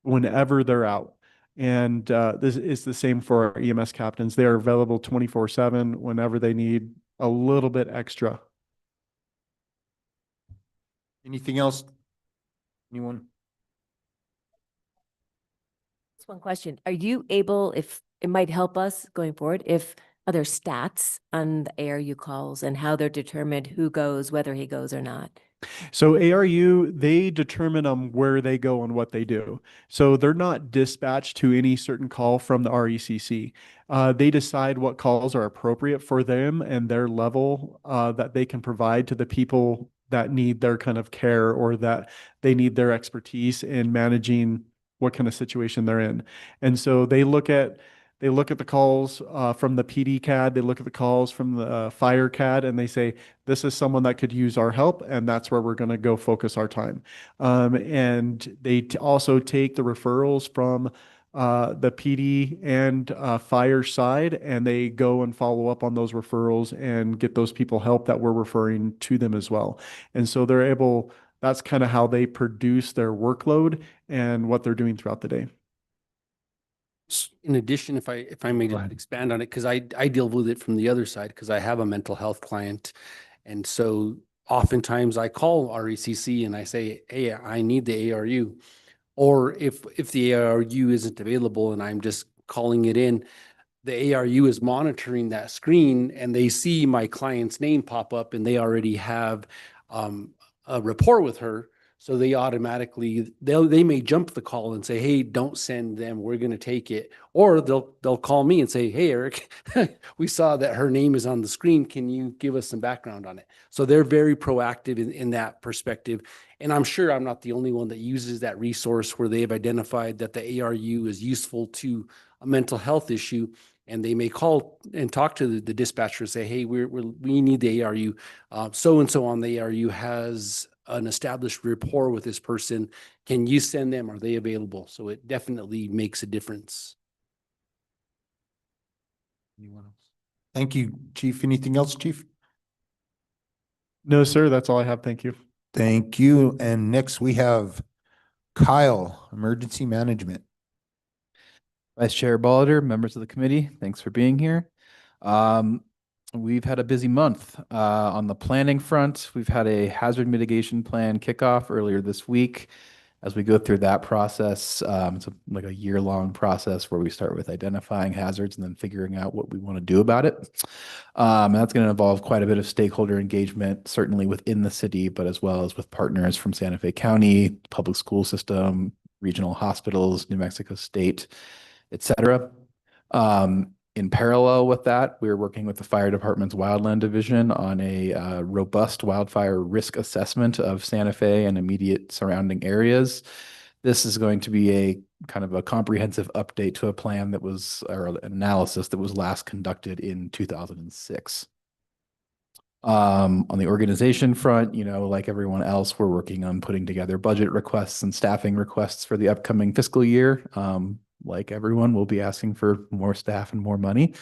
whenever they're out. And this is the same for our EMS captains. They are available 24/7 whenever they need a little bit extra. Anything else? Anyone? Just one question. Are you able, if it might help us going forward, if other stats on the ARU calls and how they're determined who goes, whether he goes or not? So ARU, they determine where they go and what they do. So they're not dispatched to any certain call from the RECC. They decide what calls are appropriate for them and their level that they can provide to the people that need their kind of care or that they need their expertise in managing what kind of situation they're in. And so they look at the calls from the PD CAD, they look at the calls from the fire CAD, and they say, this is someone that could use our help, and that's where we're going to go focus our time. And they also take the referrals from the PD and fire side, and they go and follow up on those referrals and get those people help that we're referring to them as well. And so they're able, that's kind of how they produce their workload and what they're doing throughout the day. In addition, if I may just expand on it, because I deal with it from the other side, because I have a mental health client. And so oftentimes I call RECC and I say, hey, I need the ARU. Or if the ARU isn't available and I'm just calling it in, the ARU is monitoring that screen and they see my client's name pop up and they already have a rapport with her. So they automatically, they may jump the call and say, hey, don't send them, we're going to take it. Or they'll call me and say, hey, Eric, we saw that her name is on the screen. Can you give us some background on it? So they're very proactive in that perspective. And I'm sure I'm not the only one that uses that resource where they've identified that the ARU is useful to a mental health issue. And they may call and talk to the dispatcher and say, hey, we need the ARU. So-and-so on the ARU has an established rapport with this person. Can you send them? Are they available? So it definitely makes a difference. Anyone else? Thank you, Chief. Anything else, Chief? No, sir. That's all I have. Thank you. Thank you. And next we have Kyle, Emergency Management. Vice Chair Ballater, members of the committee, thanks for being here. We've had a busy month on the planning front. We've had a hazard mitigation plan kickoff earlier this week. As we go through that process, it's like a year-long process where we start with identifying hazards and then figuring out what we want to do about it. And that's going to involve quite a bit of stakeholder engagement, certainly within the city, but as well as with partners from Santa Fe County, public school system, regional hospitals, New Mexico State, et cetera. In parallel with that, we're working with the fire department's wildland division on a robust wildfire risk assessment of Santa Fe and immediate surrounding areas. This is going to be a kind of a comprehensive update to a plan that was, or an analysis that was last conducted in 2006. On the organization front, you know, like everyone else, we're working on putting together budget requests and staffing requests for the upcoming fiscal year. Like everyone, we'll be asking for more staff and more money.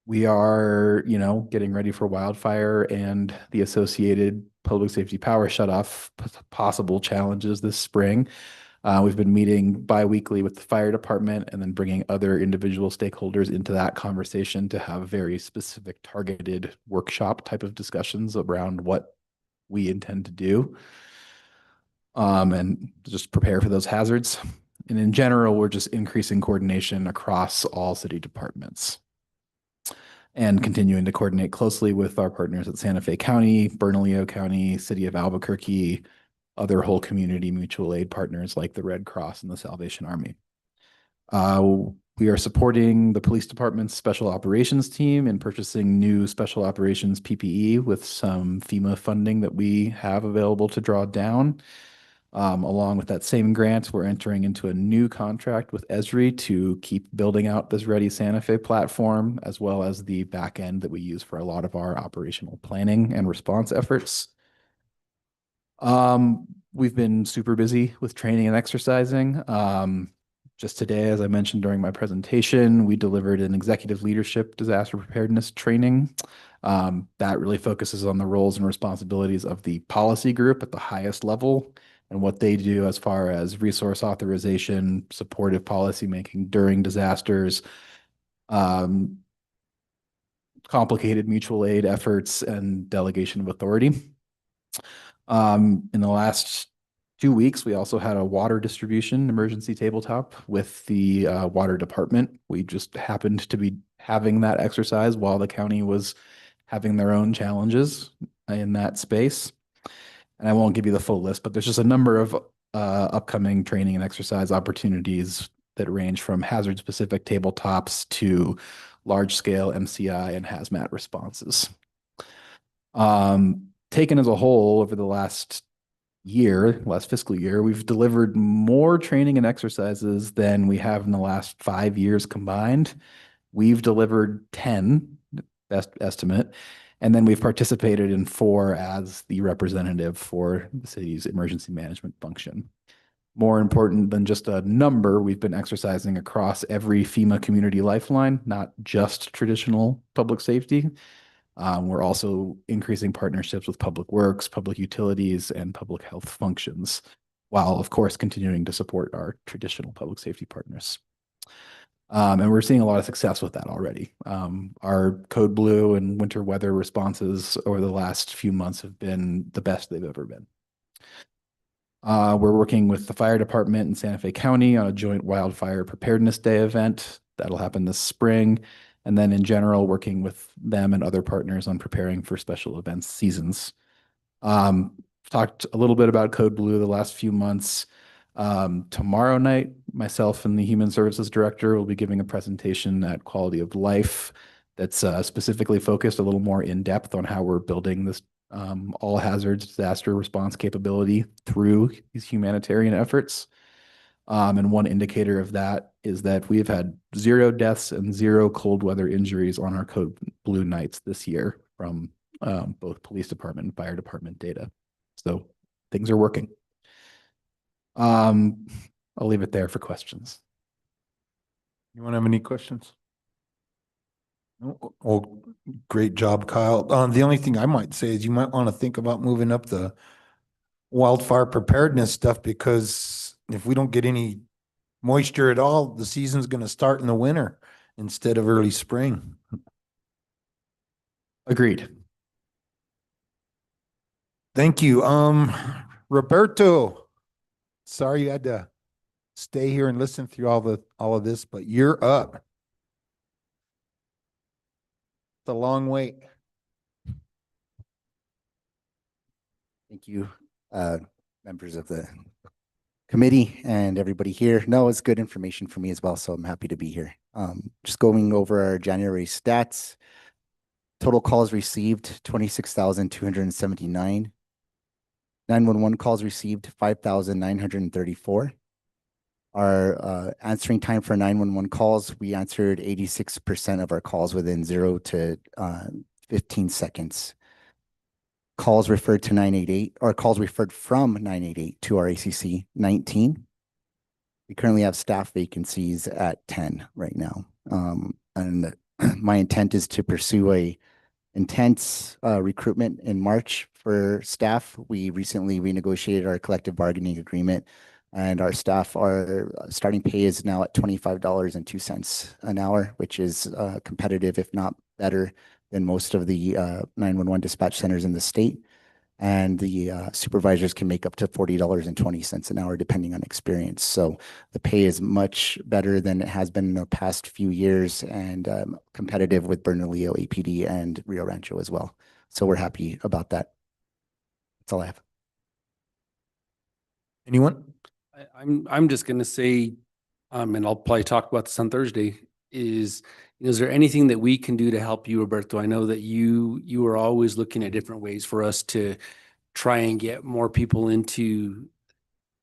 We are, you know, getting ready for wildfire and the associated public safety power shutoff possible challenges this spring. We've been meeting bi-weekly with the fire department and then bringing other individual stakeholders into that conversation to have very specific targeted workshop type of discussions around what we intend to do. And just prepare for those hazards. And in general, we're just increasing coordination across all city departments and continuing to coordinate closely with our partners at Santa Fe County, Bernalillo County, City of Albuquerque, other whole community mutual aid partners like the Red Cross and the Salvation Army. We are supporting the police department's special operations team in purchasing new special operations PPE with some FEMA funding that we have available to draw down. Along with that same grant, we're entering into a new contract with Esri to keep building out this Ready Santa Fe platform, as well as the back end that we use for a lot of our operational planning and response efforts. We've been super busy with training and exercising. Just today, as I mentioned during my presentation, we delivered an executive leadership disaster preparedness training. That really focuses on the roles and responsibilities of the policy group at the highest level and what they do as far as resource authorization, supportive policymaking during disasters, complicated mutual aid efforts, and delegation of authority. In the last 2 weeks, we also had a water distribution emergency tabletop with the water department. We just happened to be having that exercise while the county was having their own challenges in that space. And I won't give you the full list, but there's just a number of upcoming training and exercise opportunities that range from hazard-specific tabletops to large-scale MCI and hazmat responses. Taken as a whole over the last fiscal year, we've delivered more training and exercises than we have in the last 5 years combined. We've delivered 10, best estimate, and then we've participated in 4 as the representative for the city's emergency management function. More important than just a number, we've been exercising across every FEMA community lifeline, not just traditional public safety. We're also increasing partnerships with public works, public utilities, and public health functions, while of course continuing to support our traditional public safety partners. And we're seeing a lot of success with that already. Our Code Blue and winter weather responses over the last few months have been the best they've ever been. We're working with the fire department in Santa Fe County on a joint wildfire preparedness day event that'll happen this spring. And then in general, working with them and other partners on preparing for special events seasons. Talked a little bit about Code Blue the last few months. Tomorrow night, myself and the Human Services Director will be giving a presentation at Quality of Life that's specifically focused a little more in depth on how we're building this all hazards disaster response capability through these humanitarian efforts. And one indicator of that is that we've had 0 deaths and 0 cold weather injuries on our Code Blue nights this year from both police department and fire department data. So things are working. I'll leave it there for questions. Anyone have any questions? No? Oh, great job, Kyle. The only thing I might say is you might want to think about moving up the wildfire preparedness stuff, because if we don't get any moisture at all, the season's going to start in the winter instead of early spring. Agreed. Thank you. Roberto, sorry you had to stay here and listen through all of this, but you're up. It's a long wait. Thank you, members of the committee and everybody here. No, it's good information for me as well, so I'm happy to be here. Just going over our January stats. Total calls received, 26,279. 911 calls received, 5,934. Our answering time for 911 calls, we answered 86% of our calls within 0 to 15 seconds. Calls referred to 988, or calls referred from 988 to our ACC, 19. We currently have staff vacancies at 10 right now. And my intent is to pursue a intense recruitment in March for staff. We recently renegotiated our collective bargaining agreement, and our staff, our starting pay is now at $25.02 an hour, which is competitive, if not better, than most of the 911 dispatch centers in the state. And the supervisors can make up to $40.20 an hour, depending on experience. So the pay is much better than it has been in the past few years, and competitive with Bernalillo, APD, and Rio Rancho as well. So we're happy about that. That's all I have. Anyone? I'm just gonna say, and I'll probably talk about this on Thursday, is there anything that we can do to help you, Roberto? I know that you are always looking at different ways for us to try and get more people into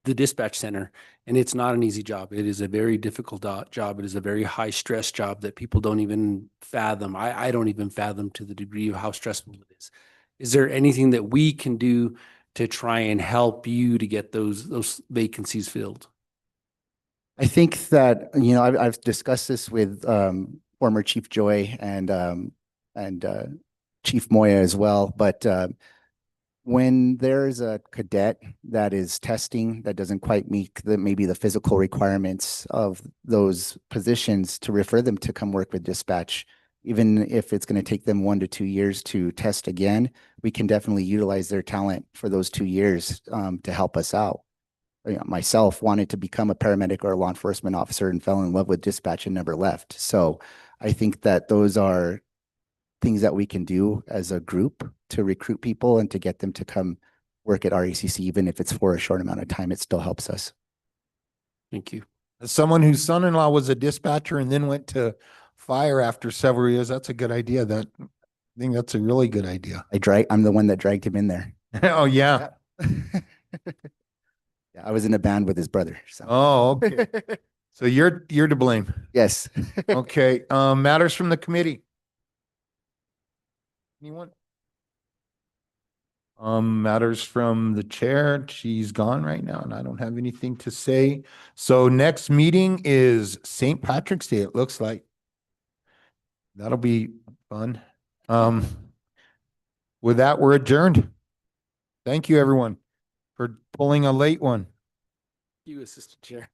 the dispatch center. And it's not an easy job. It is a very difficult job. It is a very high stress job that people don't even fathom. I don't even fathom to the degree of how stressful it is. Is there anything that we can do to try and help you to get those vacancies filled? I think that, I've discussed this with former Chief Joy and Chief Moya as well. But when there's a cadet that is testing that doesn't quite meet maybe the physical requirements of those positions, to refer them to come work with dispatch, even if it's going to take them 1 to 2 years to test again, we can definitely utilize their talent for those 2 years to help us out. Myself wanted to become a paramedic or a law enforcement officer and fell in love with dispatch and never left. So I think that those are things that we can do as a group to recruit people and to get them to come work at RACC, even if it's for a short amount of time, it still helps us. Thank you. As someone whose son-in-law was a dispatcher and then went to fire after several years, that's a good idea. I think that's a really good idea. I'm the one that dragged him in there. Oh, yeah. Yeah, I was in a band with his brother. So. Oh, okay. So you're to blame. Yes. Okay. Matters from the committee. Anyone? Matters from the chair. She's gone right now, and I don't have anything to say. So next meeting is St. Patrick's Day, it looks like. That'll be fun. With that, we're adjourned. Thank you, everyone, for pulling a late one. You, Assistant Chair.